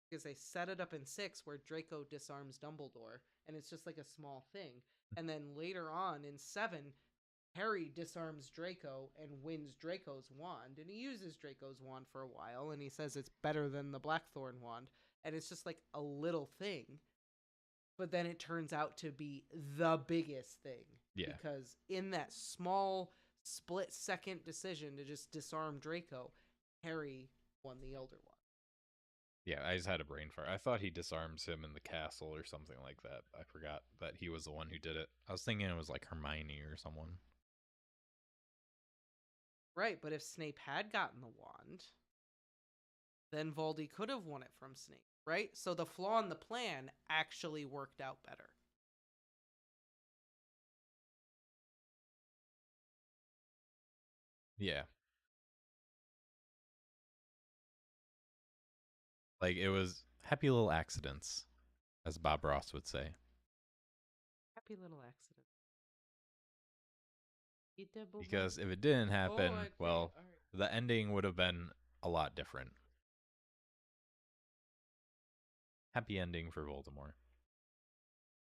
because they set it up in 6 where Draco disarms Dumbledore, and it's just like a small thing. And then later on in 7, Harry disarms Draco and wins Draco's wand, and he uses Draco's wand for a while, and he says it's better than the Blackthorn wand, and it's just like a little thing. But then it turns out to be the biggest thing. Yeah. Because in that small split-second decision to just disarm Draco, Harry won the Elder Wand. Yeah, I just had a brain fart. I thought he disarms him in the castle or something like that. I forgot that he was the one who did it. I was thinking it was like Hermione or someone. Right, but if Snape had gotten the wand, then Voldy could have won it from Snape, right? So the flaw in the plan actually worked out better. Yeah. Like, it was happy little accidents, as Bob Ross would say. Happy little accident. Because if it didn't happen, well, all right. the ending would have been a lot different. Happy ending for Voldemort.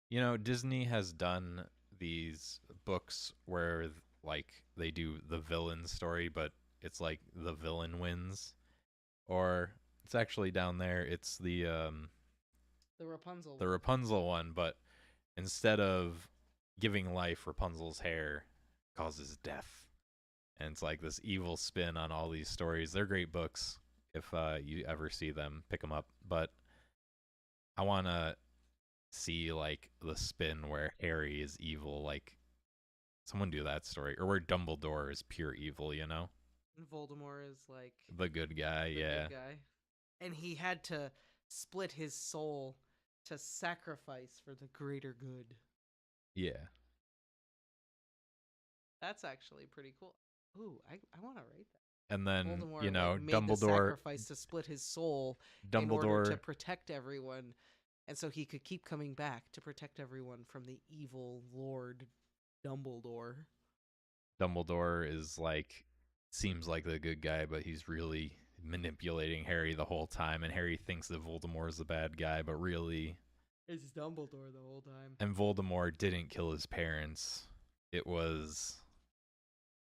You know, Disney has done these books where, like, they do the villain story, but it's like the villain wins. Or it's actually down there, it's the Rapunzel. the Rapunzel one, but instead of giving life, Rapunzel's hair causes death. And it's like this evil spin on all these stories. They're great books. If you ever see them, pick them up. But I want to see like the spin where Harry is evil. Like someone do that story, or where Dumbledore is pure evil. You know, And Voldemort is like the good guy. the Yeah, good guy. And he had to split his soul to sacrifice for the greater good. yeah. That's actually pretty cool. Ooh, I want to write that. And then Voldemort, you know, like, made the Dumbledore. sacrifice to split his soul in order to Dumbledore. protect everyone, and so he could keep coming back to protect everyone from the evil Lord Dumbledore. Dumbledore is like seems like the good guy, but he's really manipulating Harry the whole time, and Harry thinks that Voldemort is the bad guy, but really, It's Dumbledore the whole time. and Voldemort didn't kill his parents. It was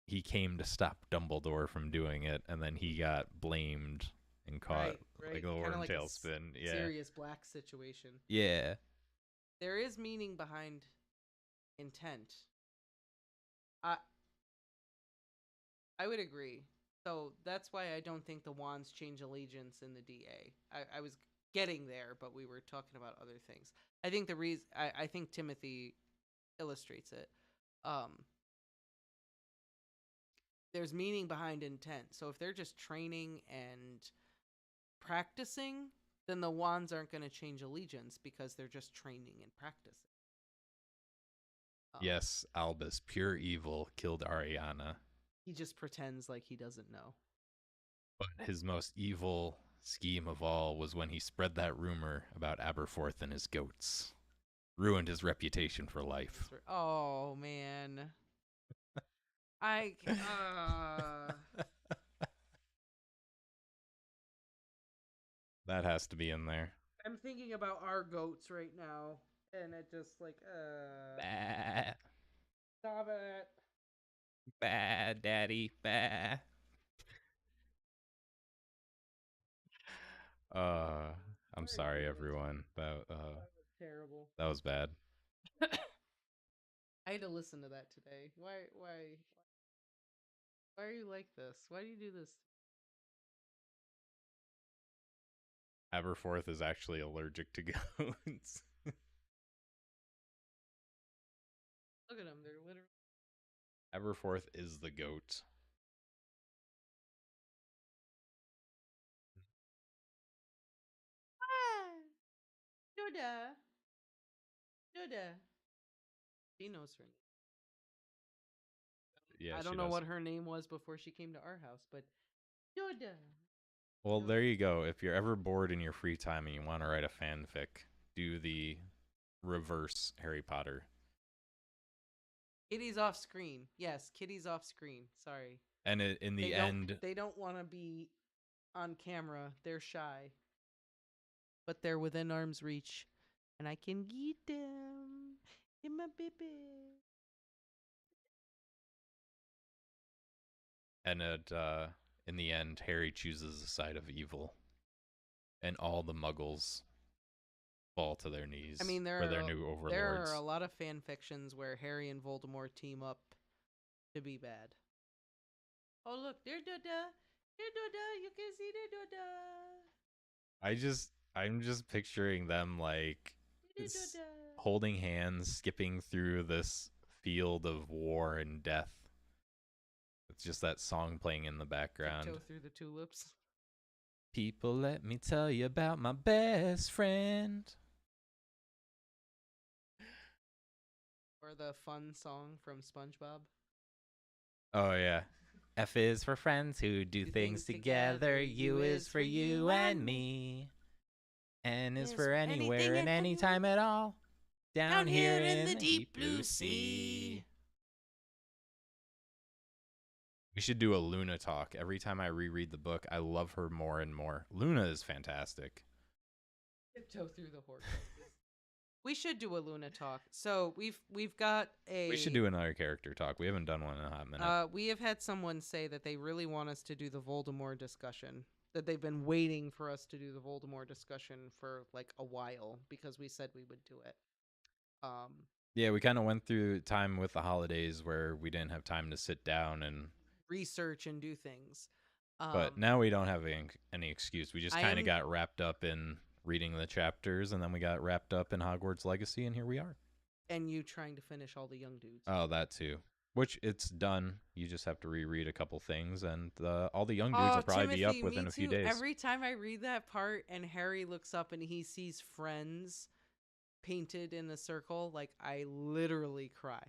he came to stop Dumbledore from doing it, and then he got blamed and caught Right. like a Kinda like a tailspin. Yeah, Sirius Black situation. yeah, There is meaning behind intent. I I would agree. So that's why I don't think the wands change allegiance in the DA. I was getting there, but we were talking about other things. I think the reason I think Timothy illustrates it. There's meaning behind intent. So if they're just training and practicing, then the wands aren't going to change allegiance because they're just training and practicing. yes. Albus, pure evil, killed Ariana. He just pretends like he doesn't know. But his most evil scheme of all was when he spread that rumor about Aberforth and his goats. Ruined his reputation for life. Oh man. I That has to be in there. I'm thinking about our goats right now, and it just like Bah, stop it. bah, daddy, bah. I'm sorry, everyone. That was terrible. That was bad. I had to listen to that today. Why are you like this? Why do you do this? Aberforth is actually allergic to goats. Look at them. They're literally Aberforth is the goat. Yoda. Yoda. She knows her name. Yeah, I she don't know does. what her name was before she came to our house, but Yoda. Well, No. there you go. If you're ever bored in your free time and you want to write a fanfic, do the reverse Harry Potter. Kitty's off screen. Yes, Kitty's off screen. Sorry. And in the end, They don't want to be on camera. They're shy. But they're within arm's reach. And I can get them. Get my baby. and in the end, Harry chooses the side of evil, and all the Muggles fall to their knees I mean, for their new overlords. there are a lot of fan fictions where Harry and Voldemort team up to be bad. Oh, look, they're Doda. They're Doda. You can see they're Doda. I'm just picturing them like They're Doda. holding hands, skipping through this field of war and death. It's just that song playing in the background. Tiptoe through the tulips. People, let me tell you about my best friend. Or the fun song from SpongeBob. Oh, yeah. F is for friends who do things together. U is for you and me. N is for anywhere and anytime at all. Down here in the deep blue sea. We should do a Luna talk. Every time I reread the book, I love her more and more. Luna is fantastic. Tiptoe through the Horcruxes. We should do a Luna talk. So we've got a. We should do another character talk. We haven't done one in a hot minute. We have had someone say that they really want us to do the Voldemort discussion. That they've been waiting for us to do the Voldemort discussion for like a while because we said we would do it. Yeah, we kind of went through time with the holidays where we didn't have time to sit down and research and do things. But now we don't have any excuse. We just kind of got wrapped up in reading the chapters, and then we got wrapped up in Hogwarts Legacy, and here we are. And you trying to finish all the young dudes. Oh, that too. Which it's done. You just have to reread a couple things, and all the young dudes will probably be up within a few days. Every time I read that part and Harry looks up and he sees friends painted in a circle, like I literally cry.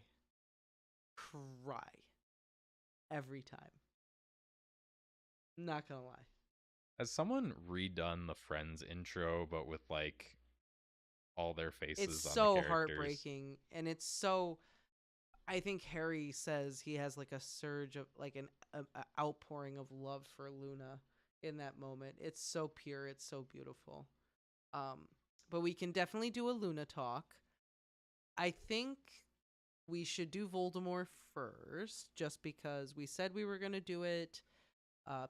Every time. Not gonna lie. Has someone redone the Friends intro, but with like all their faces? It's on so the characters? Heartbreaking, and it's so. I think Harry says he has like a surge of like an outpouring of love for Luna in that moment. It's so pure. It's so beautiful. But we can definitely do a Luna talk. I think we should do Voldemort first, just because we said we were going to do it.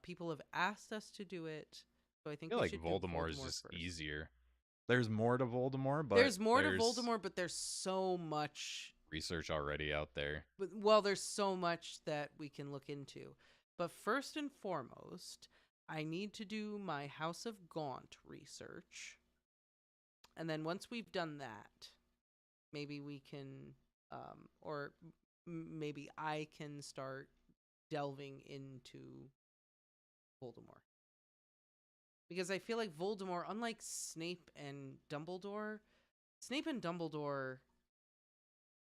People have asked us to do it, so I think I feel we like should Voldemort do is just first. easier. There's more to Voldemort, but there's more to Voldemort, but there's so much research already out there. Well, there's so much that we can look into. But first and foremost, I need to do my House of Gaunt research. And then once we've done that, maybe we can, or maybe I can start delving into Voldemort. Because I feel like Voldemort, unlike Snape and Dumbledore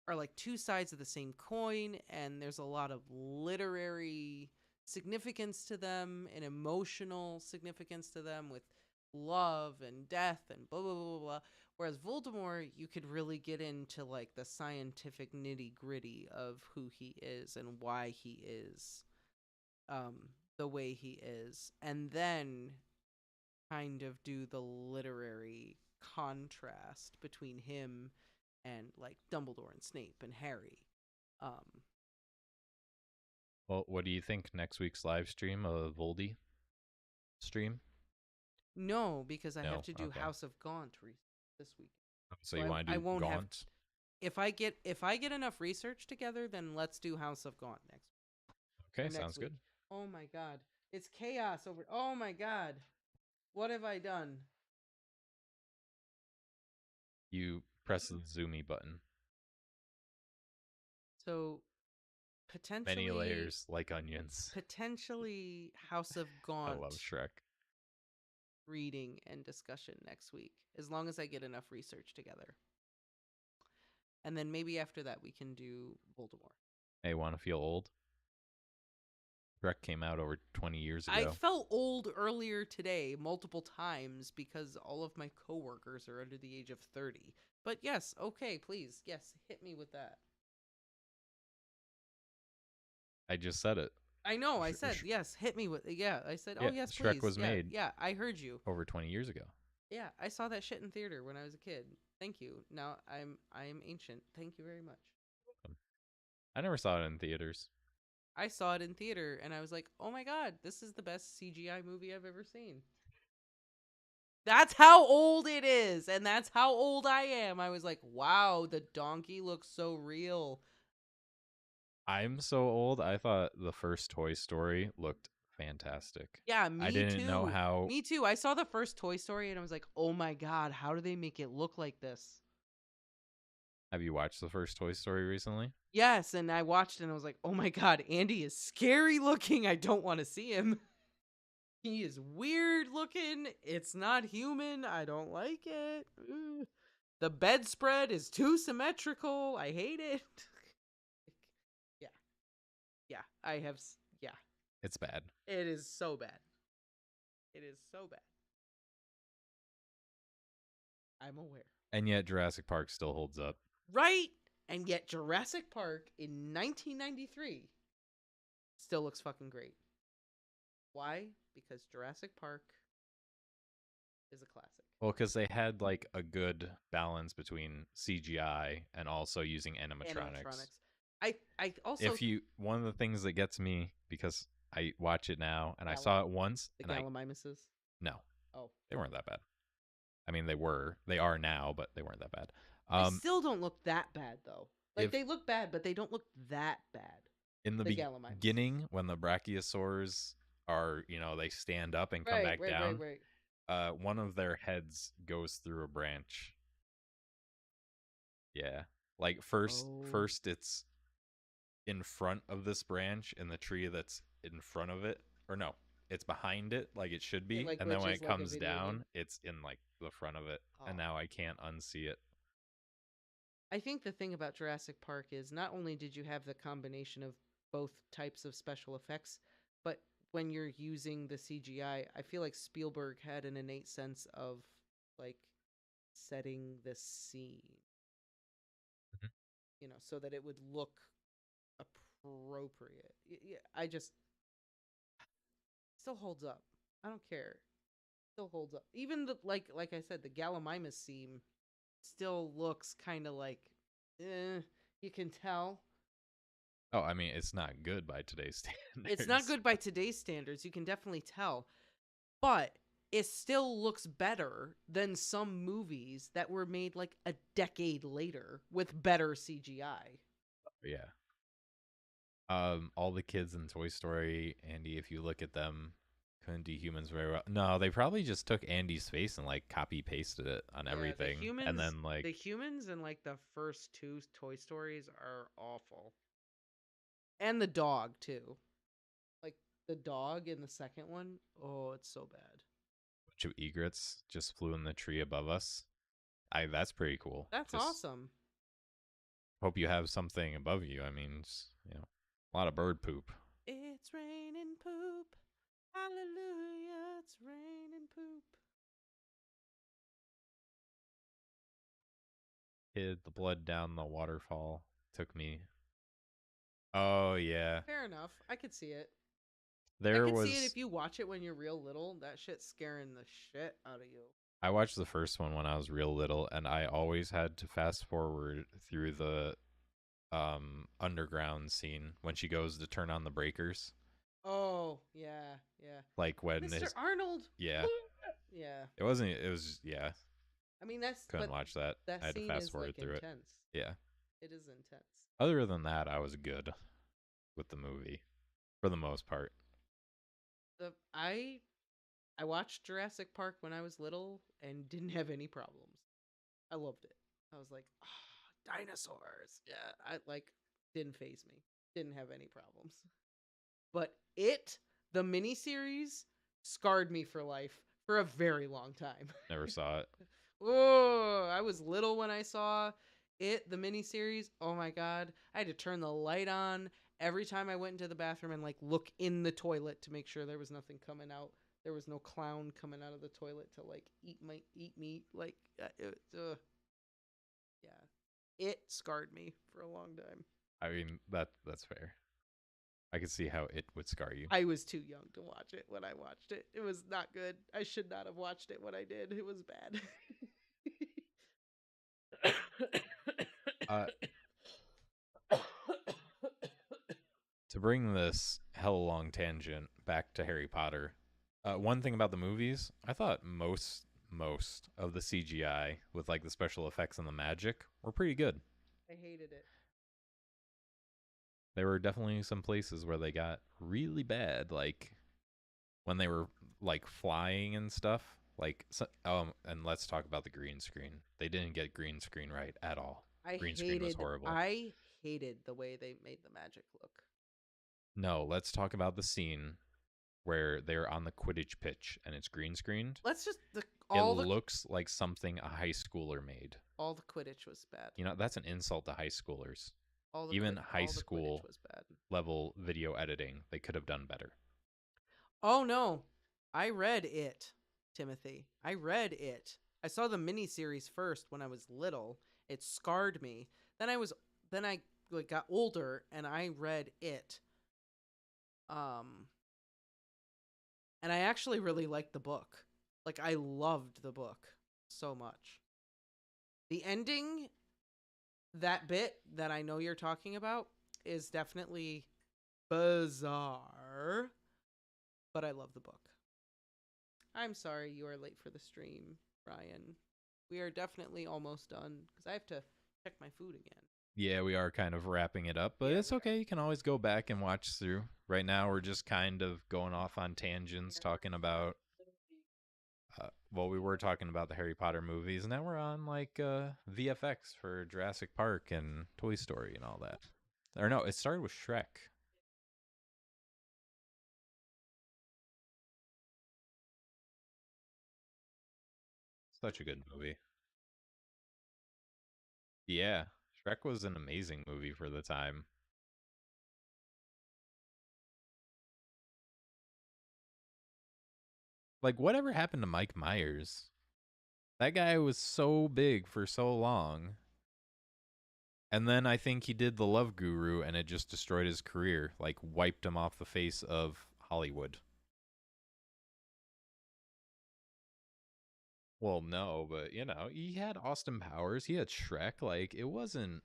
are like two sides of the same coin, and there's a lot of literary significance to them and emotional significance to them with love and death and blah blah blah blah. Whereas Voldemort, you could really get into like the scientific nitty gritty of who he is and why he is the way he is, and then kind of do the literary contrast between him and like Dumbledore and Snape and Harry. Well, what do you think next week's live stream, a Voldy stream? No, because I have to do House of Gaunt this week. So you want to do Gaunt? If I get enough research together, then let's do House of Gaunt next week. Okay, sounds good. Oh my god. It's chaos over. Oh my god. What have I done? You press the zoomy button. So potentially many layers like onions. Potentially House of Gaunt. I love Shrek. reading and discussion next week, as long as I get enough research together. And then maybe after that we can do Voldemort. Hey, want to feel old? Shrek came out over 20 years I ago. felt old earlier today multiple times because all of my coworkers are under the age of 30. But yes, okay, please. Yes, hit me with that. I just said it. I know, I Sh- said, sh- yes, hit me with yeah, I said, Yeah, oh yes, Shrek please. was yeah, made. Yeah, I heard you. Over 20 years ago. Yeah, I saw that shit in theater when I was a kid. Thank you. Now I am ancient. Thank you very much. I never saw it in theaters. I saw it in theater and I was like, "Oh my god, this is the best CGI movie I've ever seen." That's how old it is, and that's how old I am. I was like, "Wow, the donkey looks so real." I'm so old, I thought the first Toy Story looked fantastic. Yeah, I me didn't know too. how. Me too. I saw the first Toy Story and I was like, "Oh my god, how do they make it look like this?" Have you watched the first Toy Story recently? Yes, and I watched and I was like, "Oh my god, Andy is scary looking. I don't want to see him." He is weird looking. It's not human. I don't like it. Ugh. The bedspread is too symmetrical. I hate it. Yeah. Yeah. Yeah. It's bad. It is so bad. It is so bad. I'm aware. And yet Jurassic Park still holds up. Right? And yet Jurassic Park in 1993 still looks fucking great. Why? Because Jurassic Park is a classic. Well, because they had like a good balance between CGI and also using animatronics. I also One of the things that gets me, because I watch it now and I Gall- saw it once the and Gallimimuses. no, Oh. they weren't that bad. I mean, they are now, but they weren't that bad. They still don't look that bad though. Like if- they look bad, but they don't look that bad. In the Gallimimuses. beginning, when the brachiosaurs are, they stand up and come back down, Right. one of their heads goes through a branch. Yeah. Like first it's in front of this branch and the tree that's in front of it, or no, it's behind it like it should be, like and then when it glitches like a comes video down, game. it's in like the front of it, and Oh. now I can't unsee it. I think the thing about Jurassic Park is not only did you have the combination of both types of special effects, but when you're using the CGI, I feel like Spielberg had an innate sense of like setting the scene. Mhm. So that it would look appropriate. Yeah, I just still holds up. I don't care. Still holds up. Even the like I said, the Gallimimus scene still looks kind of like, you can tell. Oh, I mean, it's not good by today's standards. It's not good by today's standards. You can definitely tell, but it still looks better than some movies that were made like a decade later with better CGI. Yeah. All the kids in Toy Story, Andy, if you look at them, couldn't do humans very well. No, they probably just took Andy's face and like copy pasted it on everything. And then like the humans in like the first two Toy Stories are awful. And the dog too. Like the dog in the second one, oh, it's so bad. a bunch of egrets just flew in the tree above us. That's pretty cool. That's Just awesome. hope you have something above you. I mean, a lot of bird poop. It's raining poop. Hallelujah, it's raining poop. Hid the blood down the waterfall. Took me. Oh yeah. Fair enough. I could see it. There I could was. see it if you watch it when you're real little. That shit's scaring the shit out of you. I watched the first one when I was real little, and I always had to fast forward through the underground scene when she goes to turn on the breakers. Oh, yeah, yeah. Like when Mr. Arnold. Yeah. Yeah. It wasn't. It was. Yeah. I mean, that's Couldn't watch that. That I had to scene fast is forward like through intense. it. Yeah. It is intense. Other than that, I was good with the movie for the most part. I watched Jurassic Park when I was little and didn't have any problems. I loved it. I was like, dinosaurs. Yeah, didn't faze me. Didn't have any problems. But the miniseries, scarred me for life for a very long time. Never saw it. Oh, I was little when I saw it, the miniseries. Oh my god, I had to turn the light on every time I went into the bathroom and like look in the toilet to make sure there was nothing coming out. There was no clown coming out of the toilet to like eat meat. Like, yeah, it scarred me for a long time. I mean, that's fair. I can see how it would scar you. I was too young to watch it when I watched it. It was not good. I should not have watched it when I did. It was bad. Uh, to bring this hell long tangent back to Harry Potter, one thing about the movies, I thought most of the CGI with like the special effects and the magic were pretty good. I hated it. There were definitely some places where they got really bad, like when they were like flying and stuff. Like, and let's talk about the green screen. They didn't get green screen right at all. Green screen was horrible. I hated the way they made the magic look. No, let's talk about the scene where they're on the Quidditch pitch and it's green screened. Let's just looks like something a high schooler made. All the Quidditch was bad. You know, that's an insult to high schoolers. Even high school was bad. Level video editing, they could have done better. Oh no, I read it, Timothy. I read it. I saw the miniseries first when I was little. It scarred me. Then I like got older and I read it. And I actually really liked the book. Like, I loved the book so much. The ending, that bit that I know you're talking about, is definitely bizarre, but I love the book. I'm sorry you are late for the stream, Ryan. We are definitely almost done because I have to check my food again. Yeah, we are kind of wrapping it up, but it's okay. You can always go back and watch through. Right now, we're just kind of going off on tangents, talking about, well, we were talking about the Harry Potter movies, and now we're on, like, VFX for Jurassic Park and Toy Story and all that. Or no, it started with Shrek. Such a good movie. Yeah, Shrek was an amazing movie for the time. Like, whatever happened to Mike Myers? That guy was so big for so long. And then I think he did The Love Guru and it just destroyed his career, like wiped him off the face of Hollywood. Well, no, but you know, he had Austin Powers, he had Shrek, like it wasn't.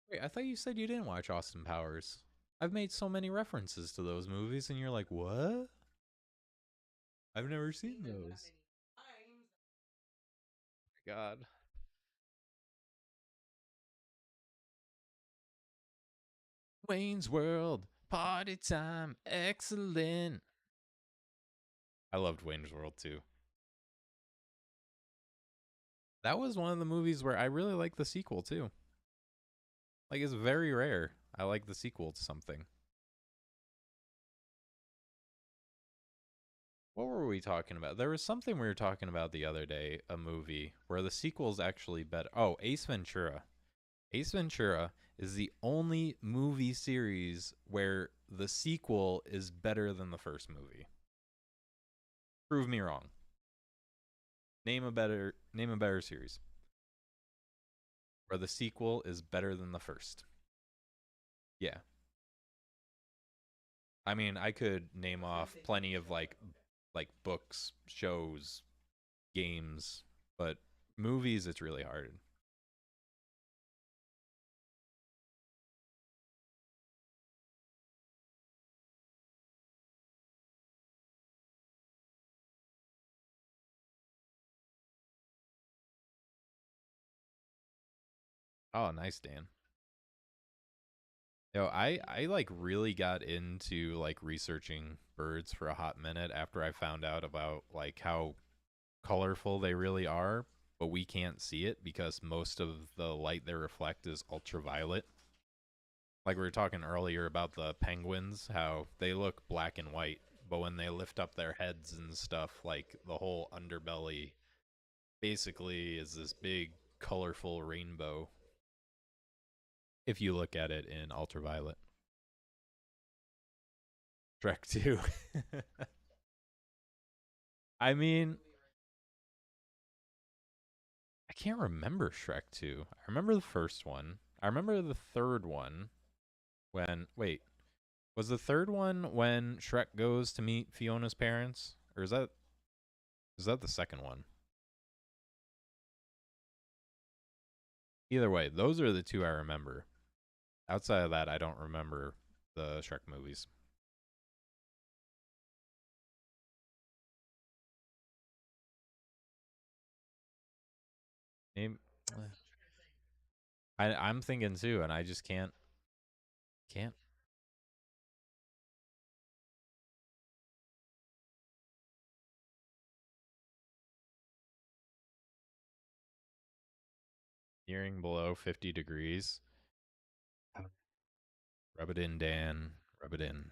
Wait, I thought you said you didn't watch Austin Powers. I've made so many references to those movies and you're like, "What? I've never seen those." God. Wayne's World, party time, excellent. I loved Wayne's World too. That was one of the movies where I really like the sequel too. Like, it's very rare. I like the sequel to something. What were we talking about? There was something we were talking about the other day, a movie where the sequel's actually better. Oh, Ace Ventura. Ace Ventura is the only movie series where the sequel is better than the first movie. Prove me wrong. Name a better series where the sequel is better than the first. Yeah. I mean, I could name off plenty of like books, shows, games, but movies it's really hard. Oh, nice, Dan. Yo, I like really got into like researching birds for a hot minute after I found out about like how colorful they really are, but we can't see it because most of the light they reflect is ultraviolet. like we were talking earlier about the penguins, how they look black and white, but when they lift up their heads and stuff, like the whole underbelly basically is this big colorful rainbow if you look at it in ultraviolet. Shrek 2. I mean, I can't remember Shrek 2. I remember the first one. I remember the third one when wait, was the third one when Shrek goes to meet Fiona's parents? Or is that the second one? Either way, those are the two I remember. Outside of that, I don't remember the Shrek movies. Maybe, I'm thinking too, and I just can't. Nearing below 50 degrees. Rub it in, Dan. Rub it in.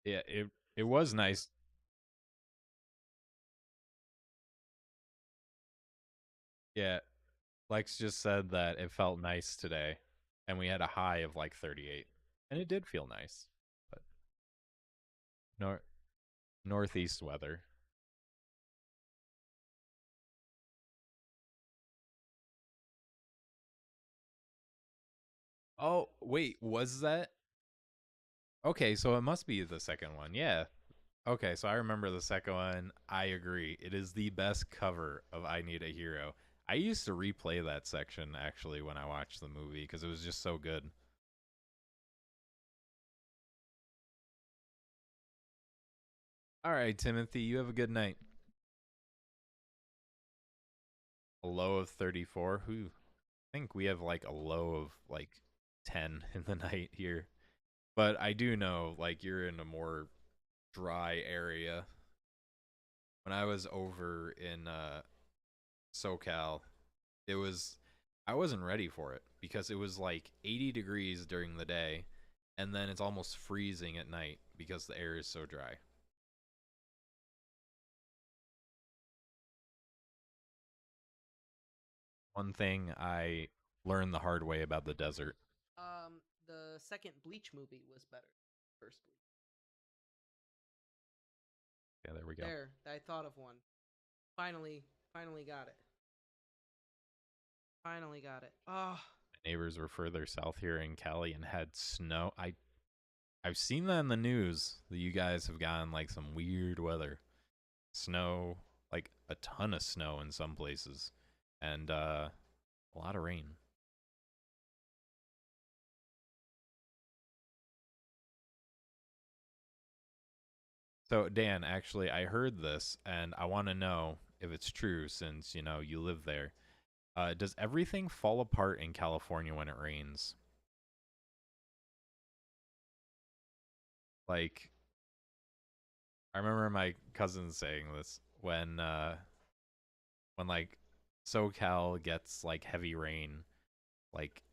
Yeah, it was nice. Yeah, Lex just said that it felt nice today, and we had a high of like 38, and it did feel nice. But nor- northeast weather. Oh wait, was that? Okay, so it must be the second one. Yeah. Okay, so I remember the second one. I agree. It is the best cover of I Need a Hero. I used to replay that section actually when I watched the movie because it was just so good. All right, Timothy, you have a good night. A low of 34. Who I think we have like a low of like 10 in the night here. But I do know like you're in a more dry area. When I was over in SoCal, it was I wasn't ready for it because it was like 80 degrees during the day and then it's almost freezing at night because the air is so dry. One thing I learned the hard way about the desert. The second Bleach movie was better. First Bleach. Yeah, there we go. There, I thought of one. Finally, finally got it. Finally got it. Oh, My neighbors were further south here in Cali and had snow. I've seen that in the news that you guys have gotten like some weird weather. Snow, like a ton of snow in some places. And a lot of rain. So Dan, actually I heard this and I want to know if it's true since, you live there. Does everything fall apart in California when it rains? Like I remember my cousin saying this when like SoCal gets like heavy rain, like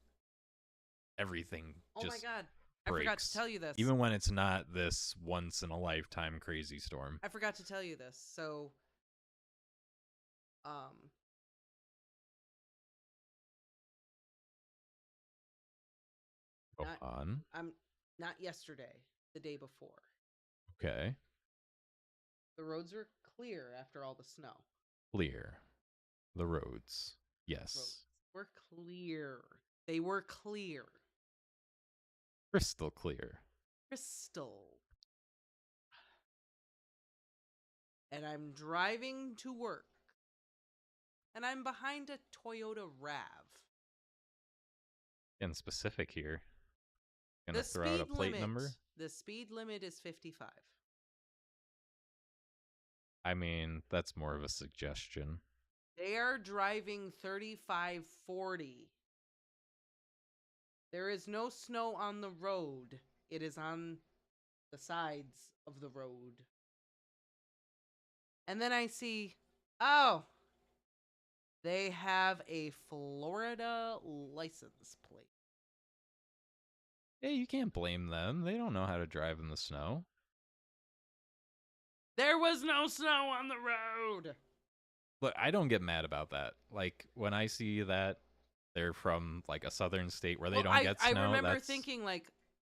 everything oh my just God! I forgot to breaks. tell you this. Even when it's not this once in a lifetime crazy storm. I forgot to tell you this. So, um, Go not on. I'm not yesterday, the day before. Okay. The roads were clear after all the snow. Clear. The roads. Roads Yes. were clear. They were clear. Crystal clear. Crystal. And I'm driving to work. And I'm behind a Toyota RAV. Getting specific here. Gonna The throw out a speed plate limit, number. the speed limit is 55. I mean, that's more of a suggestion. They are driving 35, 40. There is no snow on the road. It is on the sides of the road. And then I see, oh, They have a Florida license plate. Hey, you can't blame them. They don't know how to drive in the snow. There was no snow on the road. Look, I don't get mad about that. Like, when I see that they're from, like, a southern state where they don't get I snow, remember that's... thinking, like,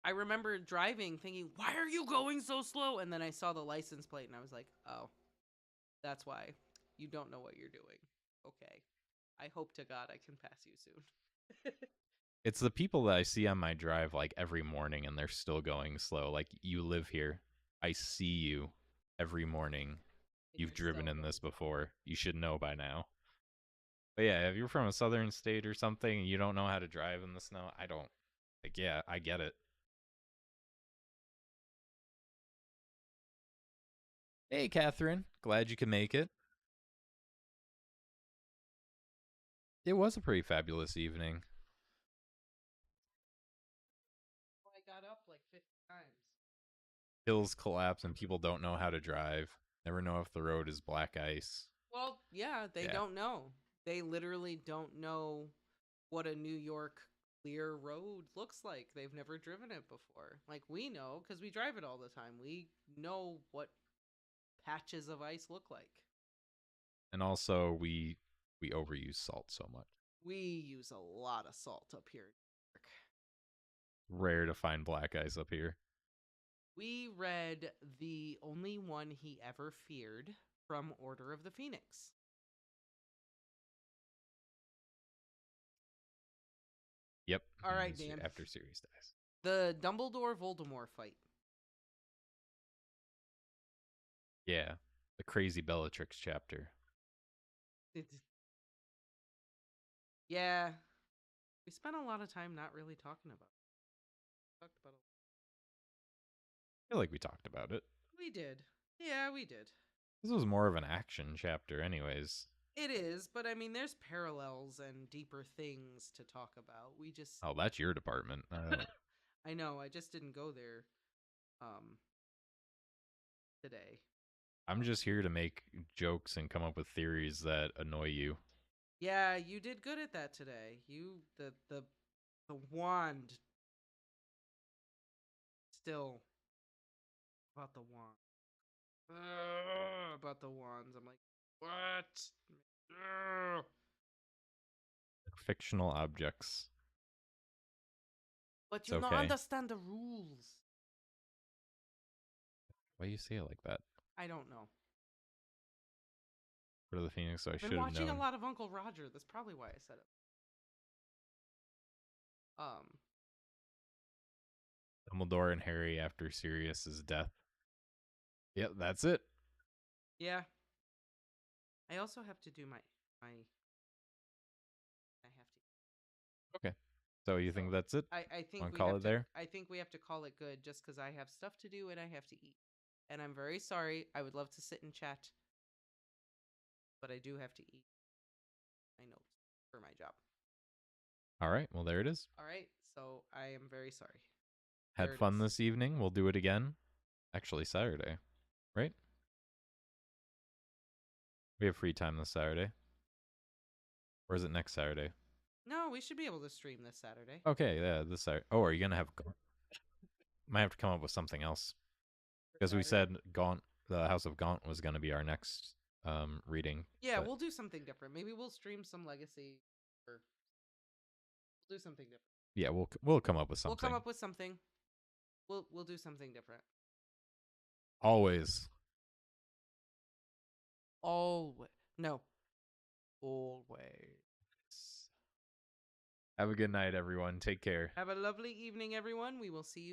I remember driving thinking, why are you going so slow? And then I saw the license plate and I was like, oh, that's why. You don't know what you're doing. Okay. I hope to God I can pass you soon. It's the people that I see on my drive, like, every morning, and they're still going slow. Like, you live here. I see you every morning. You've driven in this before. You should know by now. But yeah, if you're from a southern state or something and you don't know how to drive in the snow, I don't. Like, yeah, I get it. Hey, Catherine. Glad you could make it. It was a pretty fabulous evening. I got up like 50 times. Hills collapse and people don't know how to drive. Never know if the road is black ice. Well, yeah, they don't know. They literally don't know what a New York clear road looks like. They've never driven it before. Like, we know because we drive it all the time. We know what patches of ice look like. And also, we overuse salt so much. We use a lot of salt up here. Rare to find black ice up here. We read The Only One He Ever Feared from Order of the Phoenix. Yep. All right, Dan. After Sirius dies. The Dumbledore Voldemort fight. Yeah. The crazy Bellatrix chapter. Yeah. We spent a lot of time not really talking about it. Talked about it. I feel like we talked about it. We did. Yeah, we did. This was more of an action chapter anyways. It is, but I mean, there's parallels and deeper things to talk about. We just... Oh, that's your department. I know, I just didn't go there today. I'm just here to make jokes and come up with theories that annoy you. Yeah, you did good at that today. You the wand. Still about the wand. About the wands. I'm like, what? Fictional objects. But It's you don't okay. understand the rules. Why do you say it like that? I don't know. For the Phoenix, so I should I've been have watching known. a lot of Uncle Roger. That's probably why I said it. Dumbledore and Harry after Sirius's death. Yep, that's it. Yeah. I also have to do my I have to. Okay. So you think that's it? I think Wanna we call have it to, there? I think we have to call it good just because I have stuff to do and I have to eat. And I'm very sorry. I would love to sit and chat, but I do have to eat my notes for my job. All right. Well, there it is. All right. So I am very sorry. Had fun this evening. We'll do it again. Actually, Saturday, right? We have free time this Saturday. Or is it next Saturday? No, we should be able to stream this Saturday. Okay, yeah, this Saturday. Oh, are you gonna have? Might have to come up with something else because we said Gaunt, the House of Gaunt, was gonna be our next reading. Yeah, we'll do something different. Maybe we'll stream some Legacy, or we'll do something different. Yeah, we'll come up with something. We'll come up with something. We'll do something different. Always. Always. No. Always. Have a good night, everyone. Take care. Have a lovely evening, everyone. We will see you.